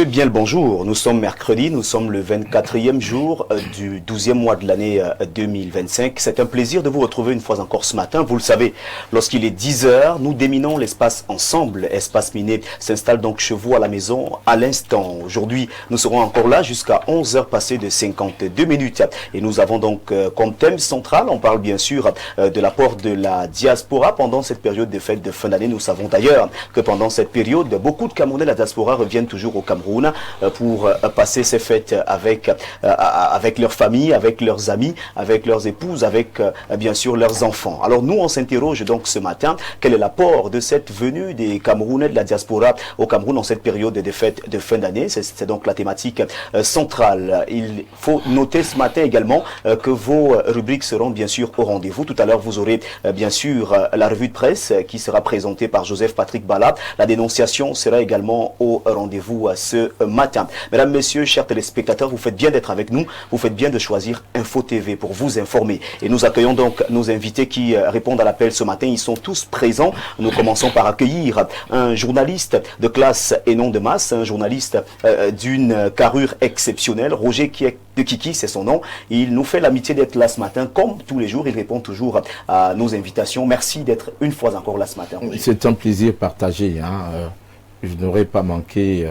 Bien le bonjour, nous sommes mercredi, nous sommes le 24e jour du 12e mois de l'année 2025. C'est un plaisir de vous retrouver une fois encore ce matin. Vous le savez, lorsqu'il est 10 heures, nous déminons l'espace ensemble. Espace Miné s'installe donc chez vous à la maison à l'instant. Aujourd'hui, nous serons encore là jusqu'à 11 heures passées de 52 minutes. Et nous avons donc comme thème central, on parle bien sûr de l'apport de la diaspora pendant cette période de fête de fin d'année. Nous savons d'ailleurs que pendant cette période, beaucoup de Camerounais de la diaspora reviennent toujours au Cameroun pour passer ces fêtes avec leurs familles, avec leurs amis, avec leurs épouses, avec bien sûr leurs enfants. Alors nous, on s'interroge donc ce matin, quel est l'apport de cette venue des Camerounais de la diaspora au Cameroun en cette période des fêtes de fin d'année. C'est donc la thématique centrale. Il faut noter ce matin également que vos rubriques seront bien sûr au rendez-vous. Tout à l'heure, vous aurez bien sûr la revue de presse qui sera présentée par Joseph Patrick Bala. La dénonciation sera également au rendez-vous ce matin. Mesdames, Messieurs, chers téléspectateurs, vous faites bien d'être avec nous, vous faites bien de choisir Info TV pour vous informer. Et nous accueillons donc nos invités qui répondent à l'appel ce matin. Ils sont tous présents. Nous commençons par accueillir un journaliste de classe et non de masse, un journaliste d'une carrure exceptionnelle. Roger de Kiki, c'est son nom. Il nous fait l'amitié d'être là ce matin. Comme tous les jours, il répond toujours à nos invitations. Merci d'être une fois encore là ce matin, Roger. C'est un plaisir partagé. Je n'aurais pas manqué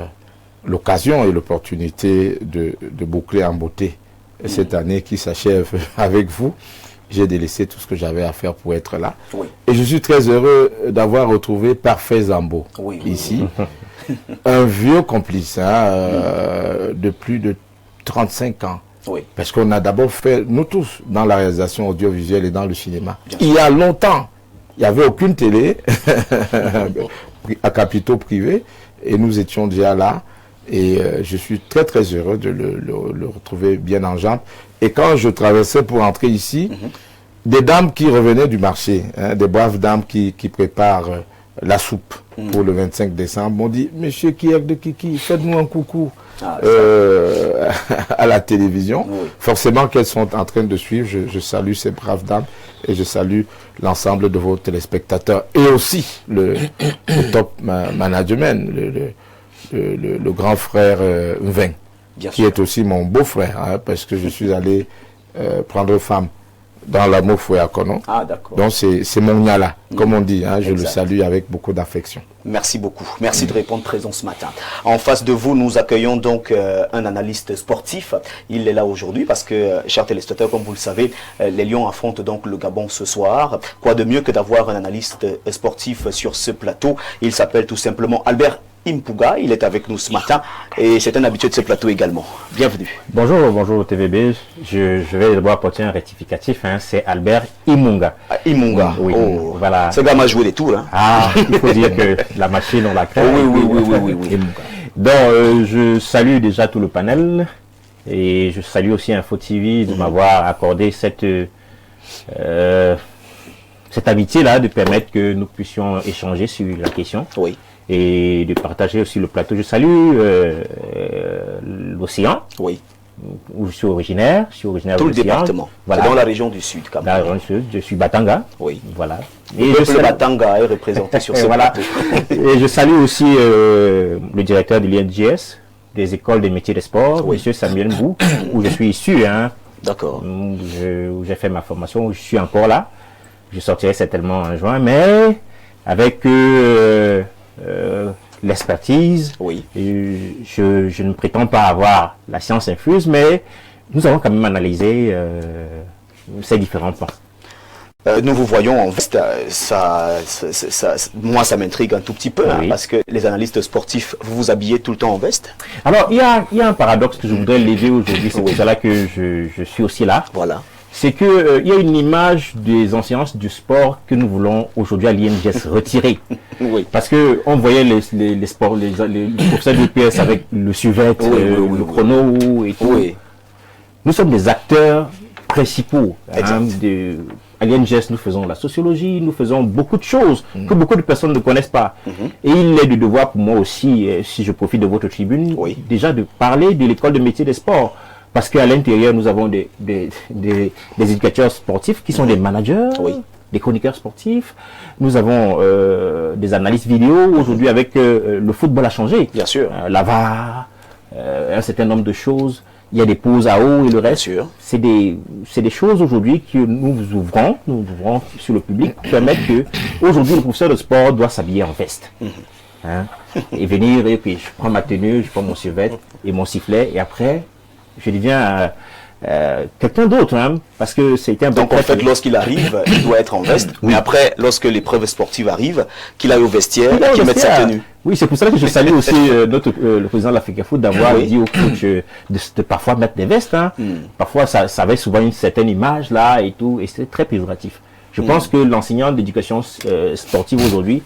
l'occasion et l'opportunité de boucler en beauté cette année qui s'achève avec vous. J'ai délaissé tout ce que j'avais à faire pour être là. Oui. Et je suis très heureux d'avoir retrouvé Parfait Zambo ici. Un vieux complice de plus de 35 ans. Oui. Parce qu'on a d'abord fait, nous tous, dans la réalisation audiovisuelle et dans le cinéma. Il y a longtemps, il n'y avait aucune télé à capitaux privés et nous étions déjà là. Et je suis très très heureux de le retrouver bien en jambes. Et quand je traversais pour entrer ici, des dames qui revenaient du marché, des braves dames qui préparent la soupe pour le 25 décembre, m'ont dit, Monsieur Kierk de Kiki, faites-nous un coucou à la télévision. Oui. Forcément qu'elles sont en train de suivre. Je salue ces braves dames et je salue l'ensemble de vos téléspectateurs. Et aussi le top management, le grand frère Vin, qui est aussi mon beau-frère, parce que je suis allé prendre femme dans l'amour fouet à Kono. Ah, d'accord. Donc c'est mon Niala, comme on dit, je le salue avec beaucoup d'affection. Merci beaucoup. Merci de répondre présent ce matin. En face de vous, nous accueillons donc un analyste sportif. Il est là aujourd'hui parce que, chers téléspectateurs, comme vous le savez, les Lions affrontent donc le Gabon ce soir. Quoi de mieux que d'avoir un analyste sportif sur ce plateau? Il s'appelle tout simplement Albert Impouga, il est avec nous ce matin et c'est un habitué de ce plateau également. Bienvenue. Bonjour TVB, je vais d'abord apporter un rectificatif, c'est Albert Imunga. Imunga, oui, voilà. Ce gars m'a joué des tours. Il faut dire que la machine on la crée. Oui. Donc je salue déjà tout le panel et je salue aussi Info TV de m'avoir accordé cette amitié-là, de permettre que nous puissions échanger sur la question. Oui. Et de partager aussi le plateau. Je salue l'océan, où je suis originaire. Tout le département, voilà. Dans la région du Sud. Quand même. La région du Sud, je suis Batanga. Oui. Voilà. Et le Batanga est représenté sur ce plateau. Et je salue aussi le directeur de l'INJS, des écoles des métiers des sports, M. Samuel Mbou, où je suis issu. D'accord. Où j'ai fait ma formation, où je suis encore là. Je sortirai certainement en juin, mais avec l'expertise. Oui. Je ne prétends pas avoir la science infuse, mais nous avons quand même analysé ces différents points. Nous vous voyons en veste, moi ça m'intrigue un tout petit peu, parce que les analystes sportifs, vous vous habillez tout le temps en veste? Alors il y a un paradoxe que je voudrais lever aujourd'hui, c'est pour cela que je suis aussi là. Voilà. C'est qu'il y a une image des enseignants du sport que nous voulons aujourd'hui à l'INJS retirer. Parce qu'on voyait les professeurs de PS avec le suvet, le chrono et tout. Nous sommes des acteurs principaux. À l'INJS, nous faisons la sociologie, nous faisons beaucoup de choses que beaucoup de personnes ne connaissent pas. Et il est du devoir pour moi aussi, si je profite de votre tribune, déjà de parler de l'école de métier des sports. Parce qu'à l'intérieur, nous avons des éducateurs sportifs qui sont des managers, des chroniqueurs sportifs. Nous avons des analystes vidéo. Aujourd'hui, avec le football a changé. Bien sûr. La VAR, un certain nombre de choses. Il y a des pauses à eau et le reste. C'est des choses aujourd'hui que nous ouvrons sur le public pour permettre que aujourd'hui le professeur de sport doit s'habiller en veste. Hein, et venir, et puis je prends ma tenue, je prends mon survêt et mon sifflet, et après, je deviens quelqu'un d'autre, hein, parce que c'était un Donc en fait, lorsqu'il arrive, il doit être en veste, mais après, lorsque l'épreuve sportive arrive, qu'il aille au vestiaire, qu'il mette sa tenue. Oui, c'est pour ça que je salue aussi le président de l'Africa Foot d'avoir dit au coach de parfois mettre des vestes. Hein. Parfois, ça avait souvent une certaine image là et tout, et c'est très péjoratif. Je pense que l'enseignant d'éducation sportive aujourd'hui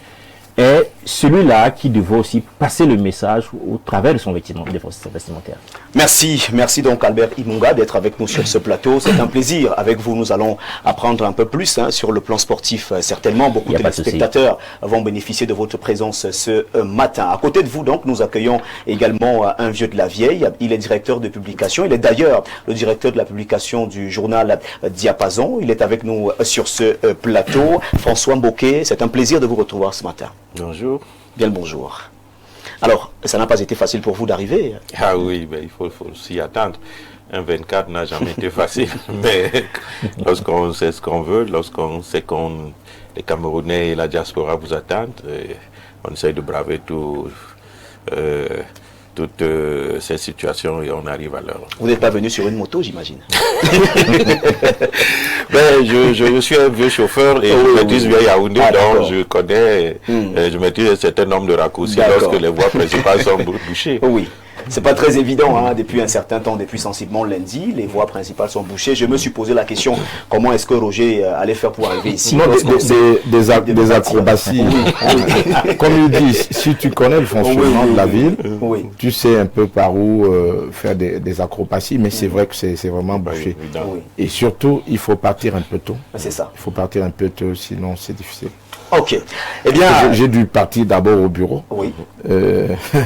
est celui-là qui devrait aussi passer le message au travers de son vestimentaire. Merci donc Albert Imunga d'être avec nous sur ce plateau. C'est un plaisir. Avec vous, nous allons apprendre un peu plus sur le plan sportif. Certainement, beaucoup de téléspectateurs vont bénéficier de votre présence ce matin. À côté de vous, donc, nous accueillons également un vieux de la vieille. Il est directeur de publication. Il est d'ailleurs le directeur de la publication du journal Diapason. Il est avec nous sur ce plateau. François Mboké, c'est un plaisir de vous retrouver ce matin. Bonjour. Bien le bonjour. Alors, ça n'a pas été facile pour vous d'arriver? Ah oui, ben, il faut s'y attendre. Un 24 n'a jamais été facile, mais lorsqu'on sait ce qu'on veut, lorsqu'on sait qu'on les Camerounais et la diaspora vous attendent, on essaye de braver toutes ces situations et on arrive à l'heure. Vous n'êtes pas venu sur une moto, j'imagine? Ben, je suis un vieux chauffeur et je maîtrise bien Yaoundé, donc je connais, je maîtrise un certain nombre de raccourcis lorsque les voies principales sont bouchées. Oui. C'est pas très évident, hein, depuis un certain temps, depuis sensiblement lundi, les voies principales sont bouchées. Je me suis posé la question, comment est-ce que Roger allait faire pour arriver ici? Non, des acrobaties. Comme il dit, si tu connais le fonctionnement de la ville, tu sais un peu par où faire des acrobaties, mais c'est vrai que c'est vraiment bouché. Et surtout, il faut partir un peu tôt. C'est ça. Il faut partir un peu tôt, sinon c'est difficile. Ok. Eh bien, j'ai dû partir d'abord au bureau,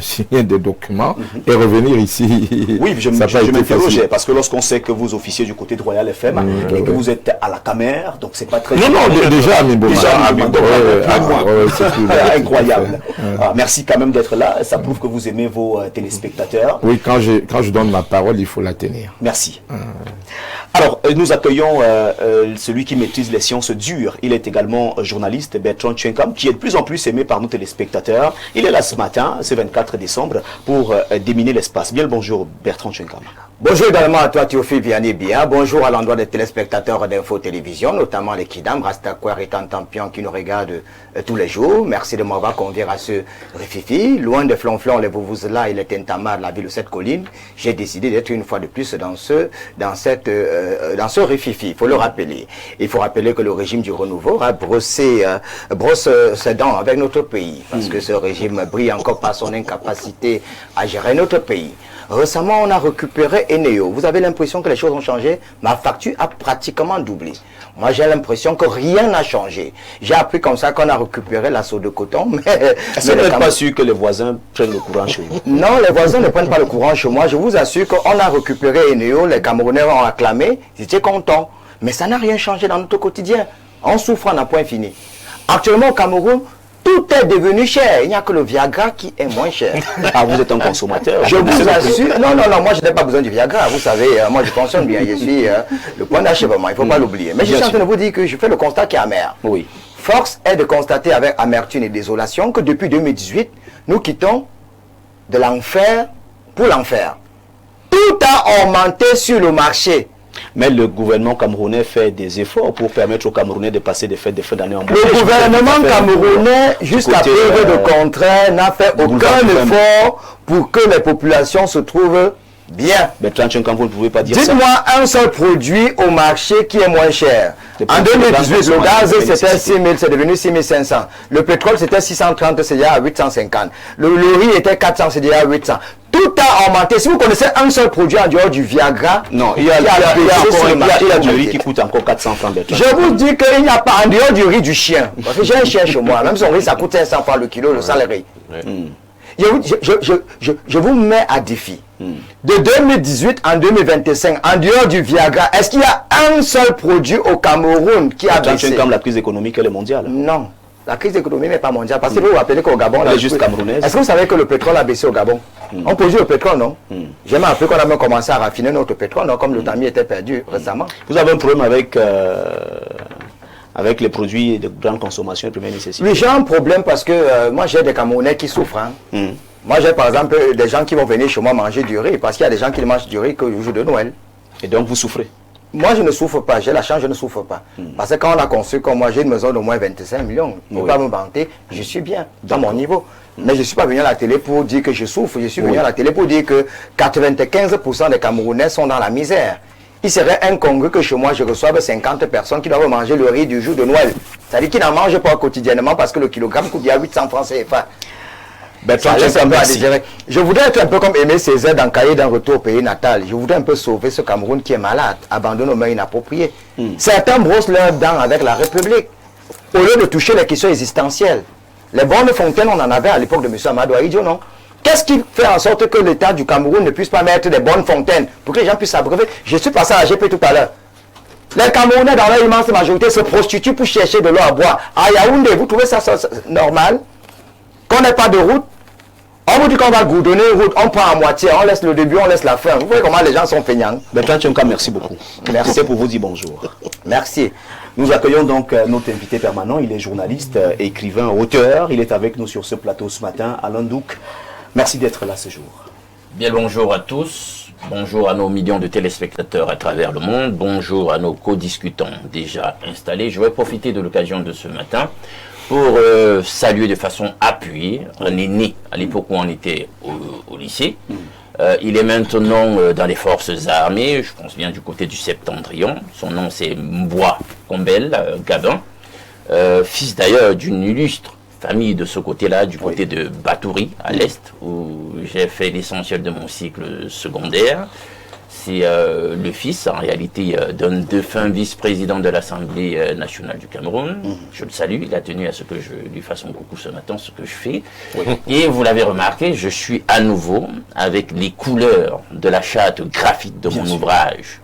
signer des documents et revenir ici. Oui, je m'interrogeais parce que lorsqu'on sait que vous officiez du côté de Royal FM et que vous êtes à la caméra, donc c'est pas très. Non, déjà à incroyable. Merci quand même d'être là. Ça prouve que vous aimez vos téléspectateurs. Oui, quand je donne ma parole, il faut la tenir. Merci. Alors, nous accueillons celui qui maîtrise les sciences dures. Il est également journaliste, Bertrand Tchenkam, qui est de plus en plus aimé par nos téléspectateurs. Il est là ce matin, ce 24 décembre, pour déminer l'espace. Bien le bonjour, Bertrand Tchenkam. Bonjour également à toi, Théophile Vianney-Bien. Bonjour à l'endroit des téléspectateurs d'Info Télévision, notamment les Kidam, Rastaquaire et Tantampion qui nous regardent tous les jours. Merci de m'avoir convié à ce Rififi. Loin de Flonflon, les Vuvuzela et les Tentamar, la ville de cette colline, j'ai décidé d'être une fois de plus dans ce Rififi. Il faut le rappeler. Il faut rappeler que le régime du renouveau a brosse ses dents avec notre pays. Parce que ce régime brille encore par son incapacité à gérer notre pays. Récemment, on a récupéré Eneo. Vous avez l'impression que les choses ont changé? Ma facture a pratiquement doublé. Moi, j'ai l'impression que rien n'a changé. J'ai appris comme ça qu'on a récupéré l'assaut de coton. Mais est-ce que vous n'êtes pas sûr que les voisins prennent le courant chez vous? Non, les voisins ne prennent pas le courant chez moi. Je vous assure qu'on a récupéré Eneo. Les Camerounais ont acclamé. Ils étaient contents. Mais ça n'a rien changé dans notre quotidien. On souffre, on n'a point fini. Actuellement, au Cameroun, tout est devenu cher. Il n'y a que le Viagra qui est moins cher. Ah, vous êtes un consommateur? Je vous assure. Non, moi je n'ai pas besoin du Viagra. Vous savez, moi je fonctionne bien. Je suis le point d'achèvement. Il ne faut pas l'oublier. Mais je suis en train de vous dire que je fais le constat qui est amer. Oui. Force est de constater avec amertume et désolation que depuis 2018, nous quittons de l'enfer pour l'enfer. Tout a augmenté sur le marché. Mais le gouvernement camerounais fait des efforts pour permettre aux Camerounais de passer des fêtes de fin d'année en bonne. Le gouvernement camerounais, jusqu'à preuve de contraire, n'a fait aucun effort pour que les populations se trouvent bien. Mais quand vous ne pouvez pas dire ça. Dites-moi un seul produit au marché qui est moins cher. En 2018, le gaz c'était 6 000, c'est devenu 6 500. Le pétrole c'était 630, c'est déjà à 850. Le riz était 400, c'est déjà à 800. Tout a augmenté. Si vous connaissez un seul produit en dehors du Viagra, non, il y a du riz qui coûte encore 400 francs. Je vous dis qu'il n'y a pas en dehors du riz du chien. Parce que j'ai un chien chez moi. Même son riz, ça coûte 500 francs le kilo, le salarié. Je vous mets à défi. De 2018 en 2025, en dehors du Viagra, est-ce qu'il y a un seul produit au Cameroun qui a baissé? Comme la crise économique, elle est mondiale. Non. La crise économique n'est pas mondiale. Parce que vous vous rappelez qu'au Gabon, elle est juste camerounaise. Est-ce que vous savez que le pétrole a baissé au Gabon? On produit le pétrole, non? J'ai même appris qu'on a même commencé à raffiner notre pétrole, non? Comme le tamis était perdu récemment. Vous avez un problème avec les produits de grande consommation et première nécessité? Oui, j'ai un problème parce que moi j'ai des Camerounais qui souffrent. Hein. Moi j'ai par exemple des gens qui vont venir chez moi manger du riz parce qu'il y a des gens qui ne mangent du riz que le jour de Noël. Et donc vous souffrez? Moi je ne souffre pas, j'ai la chance, je ne souffre pas. Parce que quand on a construit comme moi, j'ai une maison de moins 25 millions. Je ne peux pas me vanter, je suis bien dans mon niveau. Mais je ne suis pas venu à la télé pour dire que je souffre, je suis venu à la télé pour dire que 95% des Camerounais sont dans la misère. Il serait incongru que chez moi je reçoive 50 personnes qui doivent manger le riz du jour de Noël. C'est-à-dire qu'ils n'en mangent pas quotidiennement parce que le kilogramme coûte 800 francs CFA. Je voudrais être un peu comme Aimé Césaire dans Cahiers d'un retour au pays natal. Je voudrais un peu sauver ce Cameroun qui est malade, abandonné aux mains inappropriées. Certains brossent leurs dents avec la République au lieu de toucher les questions existentielles. Les bornes fontaines, on en avait à l'époque de M. Amadou Ahidjo, non? Qu'est-ce qui fait en sorte que l'État du Cameroun ne puisse pas mettre des bonnes fontaines pour que les gens puissent s'abreuver? Je suis passé à la GP tout à l'heure. Les Camerounais, dans leur immense majorité, se prostituent pour chercher de l'eau à boire. À Yaoundé, vous trouvez ça normal? Qu'on n'ait pas de route? On vous dit qu'on va goudronner une route, on prend à moitié, on laisse le début, on laisse la fin. Vous voyez comment les gens sont feignants. Bertrand Tchonka, merci beaucoup. Merci pour vous dire bonjour. Merci. Nous accueillons donc notre invité permanent. Il est journaliste, écrivain, auteur. Il est avec nous sur ce plateau ce matin, Alain Douk. Merci d'être là ce jour. Bien, bonjour à tous. Bonjour à nos millions de téléspectateurs à travers le monde. Bonjour à nos co-discutants déjà installés. Je vais profiter de l'occasion de ce matin pour saluer de façon appuyée un aîné à l'époque où on était au lycée. Il est maintenant dans les forces armées, je pense bien du côté du Septentrion. Son nom c'est Mboua Kombel, Gabin, fils d'ailleurs d'une illustre famille de ce côté-là, du côté de Batouri, à l'est, où j'ai fait l'essentiel de mon cycle secondaire. C'est le fils, en réalité, d'un défunt vice-président de l'Assemblée nationale du Cameroun. Je le salue, il a tenu à ce que je lui fasse un coucou ce matin, ce que je fais. Et vous l'avez remarqué, je suis à nouveau avec les couleurs de la charte graphique de mon ouvrage.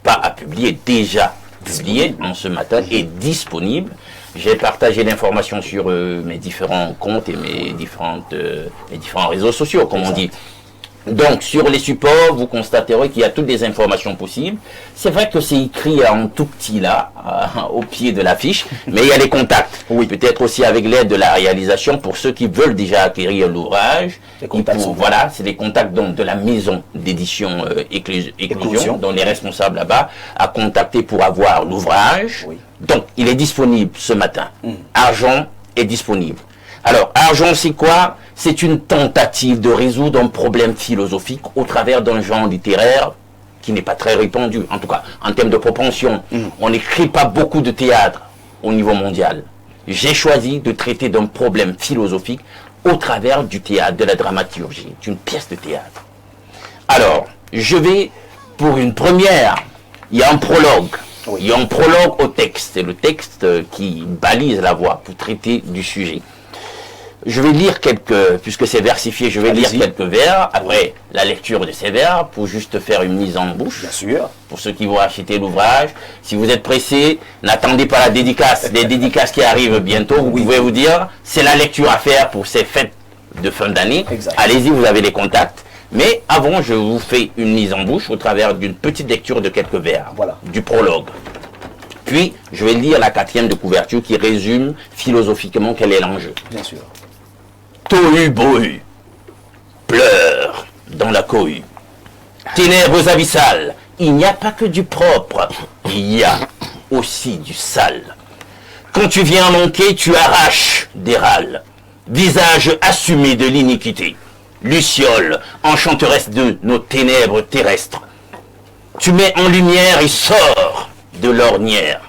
Pas à publier, déjà publié en ce matin et disponible. J'ai partagé l'information sur mes différents comptes et mes différents réseaux sociaux, comme on dit. Donc, sur les supports, vous constaterez qu'il y a toutes les informations possibles. C'est vrai que c'est écrit en tout petit là, au pied de l'affiche, mais il y a les contacts. Oui, peut-être aussi avec l'aide de la réalisation pour ceux qui veulent déjà acquérir l'ouvrage. Voilà, c'est les contacts donc, de la maison d'édition Éclosion, dont les responsables là-bas à contacter pour avoir l'ouvrage. Oui. Donc, il est disponible ce matin. Argent est disponible. Alors, argent, c'est quoi? C'est une tentative de résoudre un problème philosophique au travers d'un genre littéraire qui n'est pas très répandu. En tout cas, en termes de propension, on n'écrit pas beaucoup de théâtre au niveau mondial. J'ai choisi de traiter d'un problème philosophique au travers du théâtre, de la dramaturgie, d'une pièce de théâtre. Alors, je vais pour une première. Il y a un prologue. Il y a un prologue au texte. C'est le texte qui balise la voie pour traiter du sujet. Je vais lire puisque c'est versifié, je vais lire quelques vers, après la lecture de ces vers, pour juste faire une mise en bouche. Bien sûr. Pour ceux qui vont acheter l'ouvrage. Si vous êtes pressés, n'attendez pas la dédicace. Les dédicaces qui arrivent bientôt, vous pouvez vous dire, c'est la lecture à faire pour ces fêtes de fin d'année. Allez-y, vous avez les contacts. Mais avant, je vous fais une mise en bouche au travers d'une petite lecture de quelques vers, du prologue. Puis, je vais lire la 4e de couverture qui résume philosophiquement quel est l'enjeu. Bien sûr. Tohu bohu, pleure dans la cohue. Ténèbres abyssales, il n'y a pas que du propre, il y a aussi du sale. Quand tu viens manquer, tu arraches des râles. Visage assumé de l'iniquité. Luciole, enchanteresse de nos ténèbres terrestres. Tu mets en lumière et sors de l'ornière.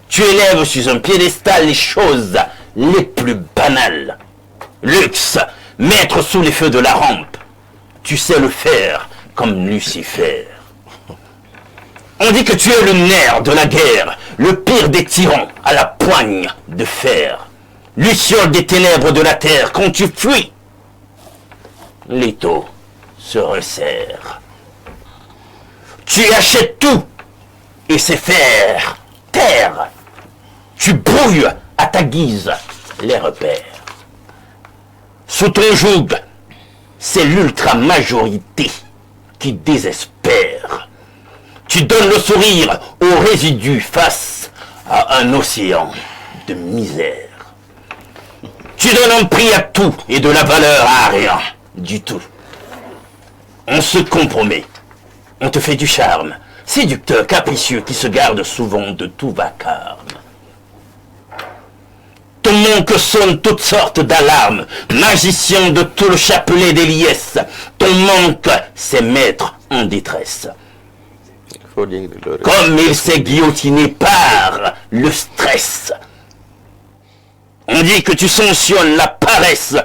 Tu élèves sur un piédestal les choses les plus banales. Luxe, mettre sous les feux de la rampe. Tu sais le faire comme Lucifer. On dit que tu es le nerf de la guerre, le pire des tyrans à la poigne de fer. Luciole des ténèbres de la terre, quand tu fuis, l'étau se resserre. Tu achètes tout et c'est faire terre. Tu brouilles à ta guise les repères. Sous ton joug, c'est l'ultra-majorité qui désespère. Tu donnes le sourire aux résidus face à un océan de misère. Tu donnes un prix à tout et de la valeur à rien du tout. On se compromet. On te fait du charme. Séducteur capricieux qui se garde souvent de tout vacarme. Ton manque sonne toutes sortes d'alarmes. Magicien de tout le chapelet des liesses. Ton manque, c'est mettre en détresse. Comme il s'est guillotiné par le stress. On dit que tu sanctionnes la paresse,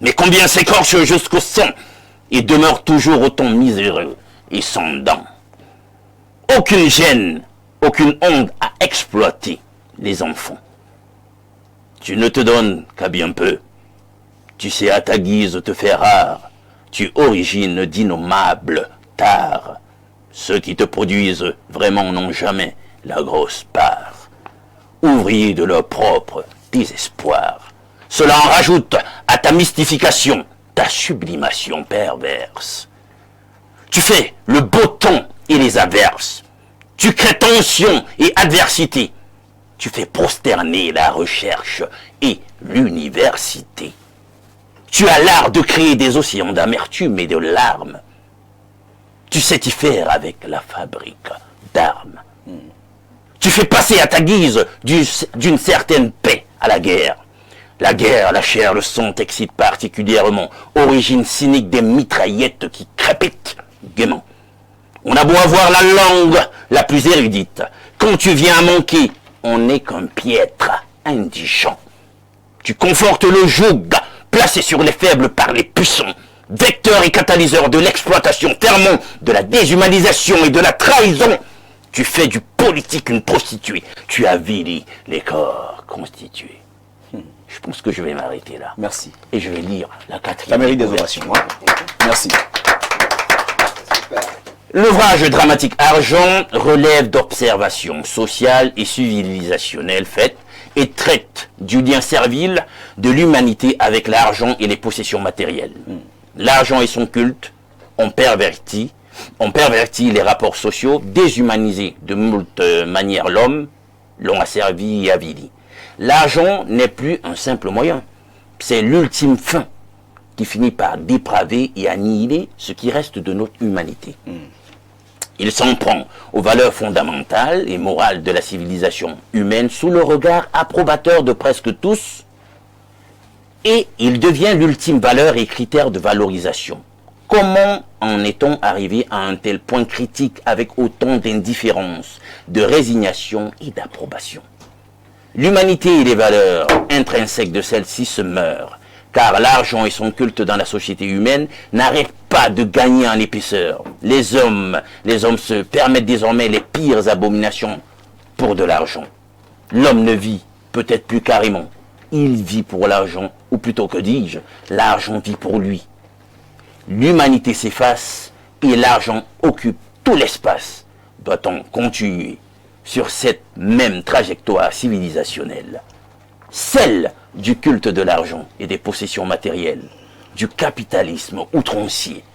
mais combien s'écorche jusqu'au sang et demeure toujours autant miséreux et sans dents. Aucune gêne, aucune honte à exploiter les enfants. Tu ne te donnes qu'à bien peu. Tu sais à ta guise te faire rare. Tu origines d'innommables tares. Ceux qui te produisent vraiment n'ont jamais la grosse part. Ouvriers de leur propre désespoir. Cela en rajoute à ta mystification, ta sublimation perverse. Tu fais le beau temps et les averses. Tu crées tension et adversité. Tu fais prosterner la recherche et l'université. Tu as l'art de créer des océans d'amertume et de larmes. Tu sais t'y faire avec la fabrique d'armes. Tu fais passer à ta guise d'une certaine paix à la guerre. La guerre, la chair, le sang t'excite particulièrement. Origine cynique des mitraillettes qui crépitent gaiement. On a beau avoir la langue la plus érudite. Quand tu viens à manquer, on n'est qu'un piètre indigent. Tu confortes le joug placé sur les faibles par les puissants. Vecteur et catalyseur de l'exploitation, ferment de la déshumanisation et de la trahison. Tu fais du politique une prostituée. Tu avilis les corps constitués. Je pense que je vais m'arrêter là. Merci. Et je vais lire la quatrième. Ça mérite des ovations. Hein. Merci. L'ouvrage dramatique Argent relève d'observations sociales et civilisationnelles faites et traite du lien servile de l'humanité avec l'argent et les possessions matérielles. L'argent et son culte ont perverti les rapports sociaux, déshumanisé de moult manières l'homme, l'ont asservi et avili. L'argent n'est plus un simple moyen, c'est l'ultime fin qui finit par dépraver et annihiler ce qui reste de notre humanité. Il s'en prend aux valeurs fondamentales et morales de la civilisation humaine sous le regard approbateur de presque tous, et il devient l'ultime valeur et critère de valorisation. Comment en est-on arrivé à un tel point critique avec autant d'indifférence, de résignation et d'approbation? L'humanité et les valeurs intrinsèques de celle-ci se meurent, car l'argent et son culte dans la société humaine n'arrêtent pas de gagner en épaisseur. Les hommes se permettent désormais les pires abominations pour de l'argent. L'homme ne vit peut-être plus carrément. Il vit pour l'argent, ou plutôt que dis-je, l'argent vit pour lui. L'humanité s'efface et l'argent occupe tout l'espace. Doit-on continuer sur cette même trajectoire civilisationnelle, celle du culte de l'argent et des possessions matérielles, du capitalisme outrancier?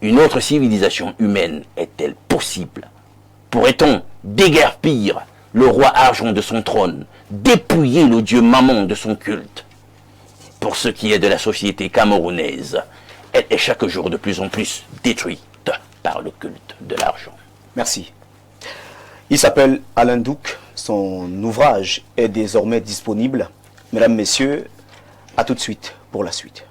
Une autre civilisation humaine est-elle possible? Pourrait-on déguerpir le roi argent de son trône, dépouiller le dieu Mammon de son culte? Pour ce qui est de la société camerounaise, elle est chaque jour de plus en plus détruite par le culte de l'argent. Merci. Il s'appelle Alain Douc. Son ouvrage est désormais disponible. Mesdames, Messieurs, à tout de suite pour la suite.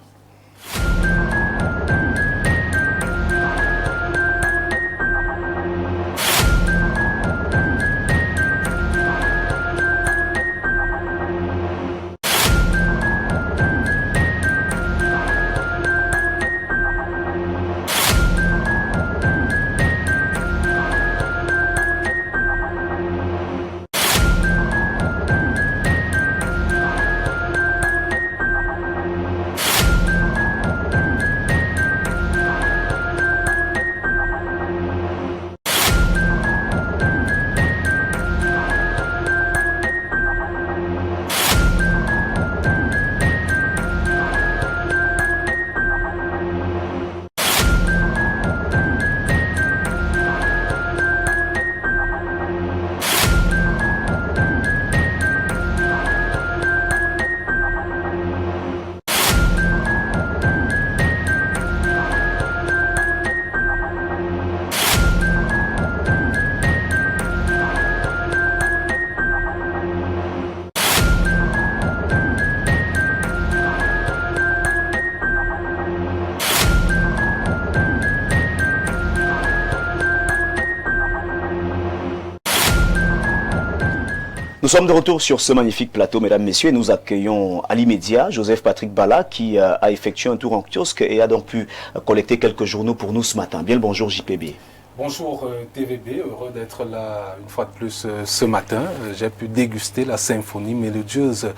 Nous sommes de retour sur ce magnifique plateau, mesdames, messieurs, et nous accueillons à l'immédiat Joseph Patrick Bala qui a effectué un tour en kiosque et a donc pu collecter quelques journaux pour nous ce matin. Bien le bonjour JPB. Bonjour TVB, heureux d'être là une fois de plus ce matin. J'ai pu déguster la symphonie mélodieuse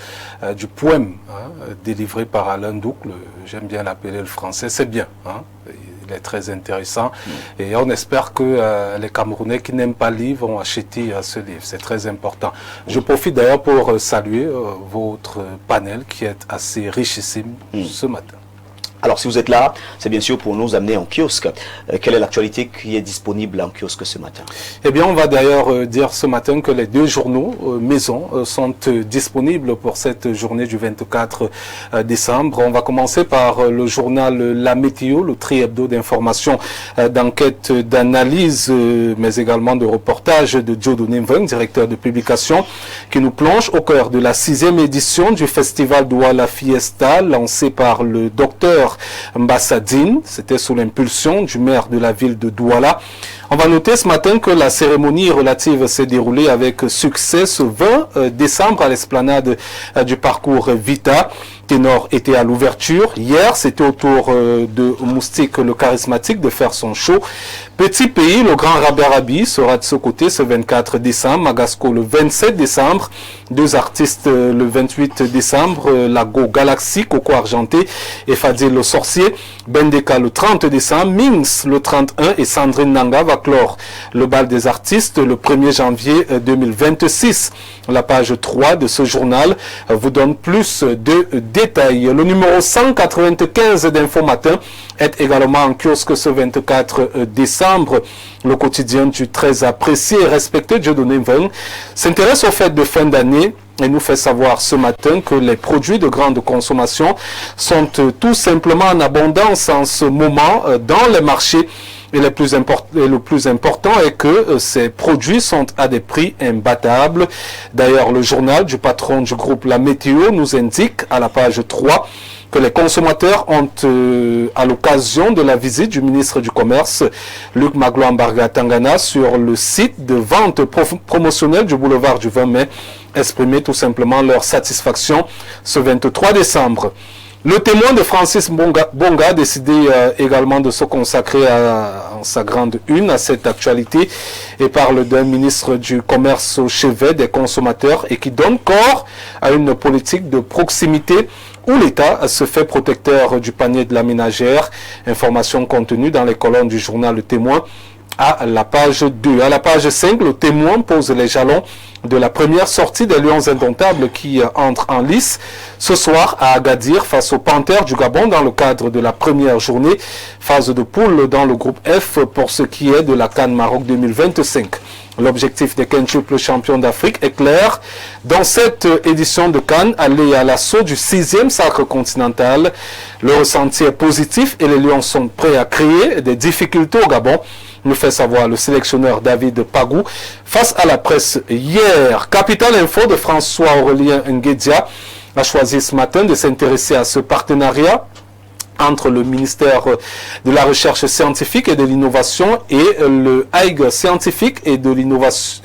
du poème délivré par Alain Doucle. J'aime bien l'appeler le français, c'est bien. Il est très intéressant et on espère que les Camerounais qui n'aiment pas lire vont acheter ce livre. C'est très important. Je profite d'ailleurs pour saluer votre panel qui est assez richissime ce matin. Alors, si vous êtes là, c'est bien sûr pour nous amener en kiosque. Quelle est l'actualité qui est disponible en kiosque ce matin? Eh bien, on va d'ailleurs dire ce matin que les deux journaux maison sont disponibles pour cette journée du 24 décembre. On va commencer par le journal La Météo, le tri-hebdo d'informations, d'enquête, d'analyse, mais également de reportage de Dieudonné Mveng, directeur de publication, qui nous plonge au cœur de la 6e édition du festival Douala Fiesta, lancé par le docteur Mbassadine. C'était sous l'impulsion du maire de la ville de Douala. On va noter ce matin que la cérémonie relative s'est déroulée avec succès ce 20 décembre à l'esplanade du parcours Vita. Ténor était à l'ouverture. Hier, c'était au tour de Moustique le charismatique de faire son show. Petit Pays, le grand Raberabi sera de ce côté ce 24 décembre. Magasco le 27 décembre. Deux artistes le 28 décembre. Lago Galaxy, Coco Argenté et Fadil le Sorcier. Bendeka le 30 décembre. Mings le 31 et Sandrine Nanga va clore le bal des artistes le 1er janvier 2026. La page 3 de ce journal vous donne plus de détails. Le numéro 195 d'Info Matin est également en kiosque ce 24 décembre. Le quotidien du très apprécié et respecté Dieudonné Mveng s'intéresse aux fêtes de fin d'année et nous fait savoir ce matin que les produits de grande consommation sont tout simplement en abondance en ce moment dans les marchés. Et le plus important est que ces produits sont à des prix imbattables. D'ailleurs, le journal du patron du groupe La Météo nous indique à la page 3 que les consommateurs ont, à l'occasion de la visite du ministre du Commerce, Luc Magloire Tangana, sur le site de vente promotionnelle du boulevard du 20 mai, exprimé tout simplement leur satisfaction ce 23 décembre. Le témoin de Francis Bonga a décidé également de se consacrer en sa grande une à cette actualité et parle d'un ministre du Commerce au chevet des consommateurs et qui donne corps à une politique de proximité où l'État se fait protecteur du panier de la ménagère. Information contenue dans les colonnes du journal Le Témoin à la page 2. À la page 5, Le Témoin pose les jalons de la première sortie des Lions Indomptables qui entrent en lice ce soir à Agadir face aux Panthères du Gabon dans le cadre de la première journée, phase de poule dans le groupe F pour ce qui est de la CAN Maroc 2025. L'objectif des quintuples champions d'Afrique est clair. Dans cette édition de CAN, aller à l'assaut du 6e sacre continental. Le ressenti est positif et les Lions sont prêts à créer des difficultés au Gabon, nous fait savoir le sélectionneur David Pagou face à la presse hier. Capital Info de François-Aurélien Nguedia a choisi ce matin de s'intéresser à ce partenariat entre le ministère de la Recherche scientifique et de l'innovation et le Hague Scientific et de l'innovation,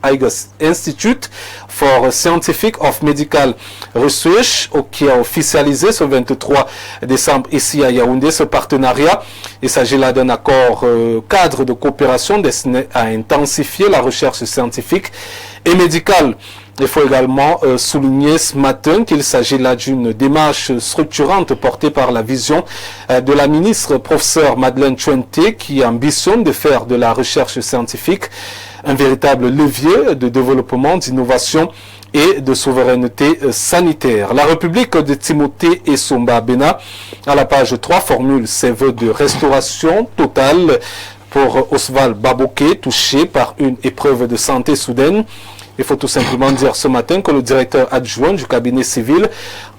Hague Institute for Scientific of Medical Research, qui a officialisé ce 23 décembre ici à Yaoundé ce partenariat. Il s'agit là d'un accord cadre de coopération destiné à intensifier la recherche scientifique et médicale. Il faut également souligner ce matin qu'il s'agit là d'une démarche structurante portée par la vision de la ministre professeure Madeleine Chuente qui ambitionne de faire de la recherche scientifique un véritable levier de développement, d'innovation et de souveraineté sanitaire. La République de Timothée et Somba Bena, à la page 3, formule ses vœux de restauration totale pour Oswald Baboké, touché par une épreuve de santé soudaine. Il faut tout simplement dire ce matin que le directeur adjoint du cabinet civil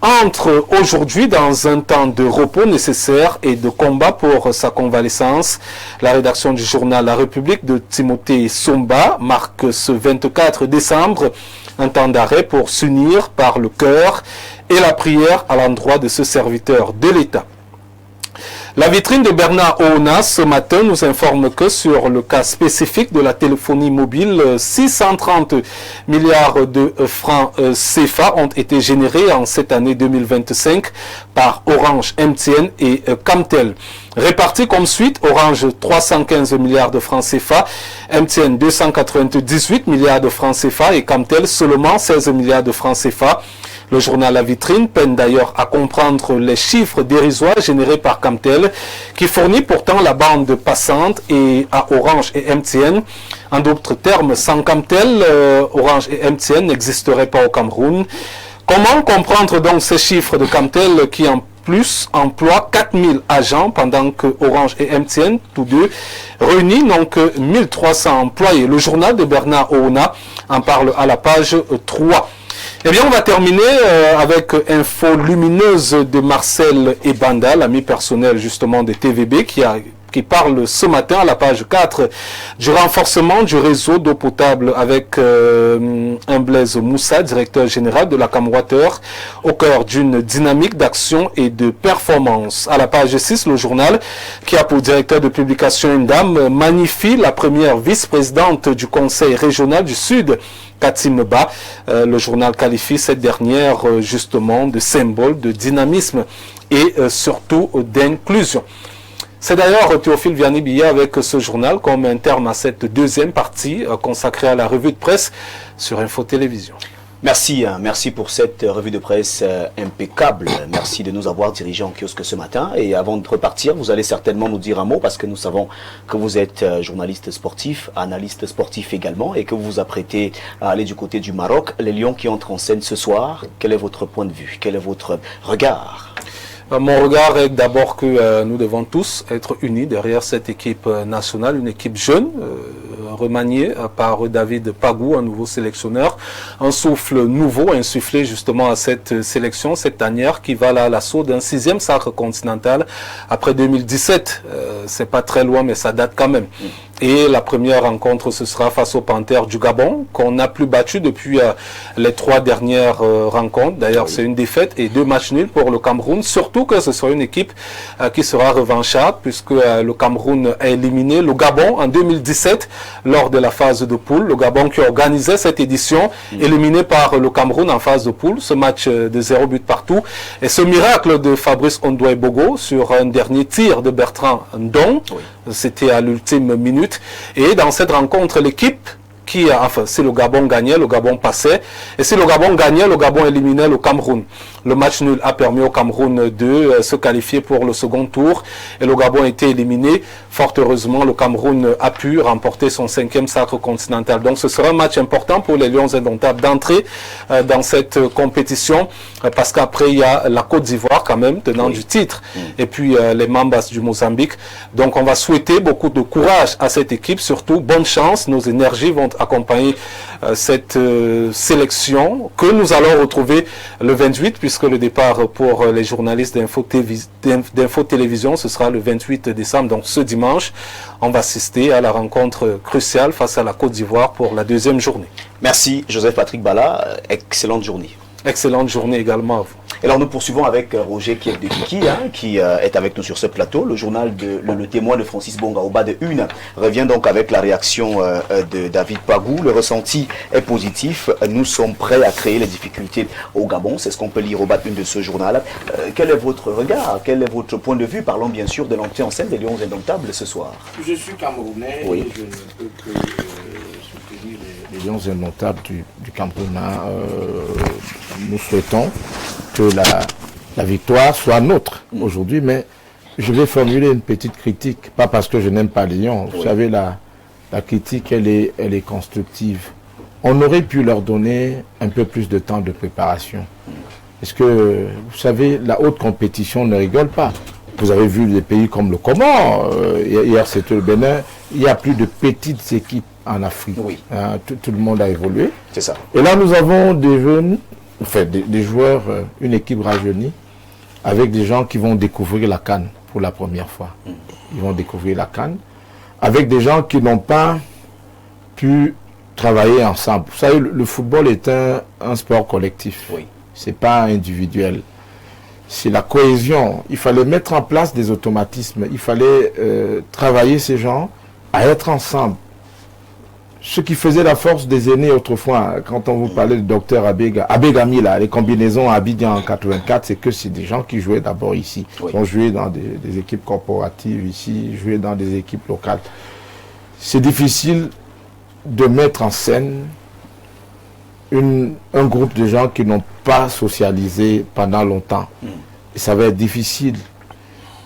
entre aujourd'hui dans un temps de repos nécessaire et de combat pour sa convalescence. La rédaction du journal La République de Timothée Somba marque ce 24 décembre un temps d'arrêt pour s'unir par le cœur et la prière à l'endroit de ce serviteur de l'État. La vitrine de Bernard Ouna ce matin nous informe que sur le cas spécifique de la téléphonie mobile, 630 milliards de francs CFA ont été générés en cette année 2025 par Orange, MTN et Camtel. Répartis comme suite, Orange 315 milliards de francs CFA, MTN 298 milliards de francs CFA et Camtel seulement 16 milliards de francs CFA. Le journal La Vitrine peine d'ailleurs à comprendre les chiffres dérisoires générés par Camtel, qui fournit pourtant la bande passante et à Orange et MTN. En d'autres termes, sans Camtel, Orange et MTN n'existeraient pas au Cameroun. Comment comprendre donc ces chiffres de Camtel qui en plus emploie 4000 agents pendant que Orange et MTN, tous deux, réunis n'ont que 1300 employés. Le journal de Bernard Ouna en parle à la page 3. Eh bien, on va terminer avec info lumineuse de Marcel Ebanda, l'ami personnel justement de TVB, qui parle ce matin à la page 4 du renforcement du réseau d'eau potable avec un Blaise Moussa, directeur général de la Camwater, au cœur d'une dynamique d'action et de performance. À la page 6, le journal, qui a pour directeur de publication une dame, magnifie la première vice-présidente du Conseil régional du Sud, Katine Ba. Le journal qualifie cette dernière justement de symbole de dynamisme et surtout d'inclusion. C'est d'ailleurs Théophile Vianney-Billet avec ce journal comme un terme à cette deuxième partie consacrée à la revue de presse sur Info Télévision. Merci, merci pour cette revue de presse impeccable. Merci de nous avoir dirigés en kiosque ce matin. Et avant de repartir, vous allez certainement nous dire un mot parce que nous savons que vous êtes journaliste sportif, analyste sportif également et que vous vous apprêtez à aller du côté du Maroc. Les Lions qui entrent en scène ce soir, quel est votre point de vue? Quel est votre regard? Mon regard est d'abord que nous devons tous être unis derrière cette équipe nationale, une équipe jeune, remaniée par David Pagou, un nouveau sélectionneur, un souffle nouveau insufflé justement à cette sélection, cette tanière qui va à l'assaut d'un 6e sacre continental après 2017. C'est pas très loin, mais ça date quand même. Et la première rencontre, ce sera face aux Panthères du Gabon, qu'on n'a plus battu depuis les 3 dernières rencontres. D'ailleurs, c'est une défaite et 2 matchs nuls pour le Cameroun. Surtout que ce sera une équipe qui sera revancharde, puisque le Cameroun a éliminé le Gabon en 2017 lors de la phase de poule. Le Gabon qui organisait cette édition, éliminé par le Cameroun en phase de poule. Ce match de 0 but partout. Et ce miracle de Fabrice Ondoué-Bogo sur un dernier tir de Bertrand Ndong. C'était à l'ultime minute. Et dans cette rencontre, l'équipe si le Gabon gagnait, le Gabon passait. Et si le Gabon gagnait, le Gabon éliminait le Cameroun. Le match nul a permis au Cameroun de se qualifier pour le second tour. Et le Gabon a été éliminé. Fort heureusement, le Cameroun a pu remporter son 5e sacre continental. Donc ce sera un match important pour les Lions indomptables d'entrer dans cette compétition. Parce qu'après, il y a la Côte d'Ivoire quand même, tenant du titre. Et puis les Mambas du Mozambique. Donc on va souhaiter beaucoup de courage à cette équipe. Surtout, bonne chance. Nos énergies vont accompagner cette sélection que nous allons retrouver le 28, puisque le départ pour les journalistes d'Info Télévision, ce sera le 28 décembre. Donc ce dimanche, on va assister à la rencontre cruciale face à la Côte d'Ivoire pour la 2e journée. Merci Joseph Patrick Bala, excellente journée. Excellente journée également à vous. Et alors nous poursuivons avec Roger Kiekdekiki, qui est avec nous sur ce plateau. Le journal le témoin de Francis Bonga au bas de une revient donc avec la réaction de David Pagou. Le ressenti est positif. Nous sommes prêts à créer les difficultés au Gabon. C'est ce qu'on peut lire au bas de une de ce journal. Quel est votre regard? Quel est votre point de vue? Parlons bien sûr de l'entrée en scène des Lions indomptables ce soir. Je suis Camerounais et je ne peux que soutenir les Lions indomptables du Cameroun. Nous souhaitons que la victoire soit nôtre aujourd'hui, mais je vais formuler une petite critique, pas parce que je n'aime pas les Lions. Vous savez, la critique, elle est constructive. On aurait pu leur donner un peu plus de temps de préparation. Parce que, vous savez, la haute compétition ne rigole pas. Vous avez vu des pays comme le Comore, hier c'était le Bénin, il y a plus de petites équipes en Afrique. Tout le monde a évolué. C'est ça. Et là, nous avons des jeunes, des joueurs, une équipe rajeunie, avec des gens qui vont découvrir la CAN pour la première fois. Ils vont découvrir la CAN, avec des gens qui n'ont pas pu travailler ensemble. Vous savez, le football est un sport collectif. Ce n'est pas individuel. c'est la cohésion. Il fallait mettre en place des automatismes. Il fallait travailler ces gens à être ensemble. Ce qui faisait la force des aînés autrefois, quand on vous parlait du docteur Abegami, là, les combinaisons à Abidjan en 84, c'est que c'est des gens qui jouaient d'abord ici. Oui. Ils ont joué dans des équipes corporatives ici, joué dans des équipes locales. C'est difficile de mettre en scène un groupe de gens qui n'ont pas socialisé pendant longtemps. Et ça va être difficile.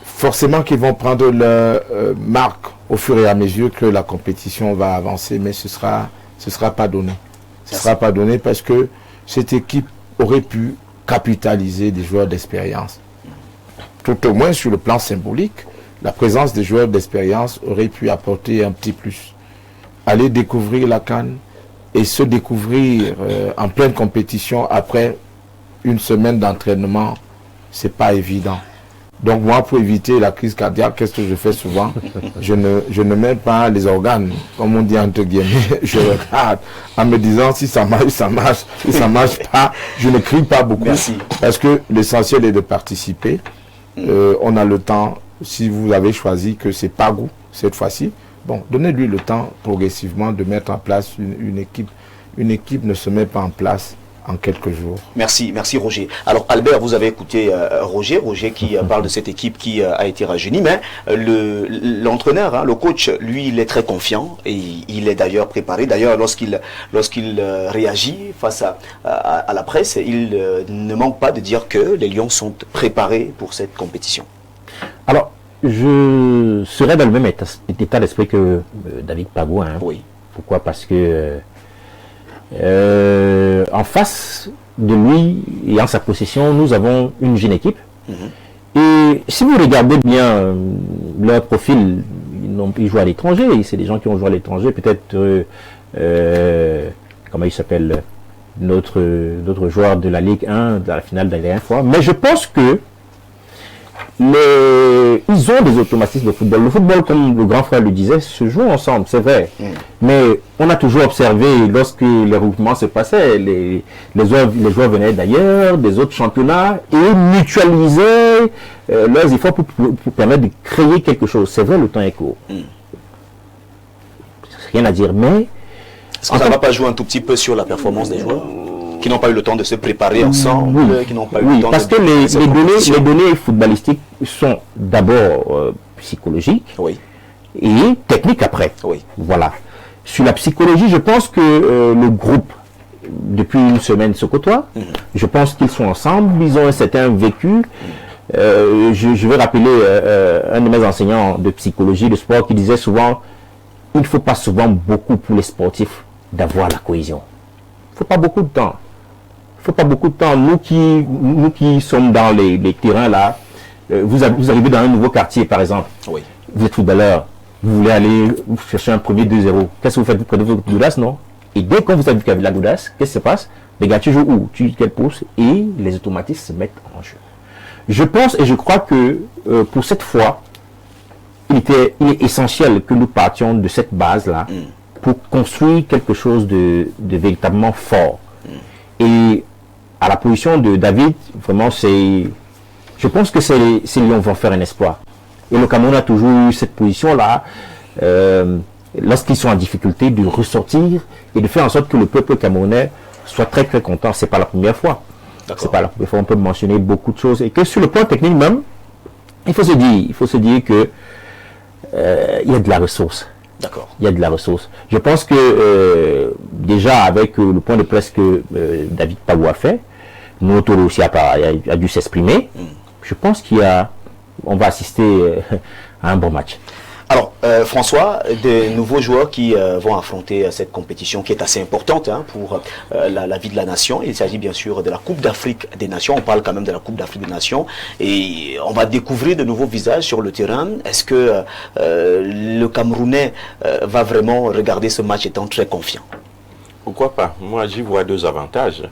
Forcément qu'ils vont prendre leur marque au fur et à mesure que la compétition va avancer, mais ce sera pas donné. Ce sera pas donné parce que cette équipe aurait pu capitaliser des joueurs d'expérience. Tout au moins sur le plan symbolique, la présence des joueurs d'expérience aurait pu apporter un petit plus. Aller découvrir la CAN et se découvrir en pleine compétition après une semaine d'entraînement, c'est pas évident. Donc moi, pour éviter la crise cardiaque, qu'est-ce que je fais souvent? Je ne mets pas les organes, comme on dit entre guillemets, je regarde en me disant si ça marche, ça marche, si ça marche pas, je ne crie pas beaucoup. Merci. Parce que l'essentiel est de participer. On a le temps, si vous avez choisi que c'est pas goût cette fois-ci, bon, donnez-lui le temps progressivement de mettre en place une équipe. Une équipe ne se met pas en place en quelques jours. Merci Roger. Alors Albert, vous avez écouté Roger qui parle de cette équipe qui a été rajeunie, mais l'entraîneur, hein, le coach, lui, il est très confiant et il est d'ailleurs préparé. D'ailleurs, lorsqu'il réagit face à la presse, il ne manque pas de dire que les Lions sont préparés pour cette compétition. Alors, je serais dans le même état d'esprit que David Pagou. Hein. Oui. Pourquoi? Parce que en face de lui et en sa possession, nous avons une jeune équipe. Et si vous regardez bien leur profil, ils jouent à l'étranger. C'est des gens qui ont joué à l'étranger. Peut-être, comment il s'appelle, notre joueur de la Ligue 1, de la finale de la dernière fois. Mais je pense que ils ont des automatismes de football. Le football, comme le grand frère le disait, se joue ensemble, c'est vrai. Mais on a toujours observé, lorsque les regroupements se passaient, les joueurs venaient d'ailleurs, des autres championnats, et mutualisaient leurs efforts pour permettre de créer quelque chose. C'est vrai, le temps est court. Rien à dire, mais... Est-ce que ça ne va pas jouer un tout petit peu sur la performance des joueurs qui n'ont pas eu le temps de se préparer ensemble, qui n'ont pas eu le temps parce que les données footballistiques sont d'abord psychologiques et techniques après. Voilà. Sur la psychologie, je pense que le groupe, depuis une semaine, se côtoie. Je pense qu'ils sont ensemble, ils ont un certain vécu. Je vais rappeler un de mes enseignants de psychologie de sport qui disait souvent, il ne faut pas souvent beaucoup pour les sportifs d'avoir la cohésion. Il ne faut pas beaucoup de temps. Il ne faut pas beaucoup de temps. Nous qui sommes dans les terrains là, vous arrivez dans un nouveau quartier par exemple. Vous êtes footballeur, vous voulez aller vous chercher un premier 2-0. Qu'est-ce que vous faites? Vous prenez votre Goudas, non? Et dès que vous avez vu qu'il y avait la Goudas, qu'est-ce qui se passe? Les gars, tu joues où? Tu quelle pousse? Et les automatismes se mettent en jeu. Je pense et je crois que pour cette fois, il est essentiel que nous partions de cette base-là pour construire quelque chose de véritablement fort. Et à la position de David, vraiment, je pense que ces Lions vont faire un espoir. Et le Cameroun a toujours eu cette position-là, lorsqu'ils sont en difficulté, de ressortir et de faire en sorte que le peuple camerounais soit très très content. C'est pas la première fois. C'est pas la première fois. On peut mentionner beaucoup de choses. Et que sur le plan technique même, il faut se dire que il y a de la ressource. Il y a de la ressource. Je pense que déjà avec le point de presse que David Pagou a fait, Noto aussi a dû s'exprimer. Je pense on va assister à un bon match. Alors, François, des nouveaux joueurs qui vont affronter cette compétition qui est assez importante pour la vie de la nation. Il s'agit bien sûr de la Coupe d'Afrique des Nations. On parle quand même de la Coupe d'Afrique des Nations. Et on va découvrir de nouveaux visages sur le terrain. Est-ce que le Camerounais va vraiment regarder ce match étant très confiant? Pourquoi pas? Moi, j'y vois deux avantages.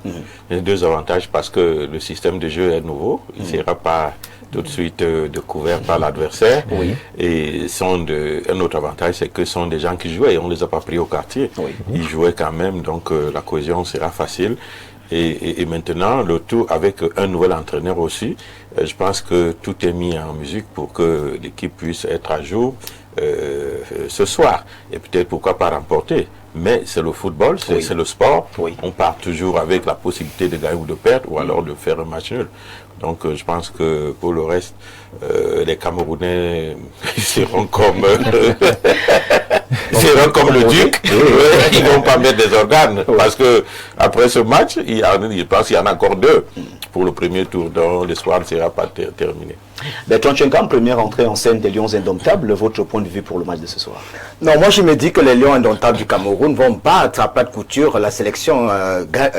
Deux avantages parce que le système de jeu est nouveau. Il ne sera pas tout de suite découvert par l'adversaire. Et un autre avantage, c'est que ce sont des gens qui jouaient et on ne les a pas pris au quartier. Ils jouaient quand même, donc la cohésion sera facile. Et maintenant, le tout avec un nouvel entraîneur aussi, je pense que tout est mis en musique pour que l'équipe puisse être à jour ce soir. Et peut-être pourquoi pas remporter. Mais c'est le football, c'est le sport. Oui. On part toujours avec la possibilité de gagner ou de perdre, ou alors de faire un match nul. Donc je pense que pour le reste, les Camerounais seront comme le Duc. Ils vont pas mettre des organes. Parce que après ce match, je pense qu'il y en a encore 2 pour le premier tour, dont l'espoir ne sera pas terminé. Bertrand Tchenkam, première entrée en scène des Lions indomptables, votre point de vue pour le match de ce soir? Non, moi je me dis que les Lions indomptables du Cameroun vont battre à plat de couture la sélection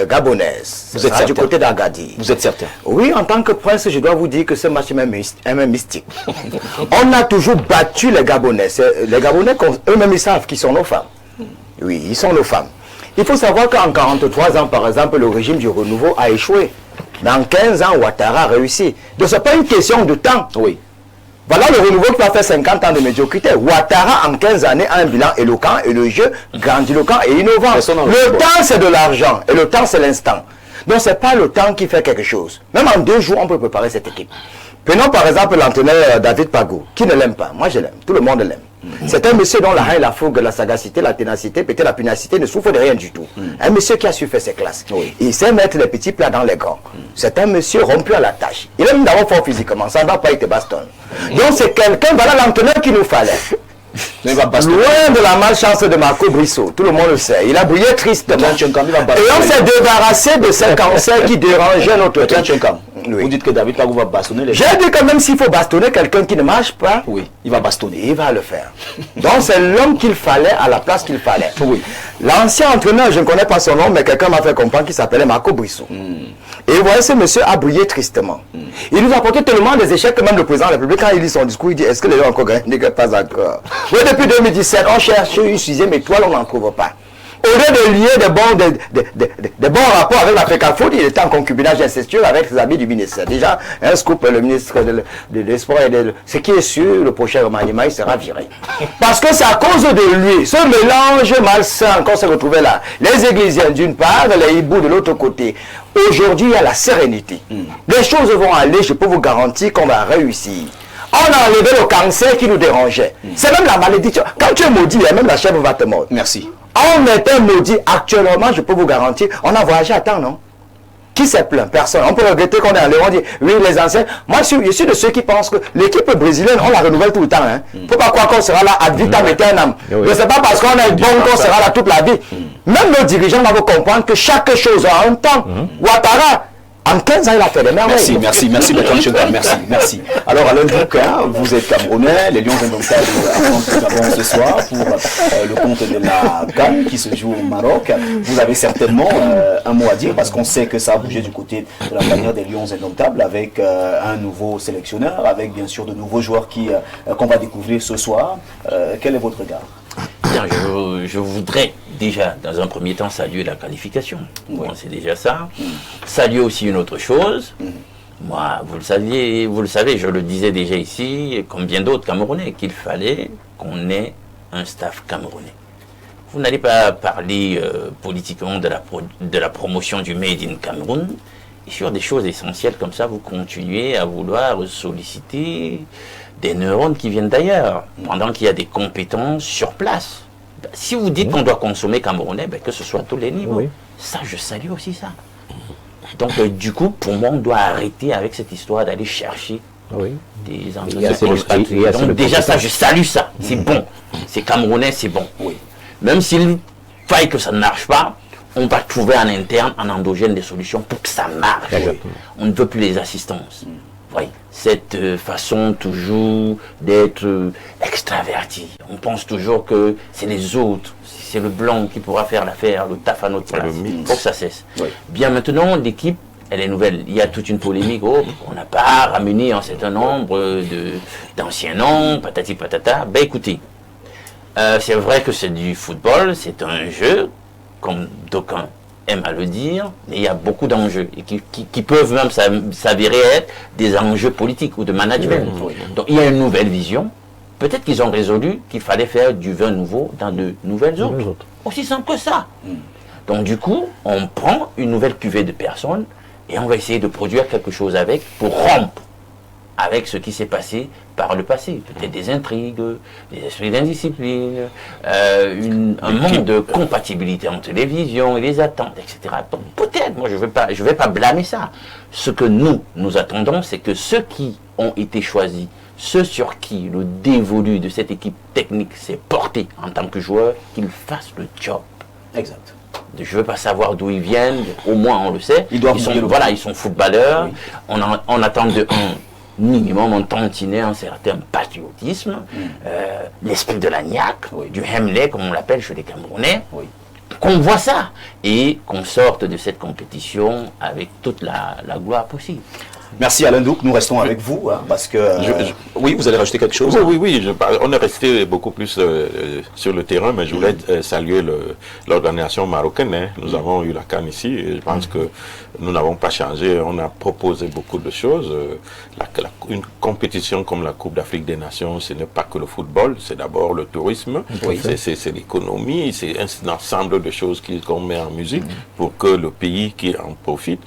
gabonaise. Vous êtes certain? Du côté d'Agadir. Vous êtes certain? Oui, en tant que prince, je dois vous dire que ce match est même mystique. On a toujours battu les Gabonais. Les Gabonais, eux-mêmes, ils savent qu'ils sont nos femmes. Oui, ils sont nos femmes. Il faut savoir qu'en 43 ans, par exemple, le régime du renouveau a échoué. Dans 15 ans, Ouattara a réussi. Donc, ce n'est pas une question de temps. Oui. Voilà le renouveau qui va faire 50 ans de médiocrité. Ouattara, en 15 années, a un bilan éloquent et le jeu grandiloquent et innovant. Le temps, c'est de l'argent. Et le temps, c'est l'instant. Donc, ce n'est pas le temps qui fait quelque chose. Même en 2 jours, on peut préparer cette équipe. Prenons par exemple l'entraîneur David Pagou. Qui ne l'aime pas? Moi, je l'aime. Tout le monde l'aime. C'est un monsieur dont la haine, la fougue, la sagacité, la ténacité, peut-être la punacité ne souffre de rien du tout. Un monsieur qui a su faire ses classes. Il sait mettre les petits plats dans les grands. C'est un monsieur rompu à la tâche. Il est même d'abord fort physiquement. Ça ne va pas être baston. Donc c'est quelqu'un, voilà l'entraîneur qu'il nous fallait. Loin de la malchance de Marco Brissot, tout le monde le sait. Il a brillé tristement. Et on s'est débarrassé de ce cancer qui dérangeait notre équipe. Vous dites que David Pagou va bastonner les gens. J'ai dit que même s'il faut bastonner quelqu'un qui ne marche pas, il va bastonner. Il va le faire. Donc c'est l'homme qu'il fallait à la place qu'il fallait. L'ancien entraîneur, je ne connais pas son nom, mais quelqu'un m'a fait comprendre qu'il s'appelait Marco Brissot. Et vous voyez, ce monsieur a brillé tristement. Il nous a apporté tellement des échecs que même le président de la République, quand il lit son discours, il dit, est-ce que les gens ont encore gagné? Pas encore. Oui, depuis 2017, on cherche une 6e étoile, on n'en trouve pas. Au lieu de lier de bons rapports avec la FECAFOOT, il était en concubinage incestueux avec ses amis du ministère. Déjà, un scoop, le ministre de l'Espoir et de... Ce qui est sûr, le prochain remaniement, il sera viré. Parce que c'est à cause de lui, ce mélange malsain qu'on s'est retrouvé là. Les Églisiens d'une part, les hiboux de l'autre côté. Aujourd'hui, il y a la sérénité. Les choses vont aller, je peux vous garantir qu'on va réussir. On a enlevé le cancer qui nous dérangeait. C'est même la malédiction. Quand tu es maudit, même la chèvre va te mordre. Merci. On était maudit. Actuellement, je peux vous garantir, on a voyagé à temps, non? Qui s'est plaint? Personne. On peut regretter qu'on est allé, on dit, oui, les anciens. Moi, je suis de ceux qui pensent que l'équipe brésilienne, on la renouvelle tout le temps. Il ne faut pas croire qu'on sera là ad vitam aeternam. Mais ce n'est pas parce qu'on est bon qu'on sera là toute la vie. Même nos dirigeants doivent comprendre que chaque chose a un temps. Ouattara, en 15 ans, il a fait des merveilles. Merci, Bertrand Tchenkam, merci. Alors, Alain Bouquin, vous êtes Camerounais, les Lions indomptables affrontent le Gabon ce soir pour le compte de la CAN qui se joue au Maroc. Vous avez certainement un mot à dire parce qu'on sait que ça a bougé du côté de la carrière des Lions indomptables avec un nouveau sélectionneur, avec bien sûr de nouveaux joueurs qu'on va découvrir ce soir. Quel est votre regard? Je voudrais déjà, dans un premier temps, saluer la qualification. Bon, c'est déjà ça. Saluer aussi une autre chose. Moi, vous le savez, je le disais déjà ici, comme bien d'autres Camerounais, qu'il fallait qu'on ait un staff camerounais. Vous n'allez pas parler politiquement de la promotion du Made in Cameroun. Et sur des choses essentielles comme ça, vous continuez à vouloir solliciter des neurones qui viennent d'ailleurs, pendant qu'il y a des compétences sur place. Si vous dites qu'on doit consommer camerounais, que ce soit à tous les niveaux. Ça, je salue aussi ça. Donc, du coup, pour moi, on doit arrêter avec cette histoire d'aller chercher des entraîneurs. Donc, déjà, ça, je salue ça. C'est bon. C'est camerounais, c'est bon. Même s'il faille que ça ne marche pas, on va trouver en interne, en endogène, des solutions pour que ça marche. On ne veut plus les assistances. Cette façon toujours d'être extraverti. On pense toujours que c'est les autres, c'est le blanc qui pourra faire l'affaire, le taf à notre place. Il faut que ça cesse. Bien maintenant, l'équipe, elle est nouvelle. Il y a toute une polémique. On n'a pas ramené un certain nombre d'anciens noms, patati patata. Ben écoutez, c'est vrai que c'est du football, c'est un jeu, comme d'aucuns aime à le dire, mais il y a beaucoup d'enjeux et qui peuvent même s'avérer être des enjeux politiques ou de management. Donc il y a une nouvelle vision. Peut-être qu'ils ont résolu qu'il fallait faire du vin nouveau dans de nouvelles eaux. Aussi simple que ça. Donc du coup, on prend une nouvelle cuvée de personnes et on va essayer de produire quelque chose avec pour rompre avec ce qui s'est passé par le passé. Peut-être des intrigues, des esprits d'indiscipline, un manque de compatibilité entre les visions et les attentes, etc. Donc peut-être, moi je vais pas blâmer ça. Ce que nous attendons, c'est que ceux qui ont été choisis, ceux sur qui le dévolu de cette équipe technique s'est porté en tant que joueur, qu'ils fassent le job. Exact. Je ne veux pas savoir d'où ils viennent, au moins on le sait. Ils sont footballeurs. Oui. On attend de minimum un tantinet, un certain patriotisme, l'esprit de la niaque, du Hemley, comme on l'appelle chez les Camerounais. Oui. Qu'on voit ça et qu'on sorte de cette compétition avec toute la gloire possible. Merci Alain Douc, nous restons avec vous, hein, parce que... Oui, vous allez rajouter quelque chose? Oui, on est resté beaucoup plus sur le terrain, mais je voulais saluer l'organisation marocaine. Hein. Nous avons eu la CAN ici, et je pense que nous n'avons pas changé. On a proposé beaucoup de choses. Une compétition comme la Coupe d'Afrique des Nations, ce n'est pas que le football, c'est d'abord le tourisme, c'est l'économie, c'est un ensemble de choses qu'on met en musique pour que le pays qui en profite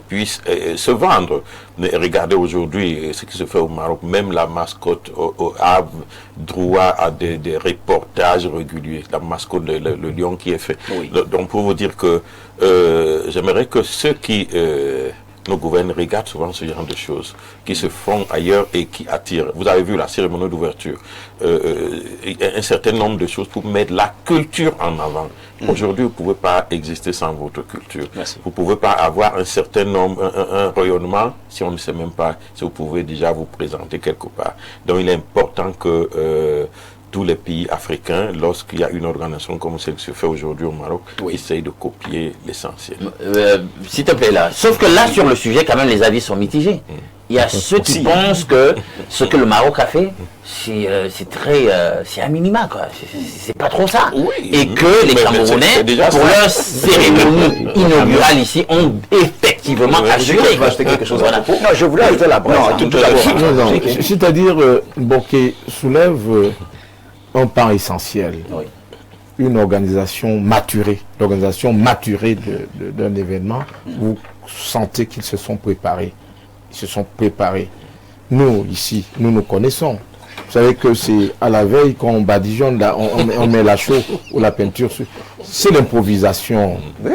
puisse se vendre. Mais regardez aujourd'hui ce qui se fait au Maroc, même la mascotte a droit à des reportages réguliers, la mascotte, le lion qui est fait. Oui. Donc pour vous dire que j'aimerais que ceux qui nous gouvernent regardent souvent ce genre de choses qui se font ailleurs et qui attirent. Vous avez vu la cérémonie d'ouverture, un certain nombre de choses pour mettre la culture en avant. Aujourd'hui, vous ne pouvez pas exister sans votre culture. Merci. Vous ne pouvez pas avoir un certain nombre, un rayonnement, si on ne sait même pas si vous pouvez déjà vous présenter quelque part. Donc il est important que tous les pays africains, lorsqu'il y a une organisation comme celle qui se fait aujourd'hui au Maroc, essayent de copier l'essentiel. S'il te plaît là. Sauf que là, sur le sujet, quand même, les avis sont mitigés. Il y a ceux qui pensent que ce que le Maroc a fait, c'est un minima, quoi. C'est pas trop ça. Oui, et que les Camerounais, pour leur cérémonie inaugurale ici, ont effectivement assuré. Quelque chose voilà. Non, je voulais ajouter la presse. C'est-à-dire, Bokeh soulève un pan essentiel. Oui. Une organisation maturée, l'organisation maturée d'un événement, vous sentez qu'ils se sont préparés. Ils se sont préparés. Nous, ici, nous connaissons. Vous savez que c'est à la veille quand on badigeonne, on met la chaux ou la peinture. C'est l'improvisation. Oui.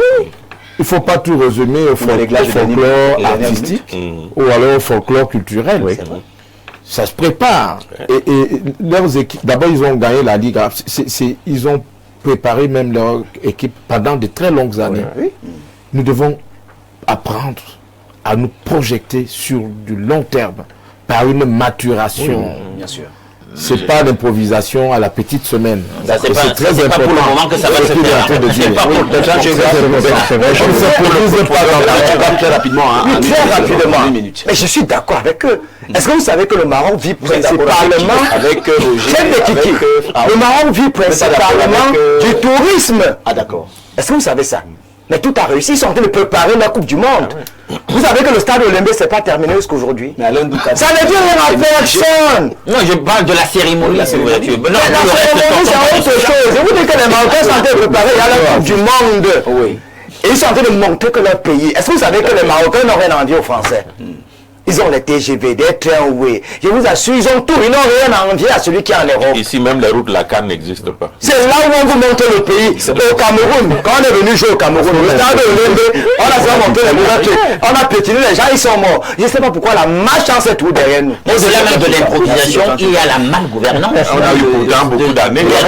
Il ne faut pas tout résumer au folklore artistique ou alors au folklore culturel. Oui. Ça se prépare. Et leurs équipes, d'abord, ils ont gagné la Ligue. Ils ont préparé même leur équipe pendant de très longues années. Oui. Nous devons apprendre à nous projeter sur du long terme par une maturation. Bien sûr. C'est pas l'improvisation à la petite semaine. C'est très important. Pas pour le moment que ça va se faire. Très rapidement. Mais je suis d'accord avec eux. Est-ce que vous savez que le Maroc vit principalement le Maroc vit principalement du tourisme. Ah d'accord. Est-ce que vous savez ça? Mais tout a réussi, ils sont en train de préparer la Coupe du Monde. Vous savez que le stade olympique, c'est pas terminé jusqu'aujourd'hui. Ça ne dit rien à personne. Non, je parle de la cérémonie. La cérémonie, c'est autre chose. Je vous dis que les Marocains sont en train de préparer la Coupe du Monde. Oui. Et ils sont en train de montrer que leur pays. Est-ce que vous savez que les Marocains n'ont rien à envier aux Français? Ils ont les TGV, des trains, oui. Je vous assure, ils ont tout. Ils n'ont rien à envier à celui qui est en Europe. Ici, même les routes de la CAN n'existent pas. C'est là où on vous montre le pays. Au Cameroun, quand on est venu jouer au Cameroun, le stade de l'Olymbe, on a fait monter les mouvettes, on a pétiné, les gens, ils sont morts. Je ne sais pas pourquoi la malchance est tout derrière nous. Au-delà même de l'improvisation, il y a la malgouvernance. On a eu pourtant beaucoup d'années. Il y a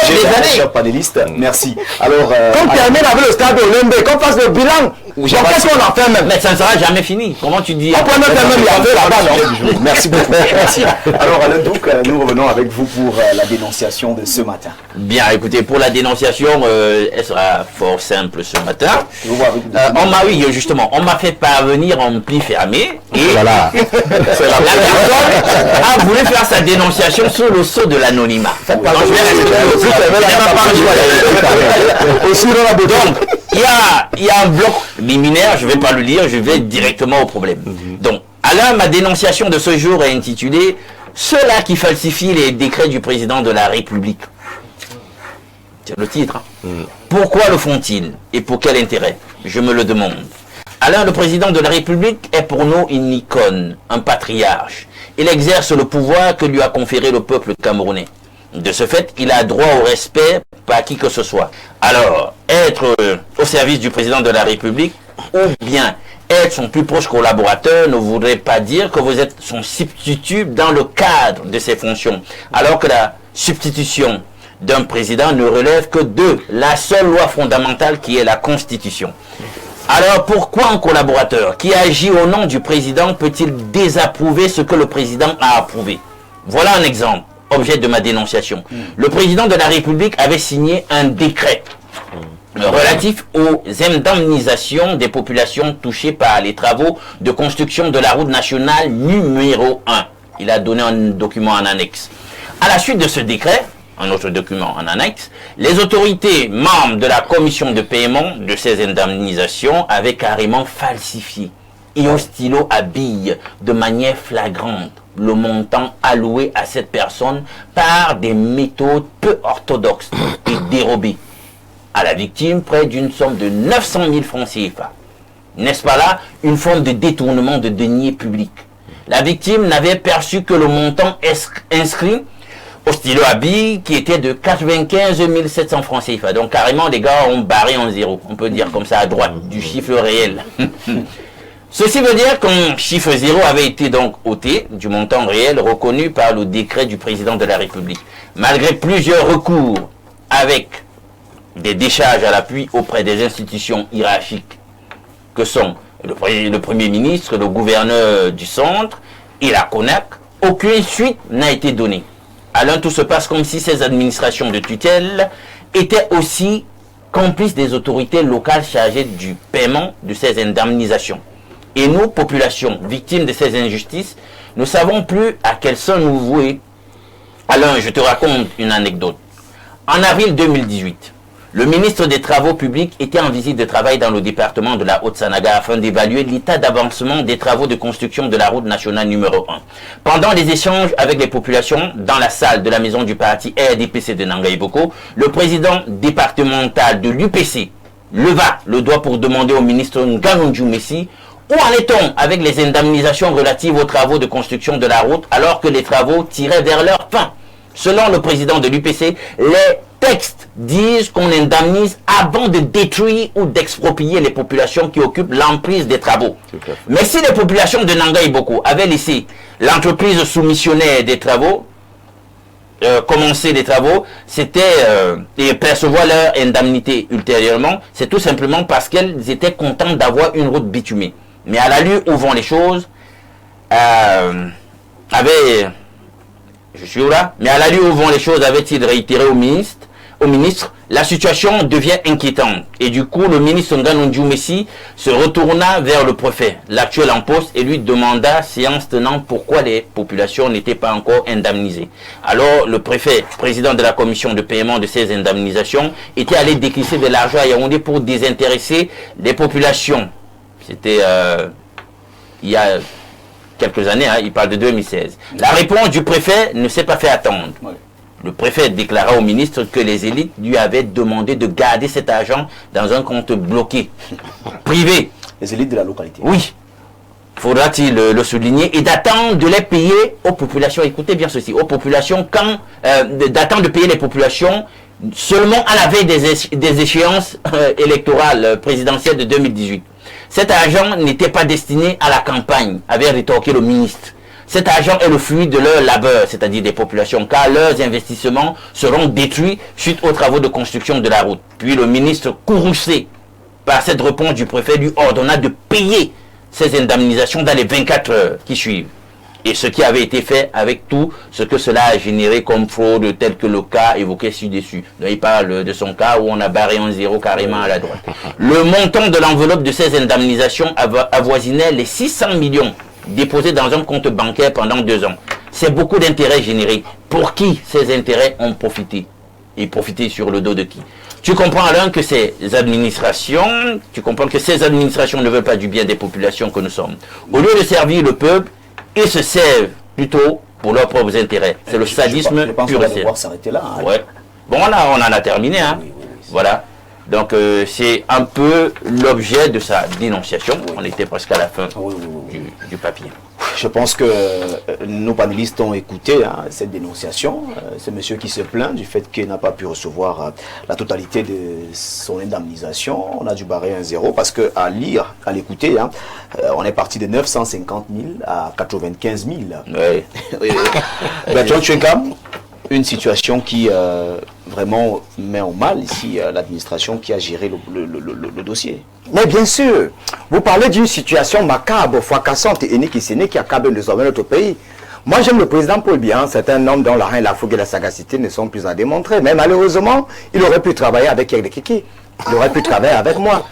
des années. Panélistes, merci. Alors, qu'on termine avec le stade de l'Olymbe, qu'on fasse le bilan. Qu'est-ce qu'on en fait même? Mais ça ne sera jamais fini. Comment tu dis? On peut même là-bas, non? Merci beaucoup. Merci. Alors, Alain Douc, nous revenons avec vous pour la dénonciation de ce matin. Bien, écoutez, pour la dénonciation, elle sera fort simple ce matin. On m'a fait parvenir en pli fermé. Et voilà. La personne a voulu faire sa dénonciation sous le sceau de l'anonymat. Il y a un bloc liminaire, je ne vais pas le lire, je vais directement au problème. Donc, Alain, ma dénonciation de ce jour est intitulée « Ceux-là qui falsifient les décrets du président de la République ». C'est le titre. Pourquoi le font-ils et pour quel intérêt? Je me le demande. Alain, le président de la République, est pour nous une icône, un patriarche. Il exerce le pouvoir que lui a conféré le peuple camerounais. De ce fait, il a droit au respect par qui que ce soit. Alors, être au service du président de la République ou bien être son plus proche collaborateur ne voudrait pas dire que vous êtes son substitut dans le cadre de ses fonctions. Alors que la substitution d'un président ne relève que de la seule loi fondamentale qui est la Constitution. Alors pourquoi un collaborateur qui agit au nom du président peut-il désapprouver ce que le président a approuvé? Voilà un exemple, objet de ma dénonciation. Le président de la République avait signé un décret relatif aux indemnisations des populations touchées par les travaux de construction de la route nationale numéro 1. Il a donné un document en annexe. À la suite de ce décret, un autre document en annexe, les autorités membres de la commission de paiement de ces indemnisations avaient carrément falsifié et au stylo à billes de manière flagrante le montant alloué à cette personne par des méthodes peu orthodoxes et dérobées. À la victime près d'une somme de 900 000 francs CFA. N'est-ce pas là une forme de détournement de deniers publics? La victime n'avait perçu que le montant inscrit au stylo à billes qui était de 95 700 francs CFA. Donc carrément les gars ont barré en zéro, on peut dire comme ça à droite, du chiffre réel. Ceci veut dire qu'un chiffre zéro avait été donc ôté du montant réel reconnu par le décret du président de la République. Malgré plusieurs recours avec des décharges à l'appui auprès des institutions hiérarchiques que sont le Premier ministre, le gouverneur du centre et la CONAC, aucune suite n'a été donnée. Alain, tout se passe comme si ces administrations de tutelle étaient aussi complices des autorités locales chargées du paiement de ces indemnisations. Et nous, population victimes de ces injustices, ne savons plus à quel sort nous vouer. Alain, je te raconte une anecdote. En avril 2018, le ministre des Travaux publics était en visite de travail dans le département de la Haute-Sanaga afin d'évaluer l'état d'avancement des travaux de construction de la route nationale numéro 1. Pendant les échanges avec les populations dans la salle de la maison du parti RDPC de Nangaïboko, le président départemental de l'UPC leva le doigt pour demander au ministre Nganonju Messi où en est-on avec les indemnisations relatives aux travaux de construction de la route alors que les travaux tiraient vers leur fin. Selon le président de l'UPC, les textes disent qu'on indemnise avant de détruire ou d'exproprier les populations qui occupent l'emprise des travaux. Mais si les populations de Nangaïboko avaient laissé l'entreprise soumissionnaire des travaux commencer les travaux, c'était et percevoir leur indemnité ultérieurement, c'est tout simplement parce qu'elles étaient contentes d'avoir une route bitumée. Mais à l'allure où vont les choses, avait-il réitéré au ministre, la situation devient inquiétante. Et du coup, le ministre Nganonju Messi se retourna vers le préfet, l'actuel en poste, et lui demanda, séance tenante, pourquoi les populations n'étaient pas encore indemnisées. Alors, le préfet, président de la commission de paiement de ces indemnisations, était allé décaisser de l'argent à Yaoundé pour désintéresser les populations. C'était il y a quelques années, hein, il parle de 2016. La réponse du préfet ne s'est pas fait attendre. Oui. Le préfet déclara au ministre que les élites lui avaient demandé de garder cet argent dans un compte bloqué, privé. Les élites de la localité. Oui, faudra-t-il le souligner, et d'attendre de les payer aux populations, écoutez bien ceci, aux populations, d'attendre de payer les populations seulement à la veille des échéances électorales présidentielles de 2018. Cet argent n'était pas destiné à la campagne, avait rétorqué le ministre. Cet argent est le fruit de leur labeur, c'est-à-dire des populations, car leurs investissements seront détruits suite aux travaux de construction de la route. Puis le ministre, courroucé par cette réponse du préfet, lui ordonna de payer ces indemnisations dans les 24 heures qui suivent. Et ce qui avait été fait avec tout ce que cela a généré comme fraude, tel que le cas évoqué ci-dessus. Il parle de son cas où on a barré un zéro carrément à la droite. Le montant de l'enveloppe de ces indemnisations avoisinait les 600 millions déposés dans un compte bancaire pendant 2 ans. C'est beaucoup d'intérêts générés. Pour qui ces intérêts ont profité? Et profité sur le dos de qui? Tu comprends Alain que ces administrations ne veulent pas du bien des populations que nous sommes. Au lieu de servir le peuple, ils se servent plutôt pour leurs propres intérêts. C'est le sadisme pur et simple. On va devoir s'arrêter là. Hein. Ouais. Bon, on en a terminé, hein. Voilà. Donc, c'est un peu l'objet de sa dénonciation. On était presque à la fin du papier. Je pense que nos panélistes ont écouté cette dénonciation. C'est monsieur qui se plaint du fait qu'il n'a pas pu recevoir la totalité de son indemnisation. On a dû barrer un zéro parce qu'à lire, à l'écouter, on est parti de 950 000 à 95 000. Oui. Bertrand Tchouekam, une situation qui vraiment met en mal ici l'administration qui a géré le dossier. Mais bien sûr, vous parlez d'une situation macabre, fracassante et iniquissée qui accable désormais notre pays. Moi, j'aime le président Paul Biya, c'est un homme dont la reine, la fougue et la sagacité ne sont plus à démontrer. Mais malheureusement, il aurait pu travailler avec Yek de Kiki. Il aurait pu travailler avec moi.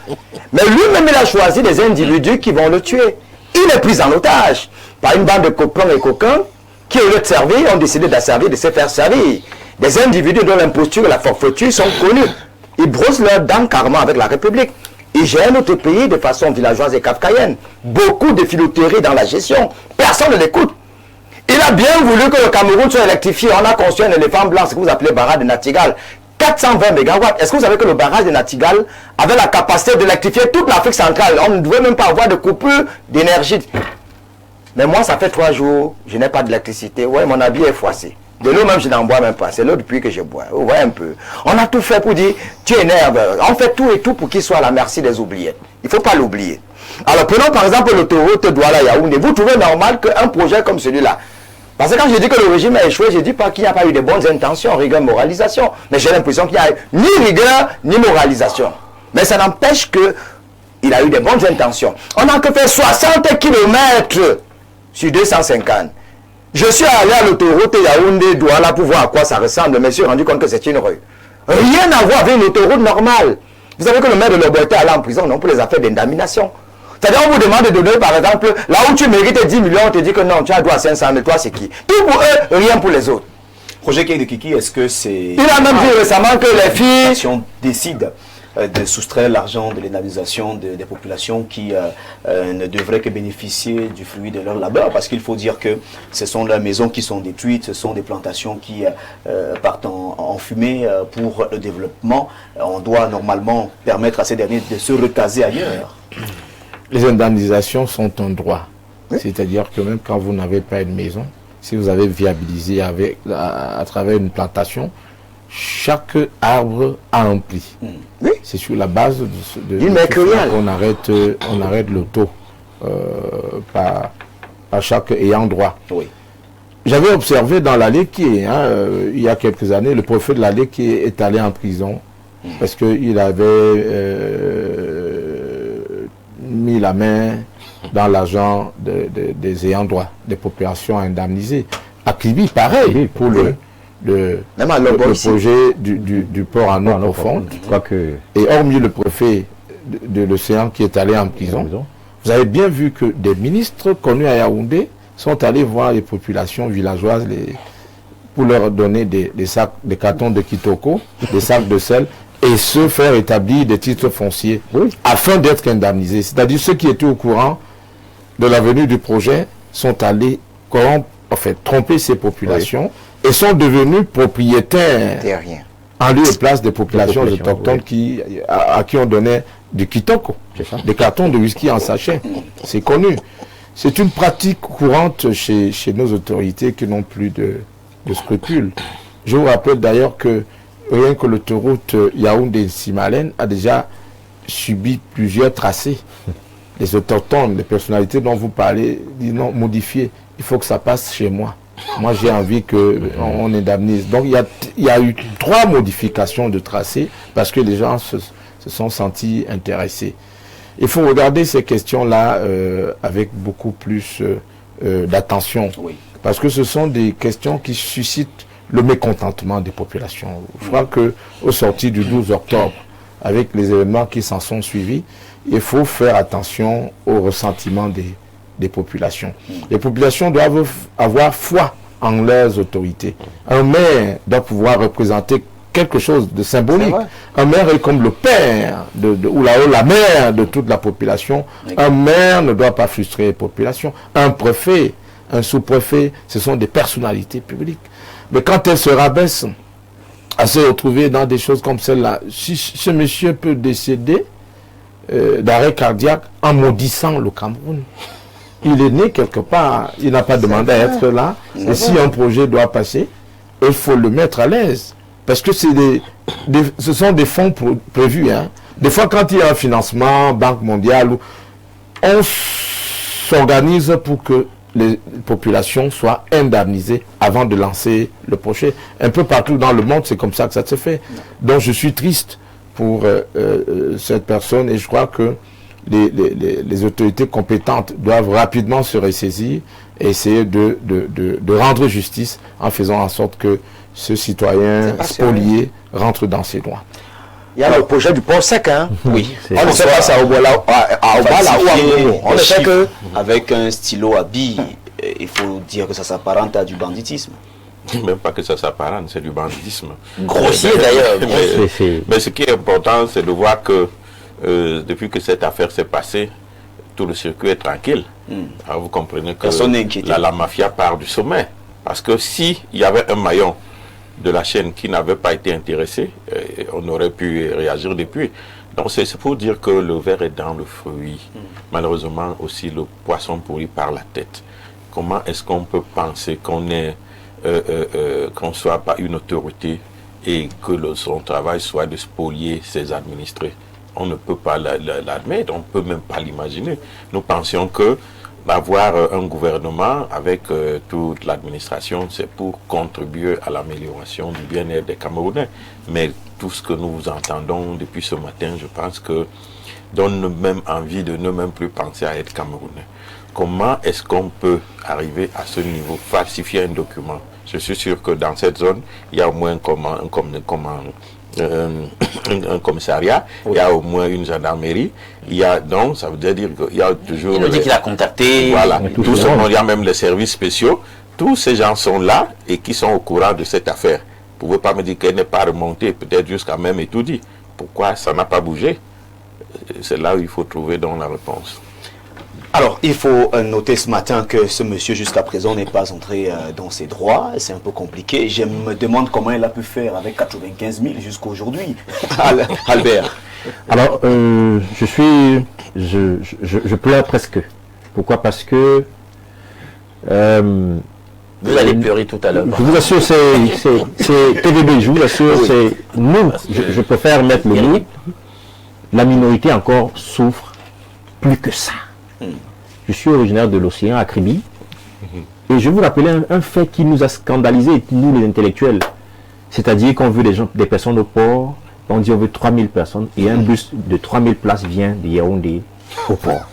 Mais lui-même, il a choisi des individus qui vont le tuer. Il est pris en otage par une bande de copains et coquins qui, au lieu de servir, ont décidé d'asservir, de se faire servir. Des individus dont l'imposture et la forfaiture sont connus. Ils brossent leurs dents carrément avec la République. Ils gèrent notre pays de façon villageoise et kafkaïenne. Beaucoup de filouteries dans la gestion. Personne ne l'écoute. Il a bien voulu que le Cameroun soit électrifié. On a construit un éléphant blanc, ce que vous appelez barrage de Natigal. 420 MW. Est-ce que vous savez que le barrage de Natigal avait la capacité d'électrifier toute l'Afrique centrale? On ne devait même pas avoir de coupure d'énergie. Mais moi, ça fait 3 jours, je n'ai pas d'électricité. Ouais, mon habit est froissé. De l'eau même, je n'en bois même pas. C'est l'eau depuis que je bois. Vous voyez un peu. On a tout fait pour dire, tu énerves. On fait tout et tout pour qu'il soit à la merci des oubliettes. Il ne faut pas l'oublier. Alors, prenons par exemple l'autoroute Douala-Yaoundé. Vous trouvez normal qu'un projet comme celui-là, parce que quand je dis que le régime a échoué, je ne dis pas qu'il n'y a pas eu de bonnes intentions, rigueur, moralisation. Mais j'ai l'impression qu'il n'y a eu ni rigueur, ni moralisation. Mais ça n'empêche qu'il a eu de bonnes intentions. On n'a que fait 60 km sur 250. Je suis allé à l'autoroute Yaoundé-Douala pour voir à quoi ça ressemble. Je me suis rendu compte que c'est une rue. Rien à voir avec une autoroute normale. Vous savez que le maire de Loboté est allé en prison, non, pour les affaires d'indemnisation. C'est-à-dire, on vous demande de donner, par exemple, là où tu mérites 10 millions, on te dit que non, tu as droit à 500 000, toi c'est qui? Tout pour eux, rien pour les autres. Roger Kei de Kiki, est-ce que c'est... Il a même dit récemment que les filles... Si on décide de soustraire l'argent de l'indemnisation des populations qui ne devraient que bénéficier du fruit de leur labeur, parce qu'il faut dire que ce sont leurs maisons qui sont détruites, ce sont des plantations qui partent en fumée pour le développement. On doit normalement permettre à ces derniers de se retaser ailleurs. Les indemnisations sont un droit. Oui. C'est-à-dire que même quand vous n'avez pas une maison, si vous avez viabilisé à travers une plantation, chaque arbre a un prix. Oui. C'est sur la base de qu'on arrête le taux par chaque ayant droit. Oui. J'avais observé dans l'allée qui il y a quelques années, le préfet de l'allée qui est allé en prison parce qu'il avait mis la main dans l'argent des ayants droit, des populations indemnisées. À Kribi, pareil, pour le projet du port en eau profonde. Et hormis le préfet de l'océan qui est allé en prison, vous avez bien vu que des ministres connus à Yaoundé sont allés voir les populations villageoises pour leur donner des cartons de kitoko, des sacs de sel, et se faire établir des titres fonciers afin d'être indemnisés. C'est-à-dire ceux qui étaient au courant de la venue du projet sont allés tromper ces populations et sont devenus propriétaires en lieu et place des populations autochtones à qui on donnait du kitoko, des cartons de whisky en sachet. C'est connu. C'est une pratique courante chez nos autorités qui n'ont plus de scrupules. Je vous rappelle d'ailleurs que rien que l'autoroute Yaoundé-Simalen a déjà subi plusieurs tracés. Les autochtones, les personnalités dont vous parlez, disent non, modifier, il faut que ça passe chez moi. Moi, j'ai envie qu'on indemnise. Donc, il y a eu 3 modifications de tracés parce que les gens se sont sentis intéressés. Il faut regarder ces questions-là avec beaucoup plus d'attention. Oui. Parce que ce sont des questions qui suscitent le mécontentement des populations. Je crois qu'au sorti du 12 octobre, avec les événements qui s'en sont suivis, il faut faire attention au ressentiment des populations. Les populations doivent avoir foi en leurs autorités. Un maire doit pouvoir représenter quelque chose de symbolique. Un maire est comme le père ou la mère de toute la population. Un maire ne doit pas frustrer les populations. Un préfet, un sous-préfet, ce sont des personnalités publiques. Mais quand elles se rabaissent à se retrouver dans des choses comme celle-là. Si ce monsieur peut décéder d'arrêt cardiaque en maudissant le Cameroun, il est né quelque part, il n'a pas demandé à être là. Et si un projet doit passer, il faut le mettre à l'aise. Parce que ce sont des fonds prévus. Hein. Des fois, quand il y a un financement, Banque mondiale, on s'organise pour que les populations soient indemnisées avant de lancer le projet. Un peu partout dans le monde, c'est comme ça que ça se fait. Donc, je suis triste pour cette personne et je crois que les autorités compétentes doivent rapidement se ressaisir et essayer de rendre justice en faisant en sorte que ce citoyen spolié rentre dans ses droits. Il y a le projet du port sec, hein? Oui. On ne sait pas ça à Obala ou à Mono. On ne sait que... Avec un stylo à billes, il faut dire que ça s'apparente à du banditisme. Même pas que ça s'apparente, c'est du banditisme. Grossier d'ailleurs. Mais ce qui est important, c'est de voir que depuis que cette affaire s'est passée, tout le circuit est tranquille. Alors vous comprenez que la mafia part du sommet. Parce que s'il y avait un maillon de la chaîne qui n'avait pas été intéressé, on aurait pu réagir depuis. Donc c'est pour dire que le verre est dans le fruit. Malheureusement aussi le poisson pourri par la tête. Comment est-ce qu'on peut penser qu'on est qu'on ne soit pas une autorité et que son travail soit de spolier ses administrés? On ne peut pas l'admettre, on ne peut même pas l'imaginer. Nous pensions que avoir un gouvernement avec toute l'administration, c'est pour contribuer à l'amélioration du bien-être des Camerounais. Mais tout ce que nous entendons depuis ce matin, je pense que donne même envie de ne même plus penser à être Camerounais. Comment est-ce qu'on peut arriver à ce niveau, falsifier un document? Je suis sûr que dans cette zone, il y a au moins un commissariat, il y a au moins une gendarmerie, il y a donc, ça veut dire qu'il y a toujours... Il nous dit qu'il a contacté... Voilà, tout ce monde, il y a même les services spéciaux, tous ces gens sont là et qui sont au courant de cette affaire. Vous ne pouvez pas me dire qu'elle n'est pas remontée, peut-être jusqu'à même étourdie. Pourquoi ça n'a pas bougé? C'est là où il faut trouver donc la réponse. Alors, il faut noter ce matin que ce monsieur, jusqu'à présent, n'est pas entré dans ses droits. C'est un peu compliqué. Je me demande comment il a pu faire avec 95 000 jusqu'à aujourd'hui. Albert. Alors, je pleure presque. Pourquoi? Parce que... vous allez pleurer tout à l'heure. Je vous assure, c'est TVB. Je vous assure, c'est nous. Je préfère mettre le nous. La minorité encore souffre plus que ça. Je suis originaire de l'océan à Kribi et je vous rappelais un fait qui nous a scandalisés, nous les intellectuels. C'est-à-dire qu'on veut des personnes au port, on dit on veut 3000 personnes et un bus de 3000 places vient de Yaoundé au port.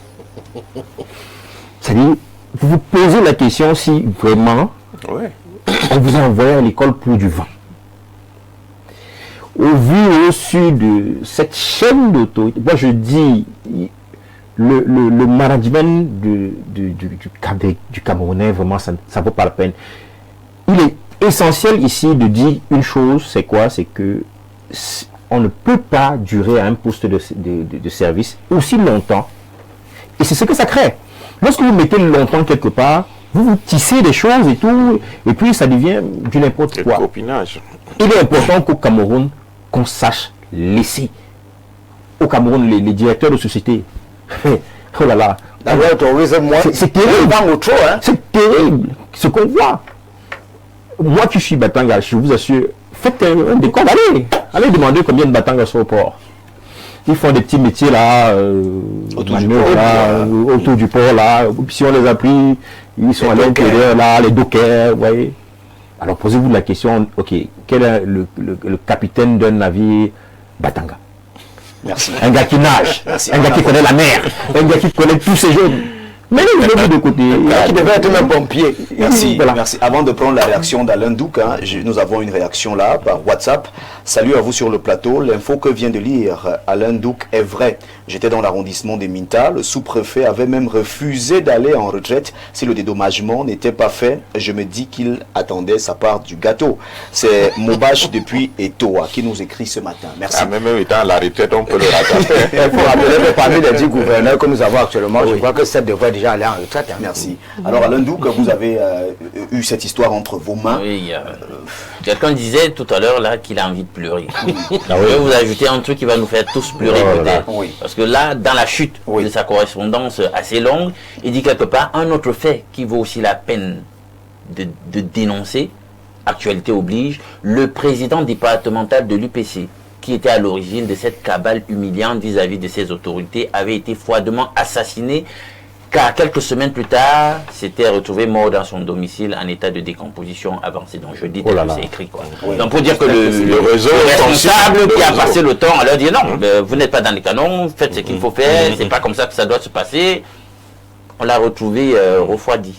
C'est-à-dire, vous vous posez la question si vraiment on vous a envoyé à l'école pour du vent. Au vu au su de cette chaîne d'autorité, moi je dis... Le management du Camerounais, vraiment, ça ne vaut pas la peine. Il est essentiel ici de dire une chose, c'est quoi? C'est que on ne peut pas durer à un poste de service aussi longtemps. Et c'est ce que ça crée. Lorsque vous mettez longtemps quelque part, vous tissez des choses et tout, et puis ça devient du n'importe quoi. Copinage. Il est important qu'au Cameroun, qu'on sache laisser. Au Cameroun, les directeurs de société, oh là là, c'est terrible, c'est terrible ce qu'on voit. Moi qui suis Batanga, je vous assure, faites un décompte, allez demander combien de Batanga sont au port. Ils font des petits métiers là, autour du port là, si on les a pris, ils sont à l'intérieur là, les dockers, vous voyez. Alors posez-vous la question, ok, quel est le capitaine d'un navire Batanga? Merci. Un gars qui nage, un gars qui connaît la mer, un gars qui connaît tous ces jeunes. Mais le mis de côté. Qui devait être un pompier. Merci, voilà. Merci. Avant de prendre la réaction d'Alain Douk, nous avons une réaction là par WhatsApp. Salut à vous sur le plateau. L'info que vient de lire Alain Douk est vraie. J'étais dans l'arrondissement des Minta. Le sous-préfet avait même refusé d'aller en retraite si le dédommagement n'était pas fait. Je me dis qu'il attendait sa part du gâteau. C'est Mobache depuis Etoa qui nous écrit ce matin. Merci. Même étant à la retraite, on peut le rattraper. Il faut rappeler que parmi les 10 gouverneurs que nous avons actuellement, je crois que 7 devraient déjà allé en retraite. Hein. Merci. Alors Alain Douk, vous avez eu cette histoire entre vos mains. Oui, quelqu'un disait tout à l'heure là qu'il a envie de pleurer. Je vais vous ajouter un truc qui va nous faire tous pleurer peut-être. Oui. Parce que là, dans la chute de sa correspondance assez longue, il dit quelque part un autre fait qui vaut aussi la peine de dénoncer, actualité oblige, le président départemental de l'UPC, qui était à l'origine de cette cabale humiliante vis-à-vis de ses autorités, avait été froidement assassiné, car quelques semaines plus tard, s'était retrouvé mort dans son domicile en état de décomposition avancée. Donc je dis que c'est écrit quoi. Oui. Donc pour dire que le responsable qui a passé le temps à leur dire non, vous n'êtes pas dans les canons, faites ce qu'il faut faire, c'est pas comme ça que ça doit se passer. On l'a retrouvé refroidi.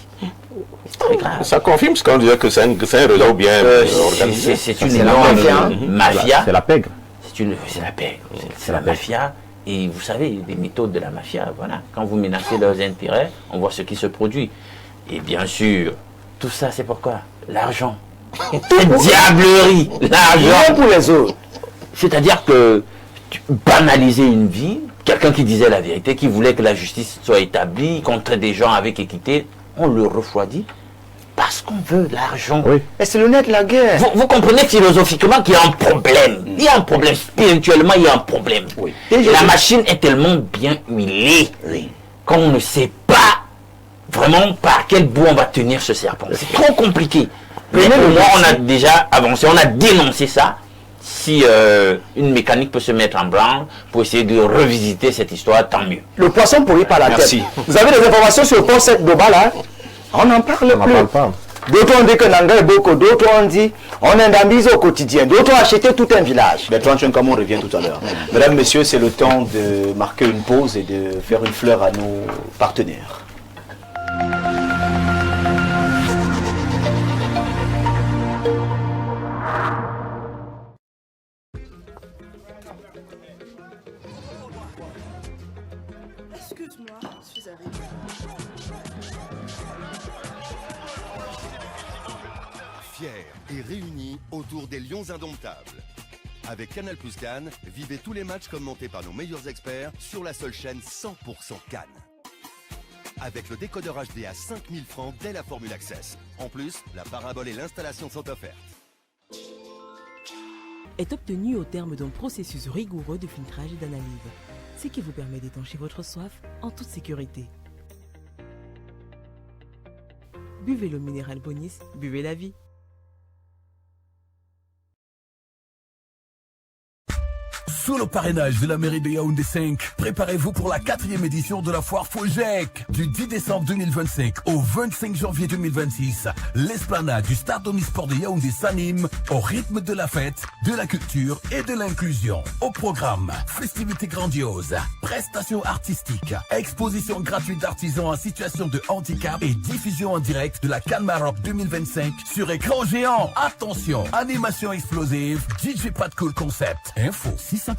Très grave. Ça confirme ce qu'on disait que c'est un réseau bien organisé. C'est une mafia. C'est la pègre. C'est la pègre. C'est la mafia. Et vous savez, les méthodes de la mafia, voilà. Quand vous menacez leurs intérêts, on voit ce qui se produit. Et bien sûr, tout ça, c'est pourquoi? L'argent. Diablerie. L'argent pour les autres. C'est-à-dire que banaliser une vie, quelqu'un qui disait la vérité, qui voulait que la justice soit établie contre des gens avec équité, on le refroidit parce qu'on veut l'argent. Oui. Et c'est le net de la guerre. Vous comprenez philosophiquement qu'il y a un problème. Il y a un problème. Spirituellement, il y a un problème. Oui. La machine est tellement bien huilée qu'on ne sait pas vraiment par quel bout on va tenir ce serpent. C'est trop compliqué. Mais au moins, on a déjà avancé, on a dénoncé ça. Si une mécanique peut se mettre en branle pour essayer de revisiter cette histoire, tant mieux. Le poisson pourrit par la tête. Vous avez des informations sur le pont 7 d'Oba là? On n'en parle plus. D'autres ont dit que Nanga est beaucoup, d'autres ont dit on indemnise au quotidien, d'autres ont acheté tout un village. Bertrand Tchenkamon revient tout à l'heure. Mesdames, Messieurs, c'est le temps de marquer une pause et de faire une fleur à nos partenaires. Excuse-moi, je suis arrivée. Fiers et réunis autour des Lions indomptables. Avec Canal Plus Cannes, vivez tous les matchs commentés par nos meilleurs experts sur la seule chaîne 100% Cannes. Avec le décodeur HD à 5000 francs dès la formule Access. En plus, la parabole et l'installation sont offertes. Est obtenu au terme d'un processus rigoureux de filtrage et d'analyse, ce qui vous permet d'étancher votre soif en toute sécurité. Buvez l'eau minérale Bonis, buvez la vie. Sous le parrainage de la mairie de Yaoundé 5, préparez-vous pour la 4e édition de la foire Fojec. Du 10 décembre 2025 au 25 janvier 2026, l'esplanade du Stade Omnisport de Yaoundé s'anime au rythme de la fête, de la culture et de l'inclusion. Au programme, festivités grandioses, prestations artistiques, exposition gratuite d'artisans en situation de handicap et diffusion en direct de la Cannes Maroc 2025 sur écran géant. Attention, animation explosive, DJ Pat Cool Concept. Info 699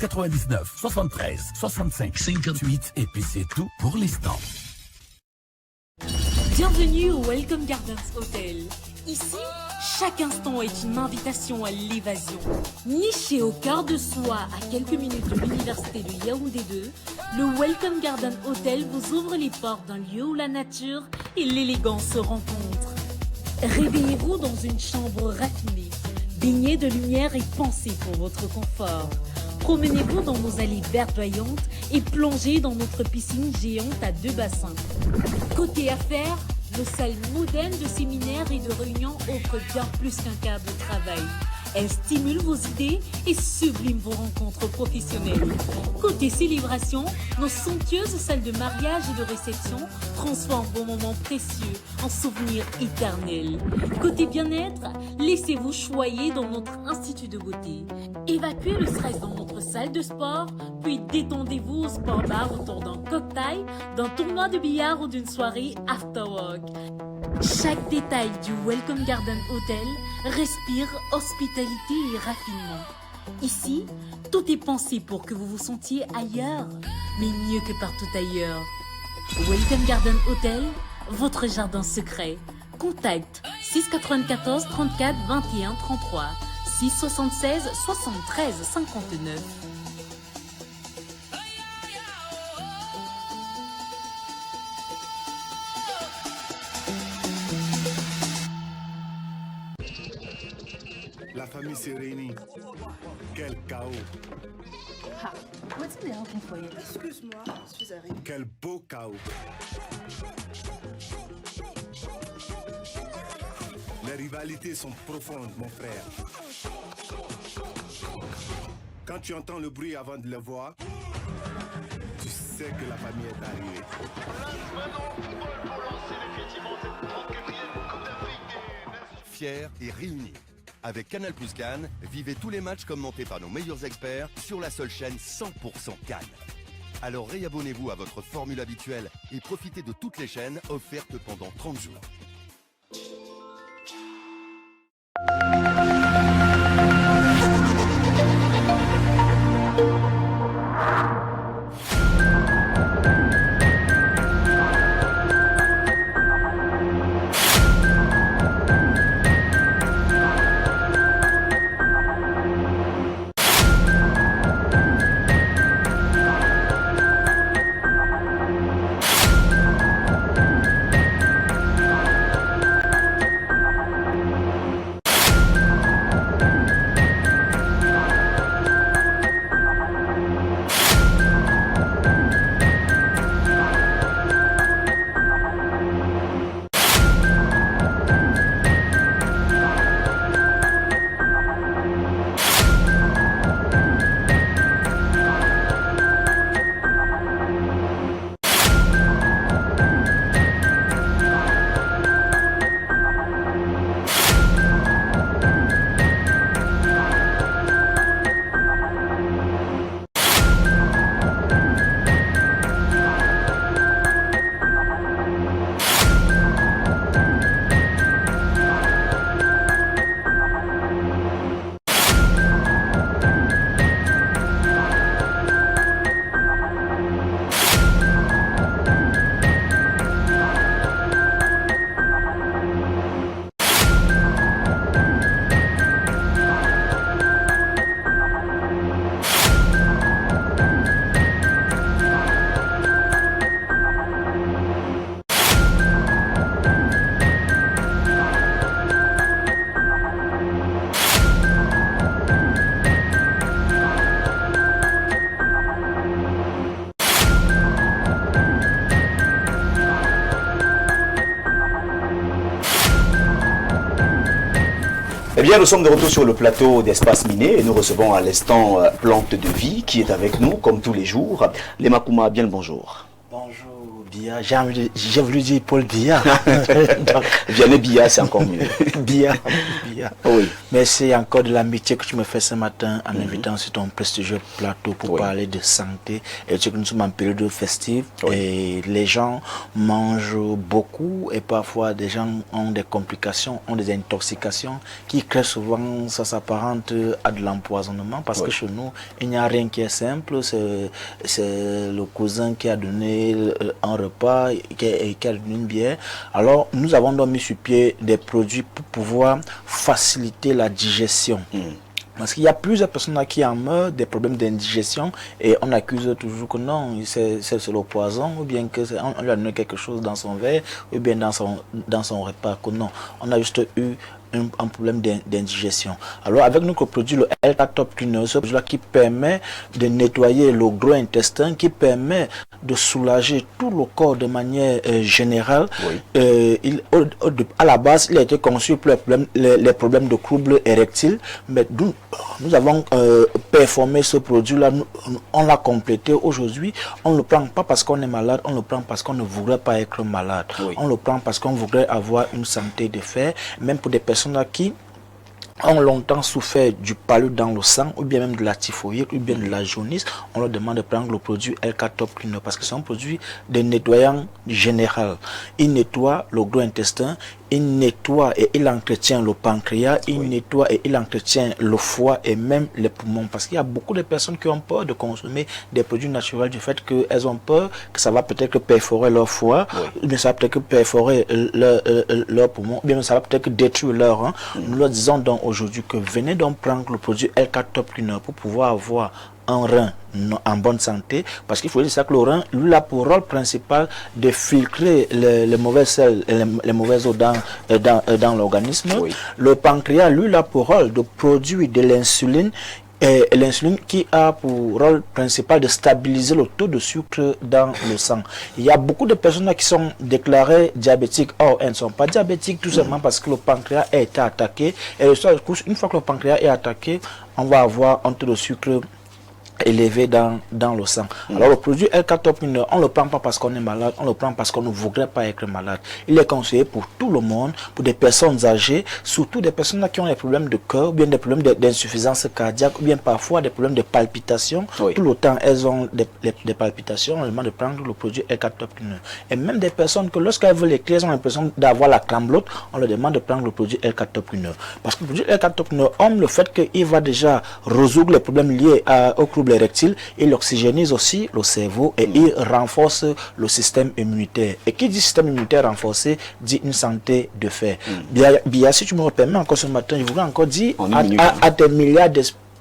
73 65 58 et puis c'est tout pour l'instant. Bienvenue au Welcome Gardens Hotel. Ici, chaque instant est une invitation à l'évasion. Niché au cœur de soi à quelques minutes de l'université de Yaoundé 2, le Welcome Garden Hotel vous ouvre les portes d'un lieu où la nature et l'élégance se rencontrent. Réveillez-vous dans une chambre raffinée, baignée de lumière et pensée pour votre confort. Promenez-vous dans nos allées verdoyantes et plongez dans notre piscine géante à 2 bassins. Côté affaires, nos salles modernes de séminaires et de réunions offrent bien plus qu'un cadre de travail. Elles stimulent vos idées et subliment vos rencontres professionnelles. Côté célébration, nos somptueuses salles de mariage et de réception transforment vos moments précieux en souvenirs éternels. Côté bien-être, laissez-vous choyer dans notre institut de beauté. Évacuez le stress dans notre salle de sport, puis détendez-vous au sport bar autour d'un cocktail, d'un tournoi de billard ou d'une soirée after work. Chaque détail du Welcome Garden Hotel respire hospitalité et raffinement. Ici, tout est pensé pour que vous vous sentiez ailleurs, mais mieux que partout ailleurs. Welcome Garden Hotel, votre jardin secret. Contact 694 34 21 33 676 73 59. famille se réunit. Quel chaos. Excuse-moi, je suis arrivée. Quel beau chaos. Les rivalités sont profondes, mon frère. Quand tu entends le bruit avant de le voir, tu sais que la famille est arrivée. Fiers et réunis. Avec Canal Plus Cannes, vivez tous les matchs commentés par nos meilleurs experts sur la seule chaîne 100% Cannes. Alors réabonnez-vous à votre formule habituelle et profitez de toutes les chaînes offertes pendant 30 jours. Eh bien, nous sommes de retour sur le plateau d'Espace Miné et nous recevons à l'instant Plante de Vie qui est avec nous comme tous les jours. Les Makouma, bien le bonjour. Bonjour Bia, j'ai voulu dire Paul Bia. Vianney Bia, c'est encore mieux. Bia. Oui. Merci encore de l'amitié que tu me fais ce matin en invitant sur ton prestigieux plateau pour parler de santé. Et tu sais que nous sommes en période festive et les gens mangent beaucoup et parfois des gens ont des complications, ont des intoxications qui très souvent ça s'apparente à de l'empoisonnement parce que chez nous il n'y a rien qui est simple, c'est le cousin qui a donné un repas, qui a donné une bière. Alors nous avons donc mis sur pied des produits pour pouvoir faciliter la digestion. Parce qu'il y a plusieurs personnes qui en meurent des problèmes d'indigestion et on accuse toujours que non, c'est le poison ou bien que on lui a donné quelque chose dans son verre ou bien dans son repas. Que non, on a juste eu un problème d'indigestion. Alors avec notre produit, le L4 Top Cleaner, ce produit-là qui permet de nettoyer le gros intestin, qui permet de soulager tout le corps de manière générale. À la base, il a été conçu pour les problèmes de troubles érectiles, mais nous avons performé ce produit-là, on l'a complété. Aujourd'hui, on ne le prend pas parce qu'on est malade, on le prend parce qu'on ne voudrait pas être malade. On le prend parce qu'on voudrait avoir une santé de fer, même pour des personnes qui ont longtemps souffert du palu dans le sang, ou bien même de la typhoïde, ou bien de la jaunisse, on leur demande de prendre le produit L4 Top Cleaner parce que c'est un produit de nettoyant général. Il nettoie le gros intestin, il nettoie et il entretient le pancréas, il nettoie et il entretient le foie et même les poumons. Parce qu'il y a beaucoup de personnes qui ont peur de consommer des produits naturels du fait qu'elles ont peur que ça va peut-être perforer leur foie, ou bien ça va peut-être perforer leur poumon, ou bien ça va peut-être détruire leur rein. Nous leur disons donc aujourd'hui que venez donc prendre le produit L4 Top Cleaner pour pouvoir avoir un rein en bonne santé, parce qu'il faut dire ça que le rein, lui, a pour rôle principal de filtrer les mauvaises sels, les mauvaises eaux dans l'organisme. Oui. Le pancréas, lui, a pour rôle de produire de l'insuline, et l'insuline qui a pour rôle principal de stabiliser le taux de sucre dans le sang. Il y a beaucoup de personnes qui sont déclarées diabétiques. Or, elles ne sont pas diabétiques tout simplement parce que le pancréas a été attaqué. Et une fois que le pancréas est attaqué, on va avoir un taux de sucre élevé dans le sang. Alors le produit L-carnitine, on ne le prend pas parce qu'on est malade, on le prend parce qu'on ne voudrait pas être malade. Il est conseillé pour tout le monde, pour des personnes âgées, surtout des personnes qui ont des problèmes de cœur, ou bien des problèmes d'insuffisance cardiaque, ou bien parfois des problèmes de palpitations. Oui. Tout le temps, elles ont des palpitations, on leur demande de prendre le produit L-carnitine. Et même des personnes que lorsqu'elles veulent écrire, elles ont l'impression d'avoir la tremblote, on leur demande de prendre le produit L-carnitine. Parce que le produit L-carnitine, le fait qu'il va déjà résoudre les problèmes liés au trouble érectile, il oxygénise aussi le cerveau et il renforce le système immunitaire. Et qui dit système immunitaire renforcé dit une santé de fer. Bien, si tu me le permets encore ce matin, je voudrais encore dire à des milliards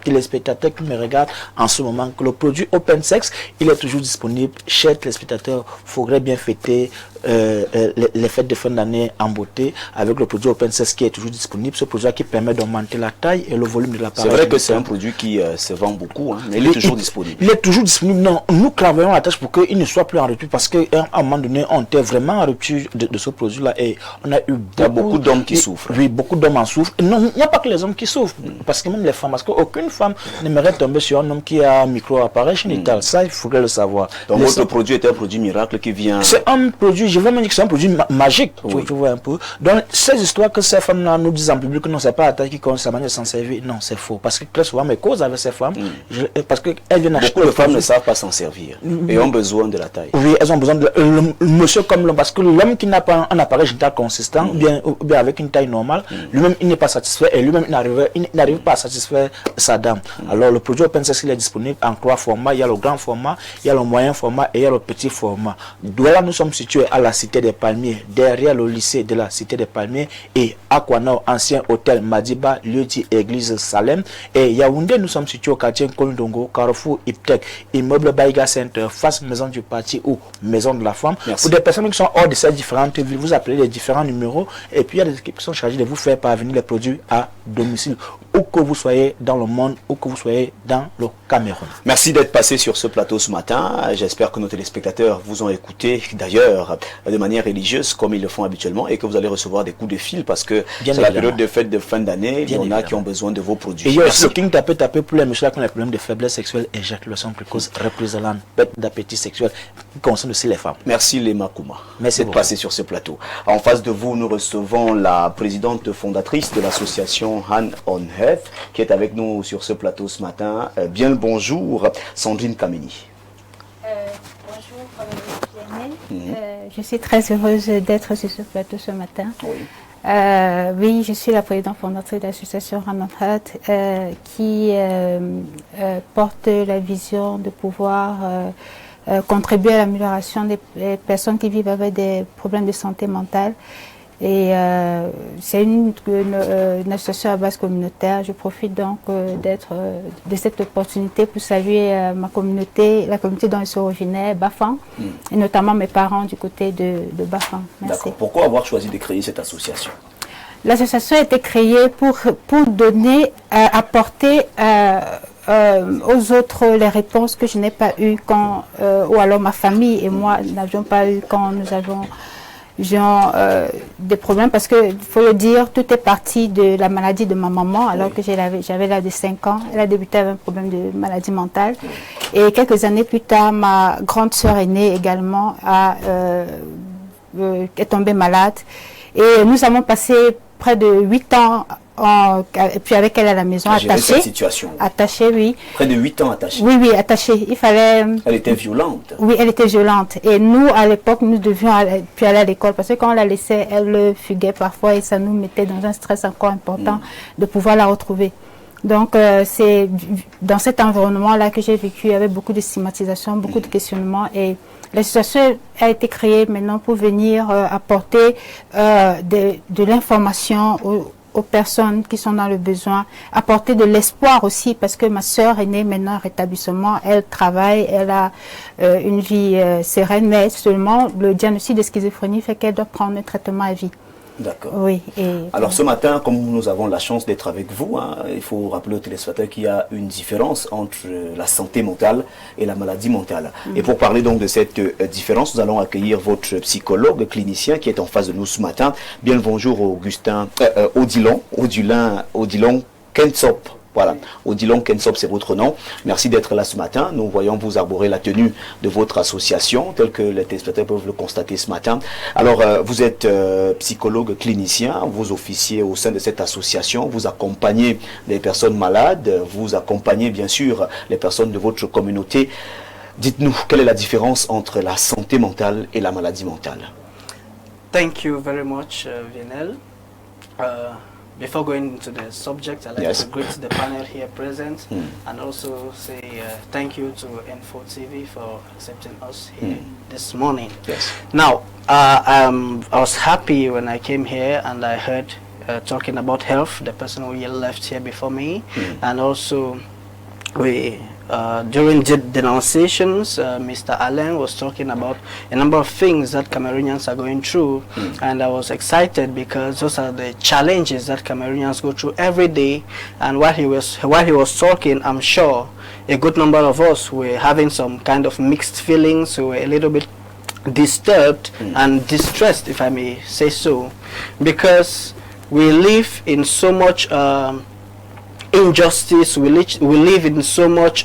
les spectateurs qui me regardent en ce moment que le produit Open Sex, il est toujours disponible chez les spectateurs. Il faudrait bien fêter les fêtes de fin d'année en beauté avec le produit Open Sex qui est toujours disponible. Ce produit qui permet d'augmenter la taille et le volume de l'appareil. C'est vrai que c'est un produit qui se vend beaucoup, hein, mais il est toujours disponible. Il est toujours disponible. Non, nous travaillons la tâche pour qu'il ne soit plus en rupture parce qu'à un moment donné, on était vraiment en rupture de ce produit-là et on a eu beaucoup d'hommes qui souffrent. Oui, beaucoup d'hommes en souffrent. Non, il n'y a pas que les hommes qui souffrent, parce que même les femmes, parce qu'aucune femme n'aimerait tomber sur un homme qui a un micro-appareil génital. Ça, il faudrait le savoir. Donc votre produit est un produit miracle qui vient... C'est un produit, je vais même dire que c'est un produit magique, oui. Tu vois un peu. Donc, ces histoires que ces femmes-là nous disent en public que non, c'est pas la taille qui compte, c'est la manière de s'en servir, non, c'est faux. Parce que très souvent, mes causes avec ces femmes, parce qu'elles viennent acheter... Beaucoup de femmes ne savent pas s'en servir et ont besoin de la taille. Oui, elles ont besoin de... monsieur comme l'homme, parce que l'homme qui n'a pas un appareil génital consistant, ou bien avec une taille normale, lui-même, il n'est pas satisfait et lui-même, il n'arrive pas à satisfaire sa dame. Alors, le produit Open Sex, il est disponible en 3 formats. Il y a le grand format, il y a le moyen format et il y a le petit format. Douala, nous sommes situés à la Cité des Palmiers, derrière le lycée de la Cité des Palmiers, et Aquanor, ancien hôtel Madiba, lieu dit église Salem. Et Yaoundé, nous sommes situés au quartier Kolndongo, Carrefour Iptek, immeuble Baïga Center, face maison du parti ou maison de la femme. Merci. Pour des personnes qui sont hors de ces différentes villes, vous appelez les différents numéros et puis il y a des équipes qui sont chargées de vous faire parvenir les produits à domicile, où que vous soyez dans le monde, où que vous soyez dans le Cameroun. Merci d'être passé sur ce plateau ce matin. J'espère que nos téléspectateurs vous ont écouté d'ailleurs de manière religieuse comme ils le font habituellement et que vous allez recevoir des coups de fil parce que c'est la période de fête de fin d'année. Il y en a qui ont besoin de vos produits. Et il y a aussi le King taper pour les messieurs qui ont des problèmes de faiblesse sexuelle, éjaculation précoce, reprise lente, perte d'appétit sexuel, qui concerne aussi les femmes. Merci Lema Kouma d'être passé sur ce plateau. En face de vous, nous recevons la présidente fondatrice de l'association Hand on Health qui est avec nous sur ce plateau ce matin. Bien le bonjour, Sandrine Kameni. Bonjour, je suis très heureuse d'être sur ce plateau ce matin. Oui, je suis la présidente fondatrice de l'association Hand on Health qui porte la vision de pouvoir contribuer à l'amélioration des personnes qui vivent avec des problèmes de santé mentale. Et c'est une association à base communautaire. Je profite donc de cette opportunité pour saluer ma communauté, la communauté dont je suis originaire, Bafang, et notamment mes parents du côté de Bafang. Merci. D'accord. Pourquoi avoir choisi de créer cette association? L'association a été créée pour donner, apporter aux autres les réponses que je n'ai pas eues quand, ou alors ma famille et moi n'avions pas eu quand nous avons des problèmes, parce que il faut le dire, tout est parti de la maladie de ma maman alors que j'avais l'âge de 5 ans. Elle a débuté avec un problème de maladie mentale et quelques années plus tard, ma grande sœur aînée également est tombée malade et nous avons passé près de 8 ans et puis avec elle à la maison, attachée, oui. Près de 8 ans attachée. Oui, attachée. Il fallait... Elle était violente. Oui, elle était violente. Et nous, à l'époque, nous devions aller à l'école parce que quand on la laissait, elle fuguait parfois et ça nous mettait dans un stress encore important de pouvoir la retrouver. Donc, c'est dans cet environnement-là que j'ai vécu avec beaucoup de stigmatisation, beaucoup de questionnements et l'association a été créée maintenant pour venir apporter de l'information aux personnes qui sont dans le besoin, apporter de l'espoir aussi, parce que ma sœur est née maintenant en rétablissement, elle travaille, elle a une vie sereine, mais seulement le diagnostic de schizophrénie fait qu'elle doit prendre un traitement à vie. D'accord. Oui. Alors ce matin, comme nous avons la chance d'être avec vous, il faut rappeler aux téléspectateurs qu'il y a une différence entre la santé mentale et la maladie mentale. Et pour parler donc de cette différence, nous allons accueillir votre psychologue clinicien qui est en face de nous ce matin. Bien le bonjour Odilon Kensop. Voilà, Odilon Kensop, c'est votre nom. Merci d'être là ce matin. Nous voyons vous arborer la tenue de votre association, telle que les téléspectateurs peuvent le constater ce matin. Alors, vous êtes psychologue clinicien, vous officiez au sein de cette association, vous accompagnez les personnes malades, vous accompagnez bien sûr les personnes de votre communauté. Dites-nous, quelle est la différence entre la santé mentale et la maladie mentale? Thank you very much, Vienel. Before going into the subject, I'd like to greet the panel here present and also say thank you to Info TV for accepting us here this morning. Now, I was happy when I came here and I heard talking about health, the person who left here before me, and also during the denunciations, Mr. Allen was talking about a number of things that Cameroonians are going through, and I was excited because those are the challenges that Cameroonians go through every day. And while he was talking, I'm sure a good number of us were having some kind of mixed feelings. We were a little bit disturbed and distressed, if I may say so, because we live in so much injustice, we live in so much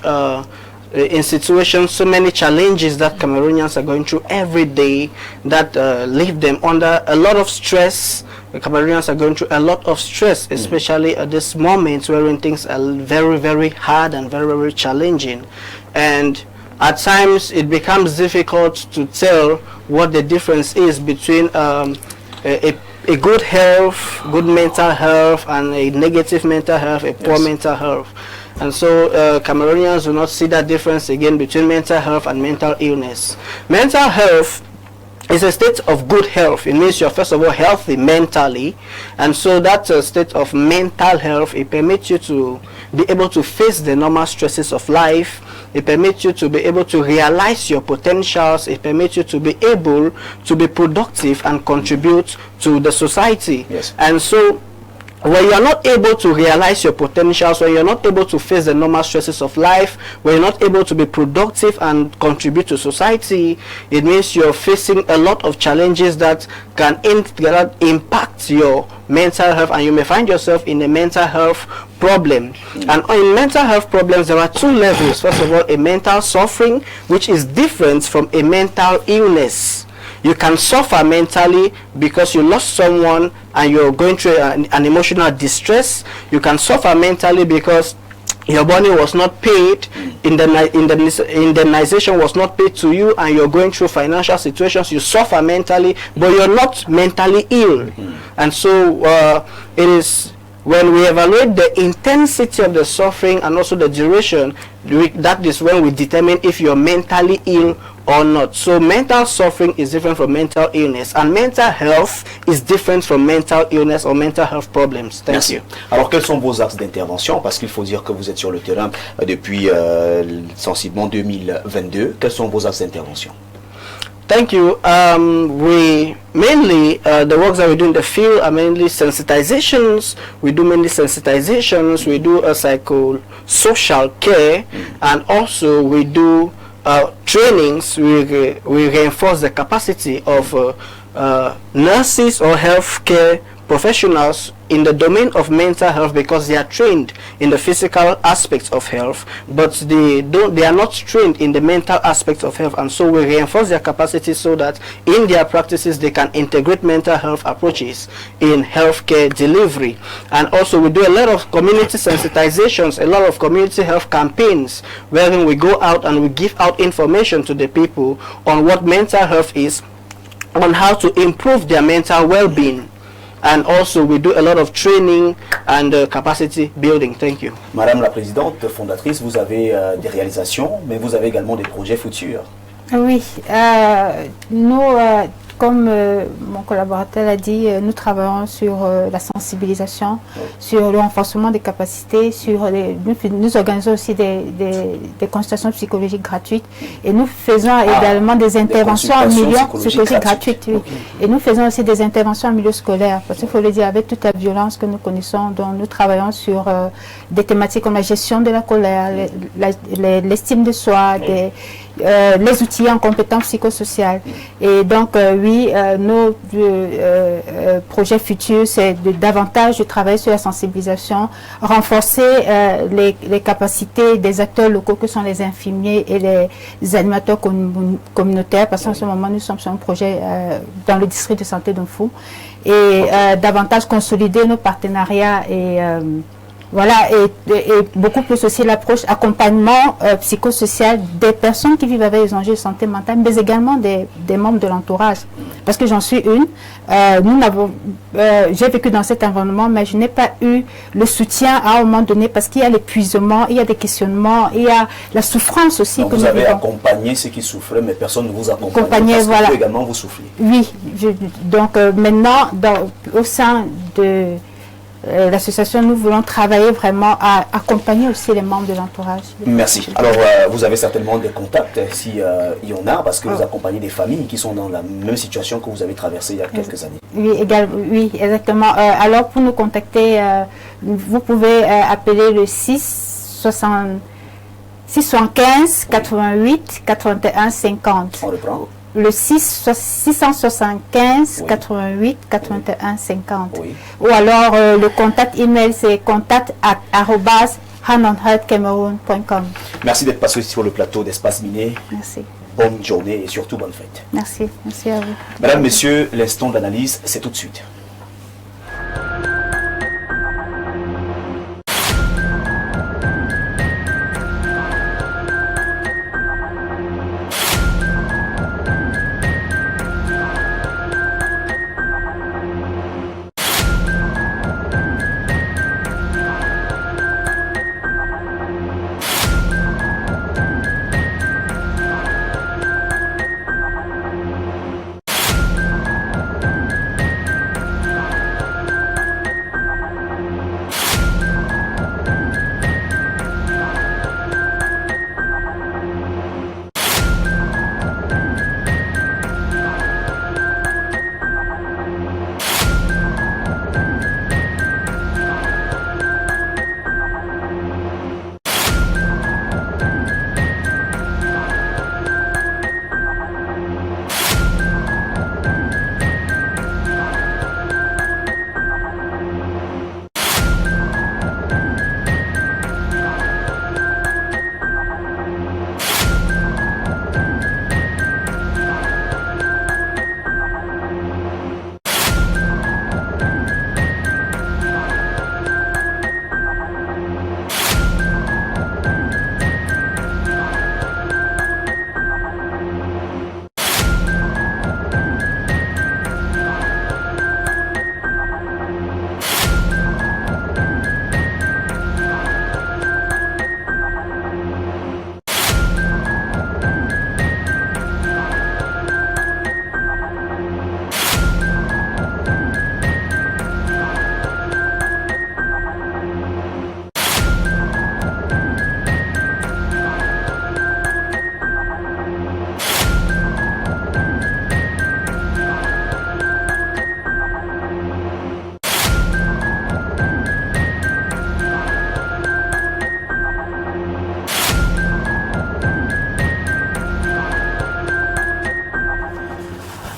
in situations, so many challenges that Cameroonians are going through every day that leave them under a lot of stress. The Cameroonians are going through a lot of stress, especially at this moment wherein things are very, very hard and very, very challenging. And at times it becomes difficult to tell what the difference is between a good health, good mental health, and a negative mental health, a poor mental health. And so Cameroonians do not see that difference again between mental health and mental illness. Mental health is a state of good health. It means you're first of all healthy mentally, and so that state of mental health, it permits you to be able to face the normal stresses of life. It permits you to be able to realize your potentials. It permits you to be able to be productive and contribute to the society. And so when you are not able to realize your potentials, when you're not able to face the normal stresses of life, when you're not able to be productive and contribute to society, it means you're facing a lot of challenges that can impact your mental health, and you may find yourself in a mental health problem. And in mental health problems, there are two levels. First of all, a mental suffering, which is different from a mental illness. You can suffer mentally because you lost someone and you're going through an emotional distress. You can suffer mentally because your money was not paid, indemnization was not paid to you, and you're going through financial situations. You suffer mentally, but you're not mentally ill. And so it is when we evaluate the intensity of the suffering and also the duration, that is when we determine if you're mentally ill or not. So mental suffering is different from mental illness, and mental health is different from mental illness or mental health problems. Thank you. Alors quels sont vos axes d'intervention? Parce qu'il faut dire que vous êtes sur le terrain depuis sensiblement 2022. Quels sont vos axes d'intervention? Thank you. We mainly, the works that we do in the field are mainly sensitizations. We do mainly sensitizations. We do a psychosocial care, and also we do trainings. We reinforce the capacity of nurses or healthcare professionals in the domain of mental health, because they are trained in the physical aspects of health, but they are not trained in the mental aspects of health. And so we reinforce their capacity so that in their practices they can integrate mental health approaches in healthcare delivery. And also we do a lot of community sensitizations, a lot of community health campaigns, wherein we go out and we give out information to the people on what mental health is, on how to improve their mental well-being. And also we do a lot of training and capacity building. Thank you. Madame la Présidente, fondatrice, vous avez des réalisations, mais vous avez également des projets futurs. Oui, nous, comme mon collaborateur l'a dit, nous travaillons sur la sensibilisation, sur le renforcement des capacités, nous organisons aussi des consultations psychologiques gratuites et nous faisons également des interventions en milieu psychologique gratuites. Oui. Et nous faisons aussi des interventions en milieu scolaire, parce qu'il faut le dire, avec toute la violence que nous connaissons, dont nous travaillons sur des thématiques comme la gestion de la colère, l'estime de soi, les outils en compétences psychosociales. Et donc, nos projets futurs, c'est davantage de travailler sur la sensibilisation, renforcer les capacités des acteurs locaux que sont les infirmiers et les animateurs communautaires, parce qu'en ce moment, nous sommes sur un projet dans le district de santé d'Unfu, et davantage consolider nos partenariats et beaucoup plus aussi l'approche accompagnement psychosocial des personnes qui vivent avec les enjeux de santé mentale, mais également des membres de l'entourage. Parce que j'en suis une. J'ai vécu dans cet environnement, mais je n'ai pas eu le soutien à un moment donné parce qu'il y a l'épuisement, il y a des questionnements, il y a la souffrance aussi. Donc vous avez accompagné ceux qui souffraient, mais personne ne vous accompagne. Parce que vous également vous soufflez. Oui. Donc maintenant, au sein de l'association, nous voulons travailler vraiment à accompagner aussi les membres de l'entourage. Merci. Alors, vous avez certainement des contacts, s'il y en a, parce que vous accompagnez des familles qui sont dans la même situation que vous avez traversée il y a quelques années. Oui, exactement. Alors, pour nous contacter, vous pouvez appeler le 675 88 81 50. On reprend. Le 675 88 81 50. Oui. Ou alors le contact email, c'est contact@hanonheartcameroon.com. Merci d'être passé sur le plateau d'Espace Miné. Merci. Bonne journée et surtout bonne fête. Merci à vous. Mesdames, Messieurs, l'instant d'analyse, c'est tout de suite.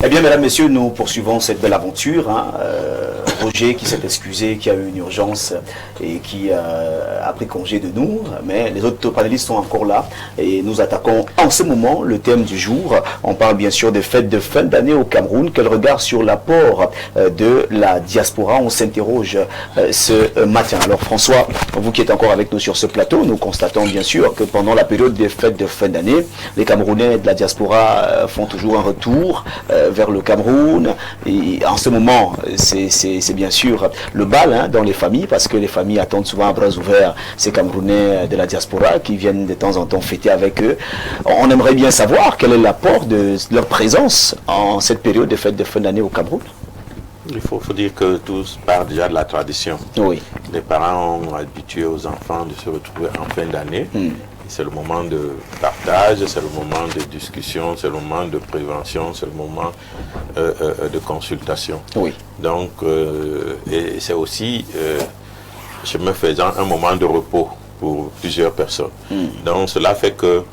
Eh bien, mesdames, messieurs, nous poursuivons cette belle aventure. Roger qui s'est excusé, qui a eu une urgence et qui a pris congé de nous, mais les autres panélistes sont encore là et nous attaquons en ce moment le thème du jour. On parle bien sûr des fêtes de fin d'année au Cameroun. Quel regard sur l'apport de la diaspora? On s'interroge ce matin. Alors François, vous qui êtes encore avec nous sur ce plateau, nous constatons bien sûr que pendant la période des fêtes de fin d'année, les Camerounais de la diaspora font toujours un retour vers le Cameroun. Et en ce moment, c'est bien bien sûr le bal dans les familles, parce que les familles attendent souvent à bras ouverts ces Camerounais de la diaspora qui viennent de temps en temps fêter avec eux. On aimerait bien savoir quel est l'apport de leur présence en cette période de fête de fin d'année au Cameroun. Il faut dire que tout part déjà de la tradition. Oui. Les parents ont habitué aux enfants de se retrouver en fin d'année. C'est le moment de partage, c'est le moment de discussion, c'est le moment de prévention, c'est le moment de consultation. Oui. Donc, et c'est aussi, chemin faisant, un moment de repos pour plusieurs personnes. Donc, cela fait que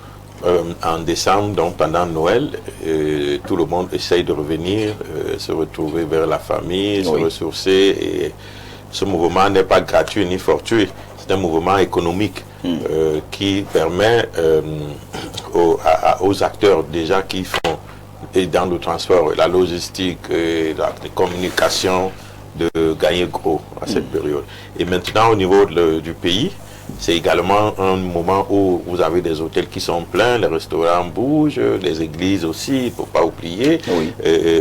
en décembre, donc pendant Noël, tout le monde essaye de revenir, se retrouver vers la famille, se ressourcer. Et ce mouvement n'est pas gratuit ni fortuit, c'est un mouvement économique qui permet aux acteurs déjà qui font et dans le transport, la logistique, la communication, de gagner gros à cette période. Et maintenant, au niveau du pays, c'est également un moment où vous avez des hôtels qui sont pleins, les restaurants bougent, les églises aussi, il ne faut pas oublier.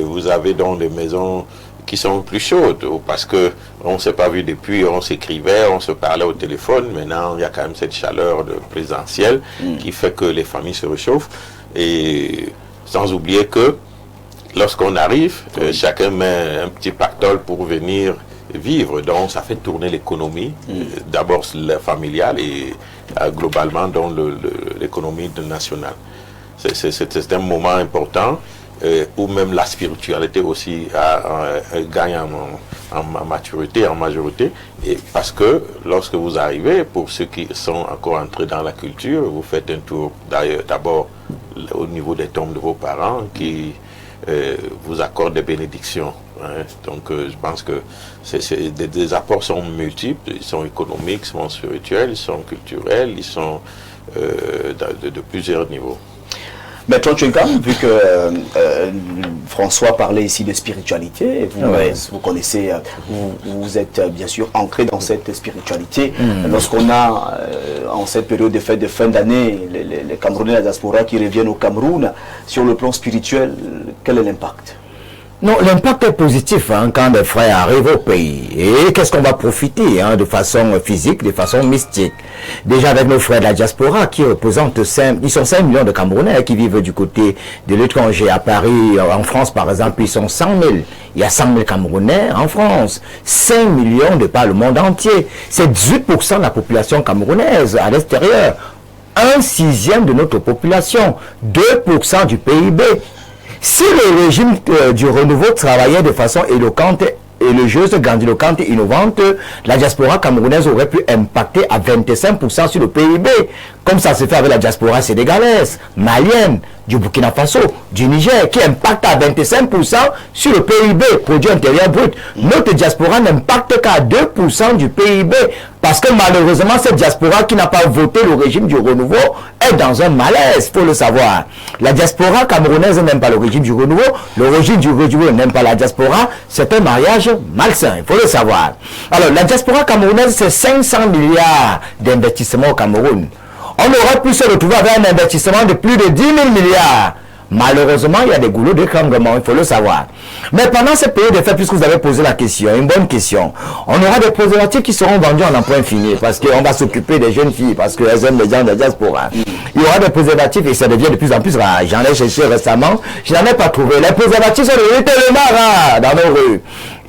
Vous avez donc des maisons qui sont plus chaudes, parce qu'on ne s'est pas vu depuis, on s'écrivait, on se parlait au téléphone. Maintenant, il y a quand même cette chaleur présentielle qui fait que les familles se réchauffent. Et sans oublier que lorsqu'on arrive, chacun met un petit pactole pour venir vivre, donc ça fait tourner l'économie, d'abord familiale et globalement dans l'économie nationale. C'est un moment important où même la spiritualité aussi gagne en maturité, en majorité, et parce que lorsque vous arrivez, pour ceux qui sont encore entrés dans la culture, vous faites un tour d'abord au niveau des tombes de vos parents qui vous accordent des bénédictions. Donc je pense que des apports sont multiples, ils sont économiques, ils sont spirituels, ils sont culturels, ils sont de plusieurs niveaux. Maître Tchenkam, vu que François parlait ici de spiritualité, vous connaissez, vous êtes bien sûr ancré dans cette spiritualité. Lorsqu'on a en cette période de fête de fin d'année les Camerounais de la diaspora qui reviennent au Cameroun, sur le plan spirituel, quel est l'impact? Non, l'impact est positif quand les frères arrivent au pays. Et qu'est-ce qu'on va profiter de façon physique, de façon mystique. Déjà avec nos frères de la diaspora qui représentent 5 millions de Camerounais qui vivent du côté de l'étranger. À Paris, en France par exemple, ils sont 100 000. Il y a 100 000 Camerounais en France. 5 millions de par le monde entier. C'est 18% de la population camerounaise à l'extérieur. 1/6 de notre population. 2% du PIB. Si le régime du renouveau travaillait de façon éloquente, élogieuse, grandiloquente, innovante, la diaspora camerounaise aurait pu impacter à 25% sur le PIB, comme ça se fait avec la diaspora sénégalaise, malienne, du Burkina Faso, du Niger, qui impacte à 25% sur le PIB, produit intérieur brut. Notre diaspora n'impacte qu'à 2% du PIB, parce que malheureusement, cette diaspora qui n'a pas voté le régime du renouveau est dans un malaise, il faut le savoir. La diaspora camerounaise n'aime pas le régime du renouveau, le régime du renouveau n'aime pas la diaspora, c'est un mariage malsain, il faut le savoir. Alors, la diaspora camerounaise, c'est 500 milliards d'investissements au Cameroun. On aurait pu se retrouver avec un investissement de plus de 10 000 milliards. Malheureusement, il y a des goulots de cambrement, il faut le savoir. Mais pendant cette période de fête, puisque vous avez posé la question, une bonne question, on aura des préservatifs qui seront vendus en emploi infini, parce qu'on va s'occuper des jeunes filles, parce qu'elles aiment les gens de la diaspora. Il y aura des préservatifs et ça devient de plus en plus rare. J'en ai cherché récemment, je n'en ai pas trouvé. Les préservatifs sont devenus tellement rares dans nos rues.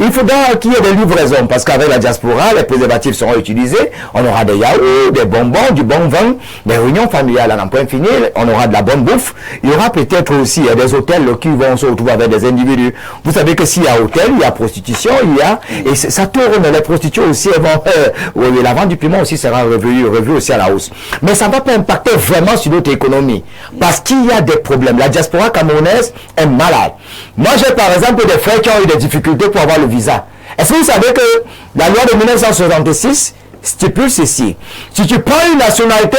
Il faudra qu'il y ait des livraisons, parce qu'avec la diaspora, les préservatifs seront utilisés. On aura des yaourts, des bonbons, du bon vin, des réunions familiales en emploi infini, on aura de la bonne bouffe. Il y aura peut-être aussi des hôtels qui vont se retrouver avec des individus. Vous savez que s'il y a hôtel, il y a prostitution, et ça tourne, les prostituées aussi, elles vont, oui, la vente du piment aussi sera revue aussi à la hausse. Mais ça ne va pas impacter vraiment sur notre économie, parce qu'il y a des problèmes. La diaspora camerounaise est malade. Moi, j'ai par exemple des frères qui ont eu des difficultés pour avoir le visa. Est-ce que vous savez que la loi de 1966 stipule ceci. Si tu prends une nationalité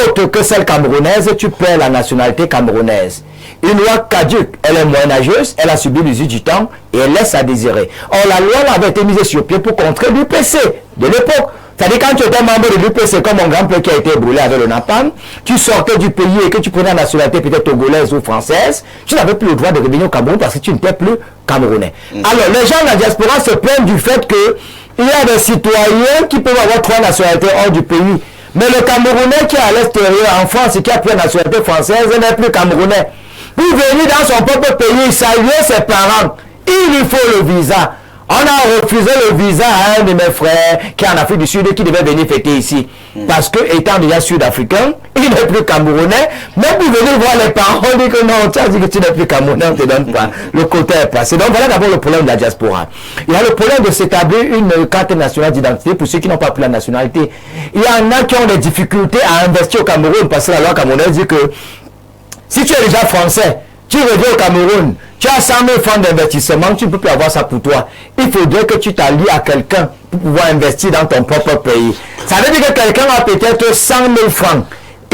autre que celle camerounaise, tu perds la nationalité camerounaise. Une loi caduque, elle est moyenâgeuse, elle a subi l'usure du temps et elle laisse à désirer. Or, la loi avait été mise sur pied pour contrer l'UPC de l'époque. C'est-à-dire quand tu étais membre de l'UPC, comme mon grand-père qui a été brûlé avec le napalm, tu sortais du pays et que tu prenais la nationalité peut-être togolaise ou française, tu n'avais plus le droit de revenir au Cameroun parce que tu n'étais plus camerounais. Alors, les gens de la diaspora se plaignent du fait que il y a des citoyens qui peuvent avoir 3 nationalités hors du pays. Mais le Camerounais qui est à l'extérieur, en France, et qui a pris la nationalité française, n'est plus Camerounais. Pour venir dans son propre pays, saluer ses parents, il lui faut le visa. On a refusé le visa à un de mes frères qui est en Afrique du Sud et qui devait venir fêter ici. Parce que, étant déjà sud-africain, il n'est plus camerounais. Même pour venir voir les parents, on dit que non, tu as dit que tu n'es plus camerounais, on ne te donne pas. Le côté est passé. Donc voilà d'abord le problème de la diaspora. Il y a le problème de s'établir une carte nationale d'identité pour ceux qui n'ont pas pris la nationalité. Il y en a qui ont des difficultés à investir au Cameroun parce que la loi camerounaise dit que si tu es déjà français, tu reviens au Cameroun, tu as 100 000 francs d'investissement, tu ne peux plus avoir ça pour toi. Il faudrait que tu t'allies à quelqu'un pour pouvoir investir dans ton propre pays. Ça veut dire que quelqu'un a peut-être 100 000 francs.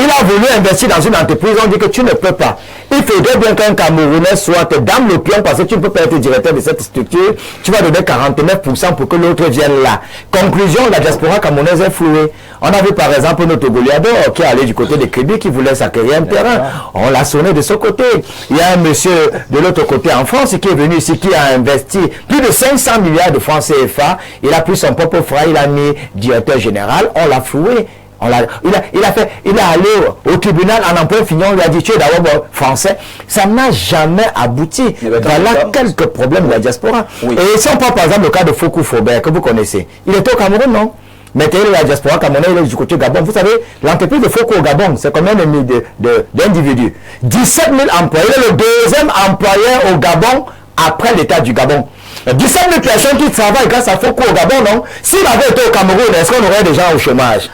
Il a voulu investir dans une entreprise, on dit que tu ne peux pas. Il faudrait bien qu'un Camerounais soit dans le pion parce que tu ne peux pas être directeur de cette structure. Tu vas donner 49% pour que l'autre vienne là. Conclusion, la diaspora camerounaise est flouée. On a vu par exemple notre Goliador qui est allé du côté de Crédit qui voulait s'acquérir un terrain. On l'a sonné de ce côté. Il y a un monsieur de l'autre côté en France qui est venu ici, qui a investi plus de 500 milliards de francs CFA. Il a pris son propre frère, il a mis directeur général. On l'a floué. Il est allé au tribunal en emploi fini, on lui a dit tu es d'abord français. Ça n'a jamais abouti. Voilà quelques problèmes de la diaspora. Oui. Et si on prend par exemple le cas de Fokou Faubert que vous connaissez, il était au Cameroun, non? Mais la diaspora camerounaise, il est du côté du Gabon. Vous savez, l'entreprise de Fokou au Gabon, c'est combien d'individus? 17 000 employés. Il est le deuxième employeur au Gabon après l'État du Gabon. 17 000 personnes qui travaillent grâce à Fokou au Gabon, non? S'il avait été au Cameroun, est-ce qu'on aurait des gens au chômage?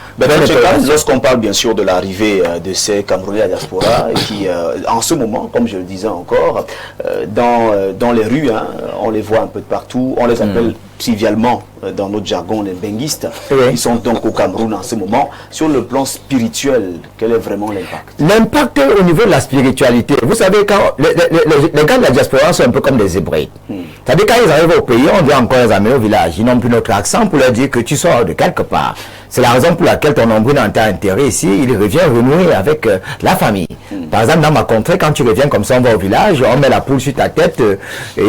Lorsqu'on parle bien sûr de l'arrivée de ces Camerounais à la diaspora, qui en ce moment, comme je le disais encore, dans les rues, hein, on les voit un peu de partout, on les appelle trivialement dans notre jargon les benguistes, ils sont donc au Cameroun en ce moment. Sur le plan spirituel, quel est vraiment l'impact? L'impact au niveau de la spiritualité, vous savez, quand les gars de la diaspora sont un peu comme des Hébreux. C'est-à-dire quand ils arrivent au pays, on doit encore les amener au village. Ils n'ont plus notre accent pour leur dire que tu sors de quelque part. C'est la raison pour laquelle ton nombril dans ta intérêt ici, il revient renouer avec la famille. Par exemple, dans ma contrée, quand tu reviens comme ça, on va au village, on met la poule sur ta tête et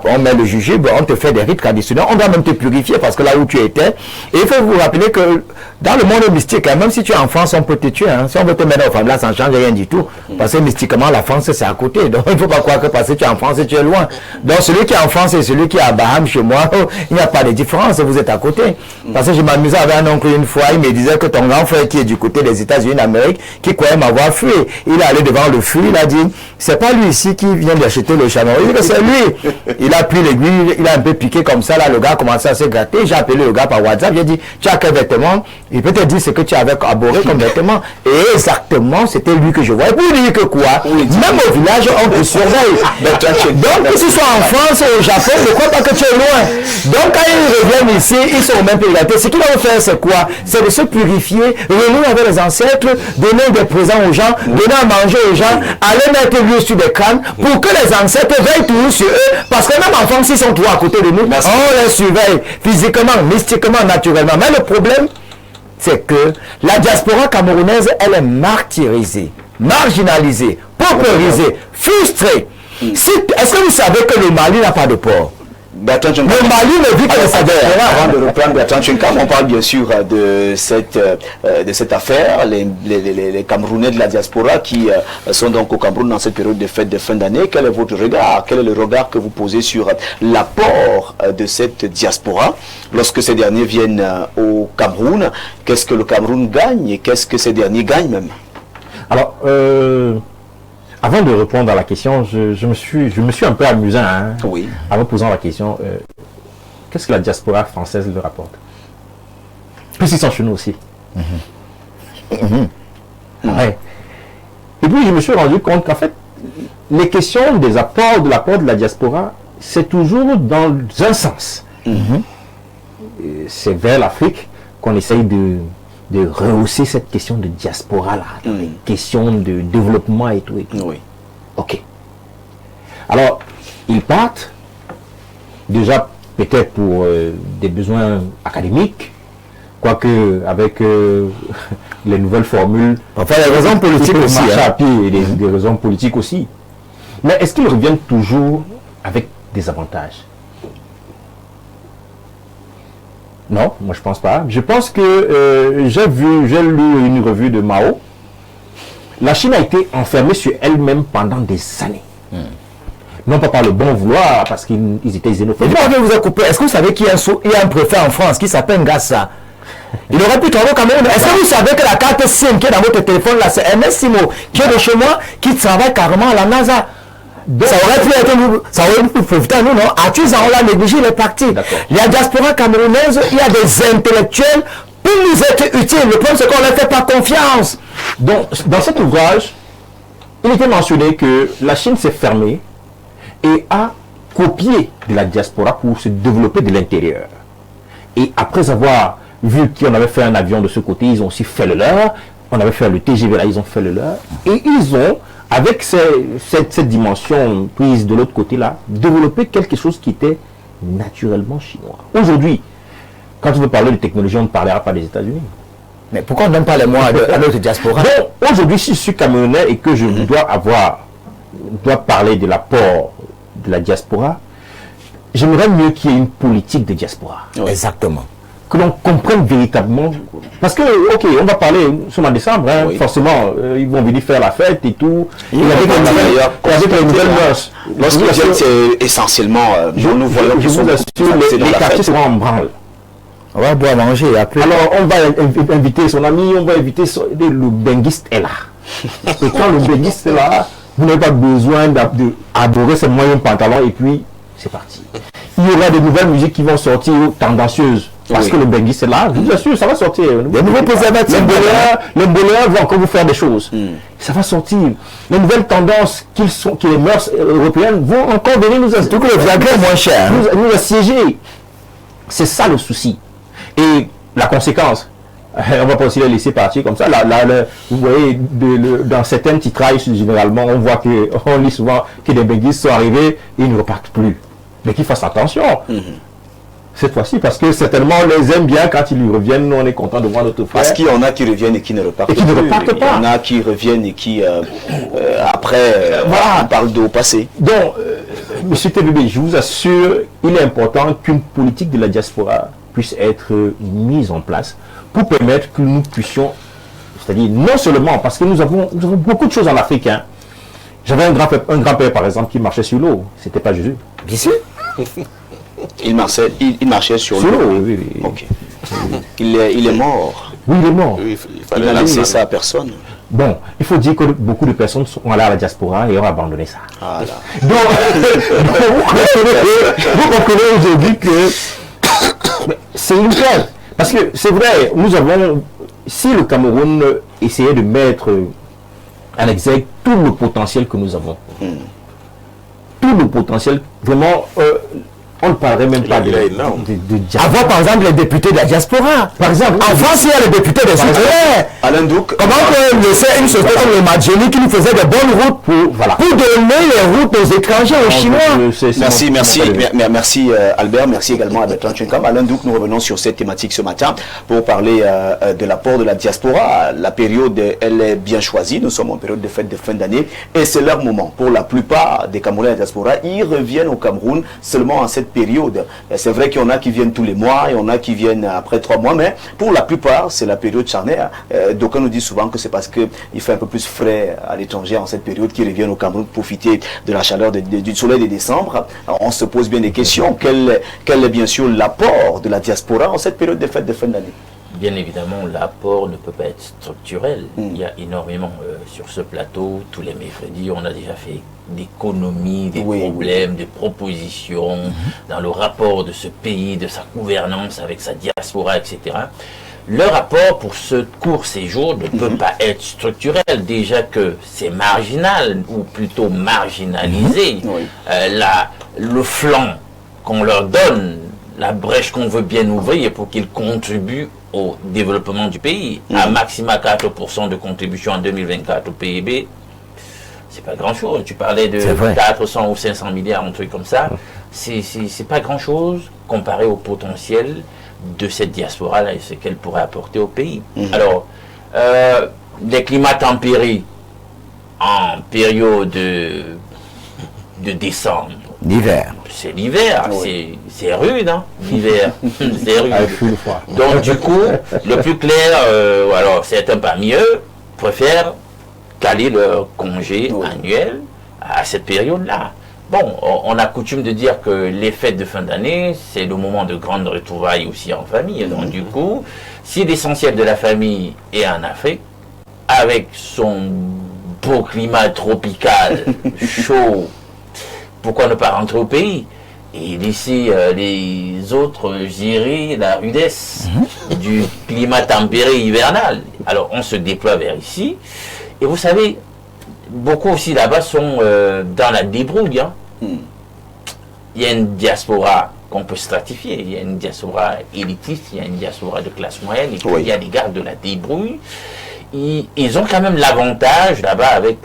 on met le jujube, on te fait des rites traditionnels, on doit même te purifier parce que là où tu étais, et il faut vous rappeler que dans le monde mystique, hein, même si tu es en France, on peut te tuer. Hein. Si on veut te mettre au femmes là, ça ne change rien du tout. Parce que mystiquement, la France, c'est à côté. Donc, il ne faut pas croire que parce que tu es en France, tu es loin. Donc, celui qui est en France et celui qui est à Baham chez moi, il n'y a pas de différence, vous êtes à côté. Parce que je m'amusais avec un oncle une fois, il me disait que ton grand frère qui est du côté des États-Unis d'Amérique, qui croyait m'avoir fui, il est allé devant le fruit, il a dit, c'est pas lui ici qui vient d'acheter le chameau. Il dit que c'est lui. Il a pris l'aiguille, il a un peu piqué comme ça, là, le gars a commencé à se gratter. J'ai appelé le gars par WhatsApp, j'ai dit, tu as quel vêtement? Il peut te dire ce que tu avais abhorré comme vêtement. Et exactement, c'était lui que je voyais. Pour dire que quoi? Même au village, on te surveille. Donc, que ce soit en France ou au Japon, ne crois pas que tu es loin. Donc, quand ils reviennent ici, ils sont au même pays. Ce qu'ils doivent faire, c'est quoi? C'est de se purifier, renouer avec les ancêtres, donner des présents aux gens, donner à manger aux gens, aller mettre l'huile sur des crânes pour que les ancêtres veillent toujours sur eux. Parce que même en France, ils sont toujours à côté de nous. On les surveille physiquement, mystiquement, naturellement. Mais le problème, c'est que la diaspora camerounaise, elle est martyrisée, marginalisée, paupérisée, frustrée. Est-ce que vous savez que le Mali n'a pas de port? Le Mali ne vit que les salaires. Avant de reprendre Bertrand Tchenkam, on parle bien sûr de cette affaire, les Camerounais de la diaspora qui sont donc au Cameroun dans cette période de fête de fin d'année. Quel est votre regard? Quel est le regard que vous posez sur l'apport de cette diaspora lorsque ces derniers viennent au Cameroun? Qu'est-ce que le Cameroun gagne et qu'est-ce que ces derniers gagnent même? Alors, avant de répondre à la question, je me suis un peu amusant en posant la question, qu'est-ce que la diaspora française leur apporte? Puisqu'ils sont chez nous aussi. Ouais. Et puis je me suis rendu compte qu'en fait, les questions des apports, de l'apport de la diaspora, c'est toujours dans un sens. C'est vers l'Afrique, qu'on essaye de rehausser cette question de diaspora-là, question de développement et tout. Oui. Ok. Alors, ils partent, déjà peut-être pour des besoins académiques, quoique avec les nouvelles formules... Enfin, les raisons politiques aussi. À pied et des raisons politiques aussi. Mais est-ce qu'ils reviennent toujours avec des avantages? Non, moi je pense pas. Je pense que j'ai lu une revue de Mao. La Chine a été enfermée sur elle-même pendant des années. Non pas par le bon vouloir, parce qu'ils étaient xénophobes. Est-ce que vous savez qu'il y a un préfet en France qui s'appelle Ngassa? Il aurait pu travailler au Cameroun. Est-ce que vous savez que la carte SIM qui est dans votre téléphone là, c'est MS Simo, qui est de chez moi, qui travaille carrément à la NASA? Ça aurait pu profiter à nous, non? Arthus, on l'a négligé, il est parti. Il y a diaspora camerounaise, il y a des intellectuels pour nous être utiles. Le problème, c'est qu'on ne leur fait pas confiance. Donc, dans cet ouvrage, il était mentionné que la Chine s'est fermée et a copié de la diaspora pour se développer de l'intérieur. Et après avoir vu qu'on avait fait un avion de ce côté, ils ont aussi fait le leur. On avait fait le TGV là, ils ont fait le leur. Et ils ont, avec cette dimension prise de l'autre côté là, développé quelque chose qui était naturellement chinois. Aujourd'hui, quand tu veux parler de technologie, on ne parlera pas des États-Unis. Mais pourquoi on ne donne pas les moyens à notre diaspora? Donc, aujourd'hui, si je suis camerounais et que je dois parler de l'apport de la diaspora, j'aimerais mieux qu'il y ait une politique de diaspora. Exactement. Que l'on comprenne véritablement. Parce que, ok, on va parler sur en décembre, hein, forcément, ils vont venir faire la fête et tout. Et avec les nouvelles mœurs. Lorsqu'ils viennent, c'est essentiellement, nous voyons je vous assure, les quartiers seront en branle. On va boire, manger et après. Alors, on va inviter son ami, on va inviter le benguiste est là. Et quand le benguiste est là, vous n'avez pas besoin d'adorer ses moyens pantalons et puis c'est parti. Il y aura de nouvelles musiques qui vont sortir tendancieuses. Parce que le benguiste est là, je vous assure, ça va sortir. Les nouveaux préservatifs. Les boleurs vont encore vous faire des choses. Ça va sortir. Les nouvelles tendances qui les mœurs européennes vont encore venir nous assiéger. Tout que le Viagra est moins cher. Nous assiéger. C'est ça le souci. Et la conséquence, on va pas aussi les laisser partir comme ça. Vous voyez, dans certains titrailles, généralement, on lit souvent que des benguistes sont arrivés et ils ne repartent plus. Mais qu'ils fassent attention. Cette fois-ci, parce que certainement on les aime bien quand ils reviennent, nous on est content de voir notre frère. Parce qu'il y en a qui reviennent et qui ne repartent pas. Il y en a qui reviennent et qui après on parle de au passé. Donc, Monsieur TBB, je vous assure, il est important qu'une politique de la diaspora puisse être mise en place pour permettre que nous puissions, c'est-à-dire non seulement parce que nous avons beaucoup de choses en Afrique. Hein. J'avais un grand-père par exemple qui marchait sur l'eau, c'était pas Jésus. Bien sûr. Il marchait sur l'eau. Oui. Okay. Il est mort. Oui, il est mort. Il n'a laissé ça à personne. Bon, il faut dire que beaucoup de personnes sont allées à la diaspora et ont abandonné ça. Voilà. Donc, vous comprenez aujourd'hui que c'est une chose. Parce que c'est vrai, si le Cameroun essayait de mettre en exergue tout le potentiel que nous avons, tout le potentiel, vraiment, on ne parlerait même pas de diaspora. Avoir par exemple les députés de la diaspora. Par exemple, en France, il y a les députés des Outre-mer. Alain Douk. Comment on peut laisser une société comme le Madjeni qui nous faisait de bonnes routes pour donner les routes aux étrangers, aux Chinois? Merci Albert, merci également à Bertrand Chinkam. Alain Douk, nous revenons sur cette thématique ce matin pour parler de l'apport de la diaspora. La période, elle est bien choisie. Nous sommes en période de fête de fin d'année et c'est leur moment. Pour la plupart des Camerounais de la diaspora, ils reviennent au Cameroun seulement en cette période. C'est vrai qu'il y en a qui viennent tous les mois, il y en a qui viennent après 3 mois, mais pour la plupart, c'est la période charnière. D'aucuns nous disent souvent que c'est parce qu'il fait un peu plus frais à l'étranger en cette période qu'ils reviennent au Cameroun pour profiter de la chaleur du soleil de décembre. Alors, on se pose bien des questions. Quel est bien sûr l'apport de la diaspora en cette période de fête de fin d'année? Bien évidemment, l'apport ne peut pas être structurel. Il y a énormément sur ce plateau. Tous les mercredis, on a déjà fait d'économies, des problèmes, des propositions dans le rapport de ce pays, de sa gouvernance avec sa diaspora, etc. Le rapport pour ce court séjour ne peut pas être structurel. Déjà que c'est marginal, ou plutôt marginalisé. Le flanc qu'on leur donne, la brèche qu'on veut bien ouvrir pour qu'ils contribuent au développement du pays. À maxima 4% de contribution en 2024 au PIB, c'est pas grand-chose. Tu parlais de 400 ou 500 milliards, un truc comme ça. C'est pas grand-chose comparé au potentiel de cette diaspora-là et ce qu'elle pourrait apporter au pays. Alors, les climats tempérés en période de décembre. L'hiver. C'est l'hiver, c'est rude, hein, l'hiver. C'est rude. Donc du coup, le plus clair, alors certains parmi eux préfèrent caler leur congé annuel à cette période-là. Bon, on a coutume de dire que les fêtes de fin d'année, c'est le moment de grande retrouvailles aussi en famille. Donc du coup, si l'essentiel de la famille est en Afrique, avec son beau climat tropical, chaud, pourquoi ne pas rentrer au pays et laisser les autres gérer la rudesse du climat tempéré hivernal? Alors on se déploie vers ici. Et vous savez, beaucoup aussi là-bas sont dans la débrouille. Hein. Il y a une diaspora qu'on peut stratifier. Il y a une diaspora élitiste, il y a une diaspora de classe moyenne, et puis il y a des gars de la débrouille. Ils ont quand même l'avantage là-bas avec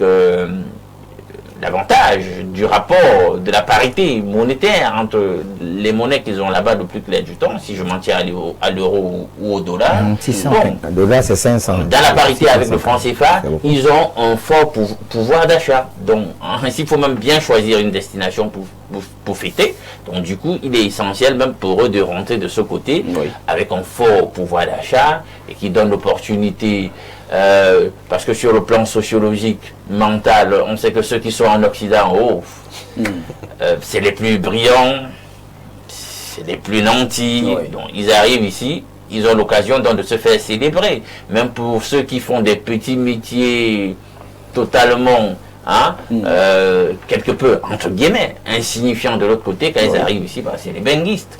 l'avantage du rapport, de la parité monétaire entre les monnaies qu'ils ont là-bas le plus clair du temps, si je m'en tiens à l'euro ou au dollar. 600, le dollar c'est 500. Dans la parité avec le franc CFA, ils ont un fort pouvoir d'achat. Donc, il faut même bien choisir une destination pour fêter. Donc, du coup, il est essentiel même pour eux de rentrer de ce côté avec un fort pouvoir d'achat et qui donne l'opportunité. Parce que sur le plan sociologique, mental, on sait que ceux qui sont en Occident, c'est les plus brillants, c'est les plus nantis. Donc ils arrivent ici, ils ont l'occasion donc de se faire célébrer. Même pour ceux qui font des petits métiers totalement, quelque peu, entre guillemets, insignifiants de l'autre côté, quand ils arrivent ici, c'est les benguistes.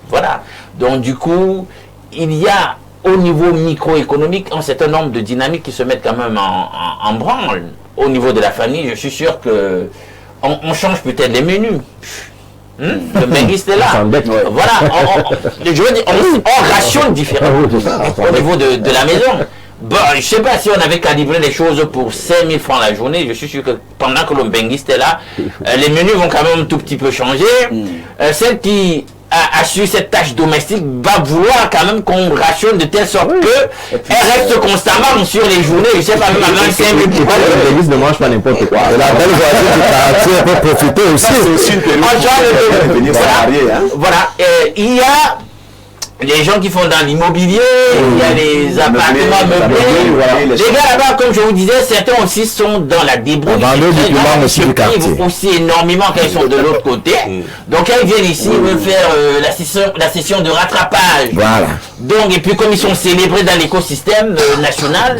Voilà. Donc du coup, il y a au niveau microéconomique, un certain nombre de dynamiques qui se mettent quand même en branle. Au niveau de la famille, je suis sûr que on change peut-être les menus. Le benguiste est là. Voilà, je veux dire, on rationne différemment au niveau de la maison. Bon, je ne sais pas si on avait calibré les choses pour 5 000 francs la journée. Je suis sûr que pendant que le benguiste est là, les menus vont quand même un tout petit peu changer. Celle qui a su cette tâche domestique va vouloir quand même qu'on rationne de telle sorte que elle reste constamment sur les journées, je sais pas, même à 25 000. L'église ne mange pas n'importe quoi. La belle voisine du quartier peut profiter aussi. C'est aussi une période. Voilà, il y a les gens qui font dans l'immobilier, il y a les appartements meublés. Les gars là-bas, comme je vous disais, certains aussi sont dans la débrouille. Ils se privent aussi énormément quand ils sont de l'autre côté. Donc quand ils viennent ici, ils veulent faire la session de rattrapage. Voilà. Donc, et puis comme ils sont célébrés dans l'écosystème national,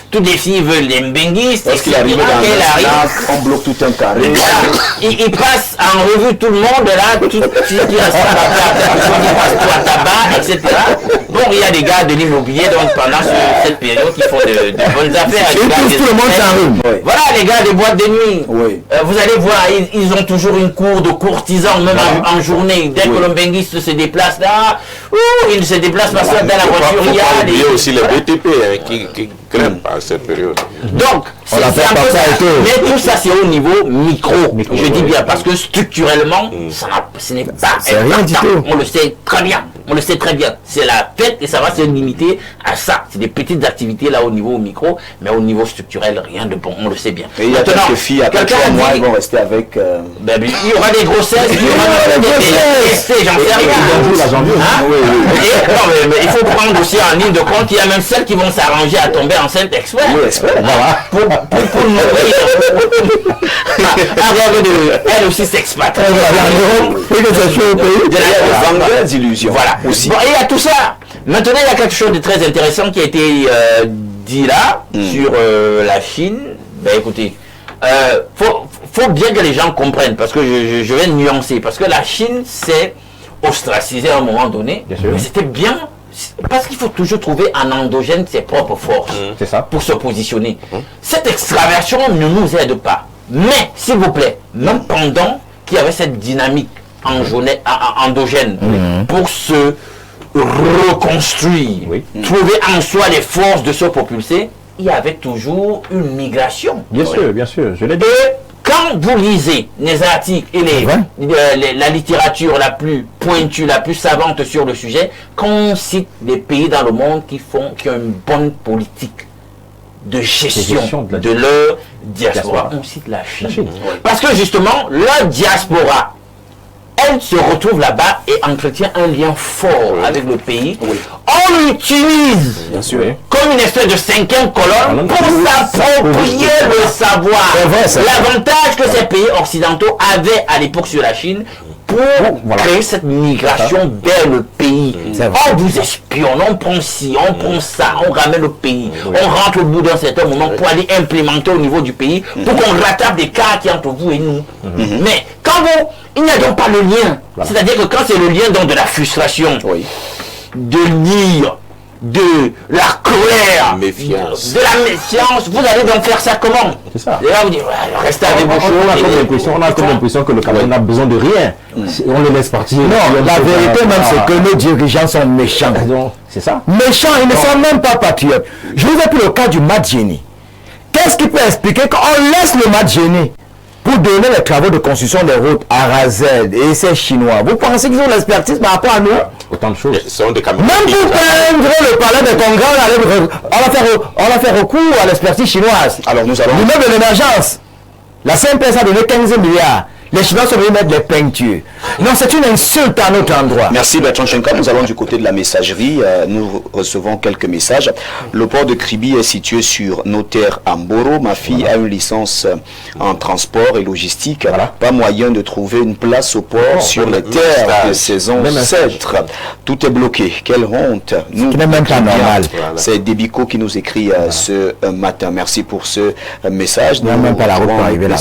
toutes les filles veulent les mbenguistes, etc. On bloque tout un carré. Ils passent en revue tout le monde là, tout ce qui reste à tabac, etc. Bon, il y a des gars de l'immobilier donc pendant cette période qui font de bonnes affaires. Tout le monde s'arrume. Voilà les gars des boîtes de nuit. Vous allez voir, ils ont toujours une cour de courtisans, même en journée. Dès que le benguiste se déplace là, il se déplace parce que dans la voiture, il y a aussi les BTP qui crèment à cette période. Donc, c'est un peu ça. Mais tout ça, c'est au niveau micro. Je dis bien, parce que structurellement, ce n'est pas important. On le sait très bien. On le sait très bien. C'est la fête et ça va se limiter à ça. C'est des petites activités là au niveau micro, mais au niveau structurel, rien de bon. On le sait bien. Et il y a quelques filles à 3 mois, ils vont rester avec. Il y aura des grossesses, il y aura des ST, j'en sais rien. Mais il faut prendre aussi en ligne de compte, il y a même celles qui vont s'arranger à tomber enceinte exprès. Pour nourrir. Elle aussi s'expatrie. Des illusions. Voilà. Aussi. Bon, et il y a tout ça. Maintenant, il y a quelque chose de très intéressant qui a été dit là sur la Chine. Ben écoutez, faut bien que les gens comprennent, parce que je vais nuancer, parce que la Chine s'est ostracisée à un moment donné, mais c'était bien, parce qu'il faut toujours trouver en endogène ses propres forces pour se positionner. Cette extraversion ne nous aide pas. Mais, s'il vous plaît, même pendant qu'il y avait cette dynamique endogène pour se reconstruire, trouver en soi les forces de se propulser, il y avait toujours une migration. Bien sûr, je l'ai dit. Et quand vous lisez les articles et la littérature la plus pointue, la plus savante sur le sujet, quand on cite des pays dans le monde qui ont une bonne politique de gestion de leur diaspora, on cite la Chine. Parce que justement, leur diaspora, elle se retrouve là-bas et entretient un lien fort avec le pays. On l'utilise comme une espèce de cinquième colonne pour s'approprier le savoir. L'avantage que ces pays occidentaux avaient à l'époque sur la Chine pour créer cette migration vers le pays. On vous espionne, on prend ci, on prend ça, on ramène le pays. On rentre au bout d'un certain moment pour aller implémenter au niveau du pays pour qu'on rattrape des cas qui entre vous et nous. Mais quand il n'y a donc pas le lien. C'est-à-dire que quand c'est le lien donc de la frustration, de l'ire, de la colère, de la méfiance, vous allez donc faire ça comment? C'est ça. Et là vous dites, restez avec vos choses. On a comme l'impression que le Cameroun n'a besoin de rien. On le laisse partir. Non, la vérité même c'est que nos dirigeants sont méchants. C'est ça. Méchants, ils ne sont même pas patriotes. Je vous ai pris le cas du Mad-Génie. Qu'est-ce qui peut expliquer qu'on laisse le Mad-Génie pour donner les travaux de construction des routes à Razel et ces Chinois? Vous pensez qu'ils ont l'expertise par rapport à nous? Autant de choses. Même pour peindre le palais des congrès, on va faire recours à l'expertise chinoise. Alors nous allons... L'immeuble de l'émergence. La CNPS a donné 15 milliards. Les Chinois sont venus mettre des peintures. Non, c'est une insulte à notre endroit. Merci Bertrand Chenka. Nous allons du côté de la messagerie. Nous recevons quelques messages. Le port de Kribi est situé sur nos terres à Mboro. Ma fille a une licence en transport et logistique. Pas moyen de trouver une place au port sur les terres de saison 7. Tout est bloqué. Quelle honte. Nous, ce n'est même pas normal. C'est Débico qui nous écrit ce matin. Merci pour ce message. Nous même pas la route pour arriver là.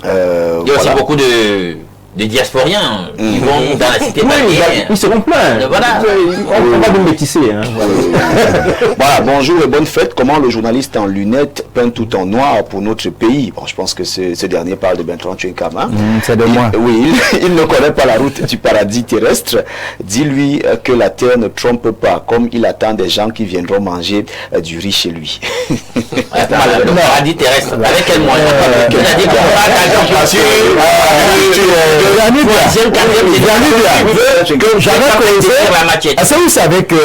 Il y a aussi beaucoup de diasporiens qui vont dans la cité balnéaire. Ils seront pleins. Voilà. On va nous métisser. Voilà, bonjour et bonne fête. Comment le journaliste en lunettes peint tout en noir pour notre pays? Bon, je pense que ce dernier parle de Bertrand Tchenkam. C'est de moi. Oui, il ne connaît pas la route du paradis terrestre. Dis-lui que la terre ne trompe pas, comme il attend des gens qui viendront manger du riz chez lui. Le paradis terrestre, avec quel moyen? C'est-à-dire qu'on va est-ce que vous savez que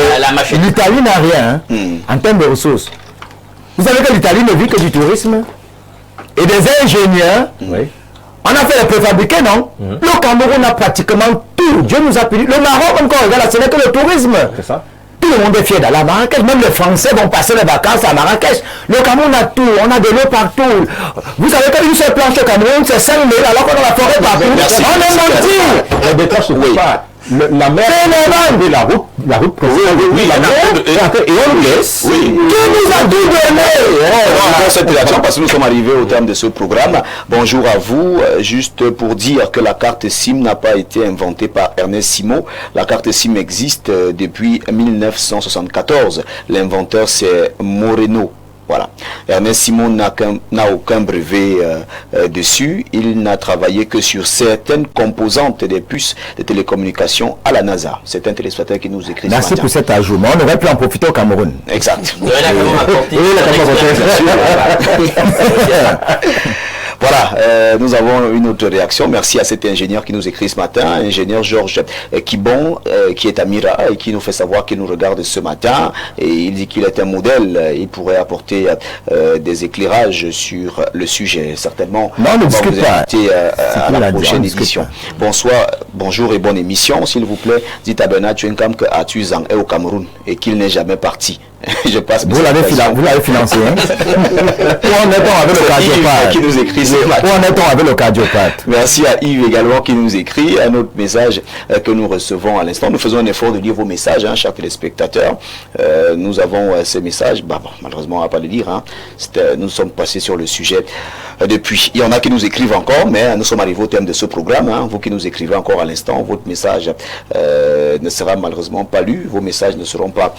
l'Italie n'a rien en termes de ressources? Vous savez que l'Italie ne vit que du tourisme et des ingénieurs. On a fait les préfabriqués, non? Le Cameroun a pratiquement tout. Dieu nous a puni. Le Maroc, encore, regarde, ce n'est que le tourisme. C'est ça. Tout le monde est fier d'aller à Marrakech. Même les Français vont passer les vacances à Marrakech. Le Cameroun a tout. On a de l'eau partout. Vous savez qu'une seule planche au Cameroun, c'est 5 000, alors qu'on a la forêt partout. On est menti. Les détaches ne pas. La mer, la route et on nous laisse. Oui. Qui nous a tout donné? Cette réaction parce que nous sommes arrivés au terme de ce programme. Bonjour à vous. Juste pour dire que la carte SIM n'a pas été inventée par Ernest Simon. La carte SIM existe depuis 1974. L'inventeur c'est Moreno. Voilà. Ernest Simon n'a aucun brevet dessus. Il n'a travaillé que sur certaines composantes des puces de télécommunications à la NASA. C'est un téléspectateur qui nous écrit. Merci pour cet ajout. On aurait pu en profiter au Cameroun. Exact. Voilà, nous avons une autre réaction. Merci à cet ingénieur qui nous écrit ce matin, ingénieur Georges Kibon, qui est à Mira et qui nous fait savoir qu'il nous regarde ce matin. Et il dit qu'il est un modèle. Il pourrait apporter des éclairages sur le sujet. Certainement, non, on ne discute pas. À la prochaine édition. Bonsoir, bonjour et bonne émission. S'il vous plaît, dites à Bernard Tchenkam que Atuzang est au Cameroun et qu'il n'est jamais parti. Je passe vous l'avez financé, hein? Où en est-on avec le cardiopathe? Qui nous écrit Où en est-on avec le cardiopathe? Merci à Yves également qui nous écrit un autre message que nous recevons à l'instant. Nous faisons un effort de lire vos messages, hein, chers téléspectateurs. Nous avons ces messages, malheureusement on ne va pas les lire, hein. Nous sommes passés sur le sujet depuis. Il y en a qui nous écrivent encore, mais nous sommes arrivés au terme de ce programme, hein. Vous qui nous écrivez encore à l'instant, votre message ne sera malheureusement pas lu, vos messages ne seront pas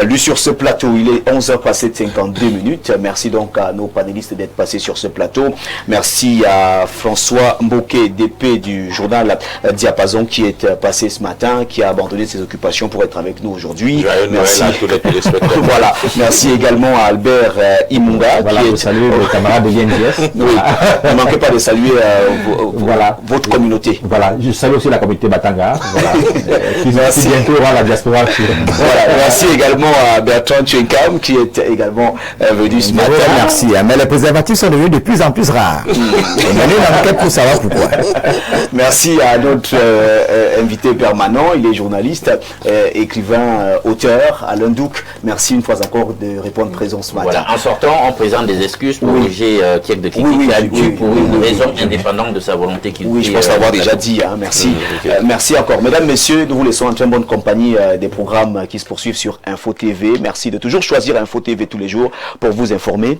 lus sur ce plateau. Il est 11h passé de 52 minutes. Merci donc à nos panélistes d'être passés sur ce plateau. Merci Merci à François Mboké, DP du journal Diapason, qui est passé ce matin, qui a abandonné ses occupations pour être avec nous aujourd'hui. Merci à tous les téléspectateurs. Voilà. Merci également à Albert Imunga, voilà, qui est saluer vos camarades de l'INGS. Oui, ne manquez pas de saluer votre communauté. Voilà, je salue aussi la communauté Batanga, voilà, qui bientôt aura la diaspora. Voilà, merci également à Bertrand Tchenkam, qui est également venu ce matin. Merci, mais les préservatifs sont devenus de plus en plus rares. Et maintenant, on enquête pour savoir pourquoi. Merci à notre invité permanent, il est journaliste, écrivain, auteur, Alain Douc. Merci une fois encore de répondre présent ce matin. Voilà, en sortant, on présente des excuses pour Roger Kiek de Kiki, qui a dû pour une raison indépendante de sa volonté qu'il Oui, je pense l'avoir déjà dit, hein. Merci. Merci encore. Mesdames, messieurs, nous vous laissons en très bonne compagnie des programmes qui se poursuivent sur Info TV. Merci de toujours choisir Info TV tous les jours pour vous informer.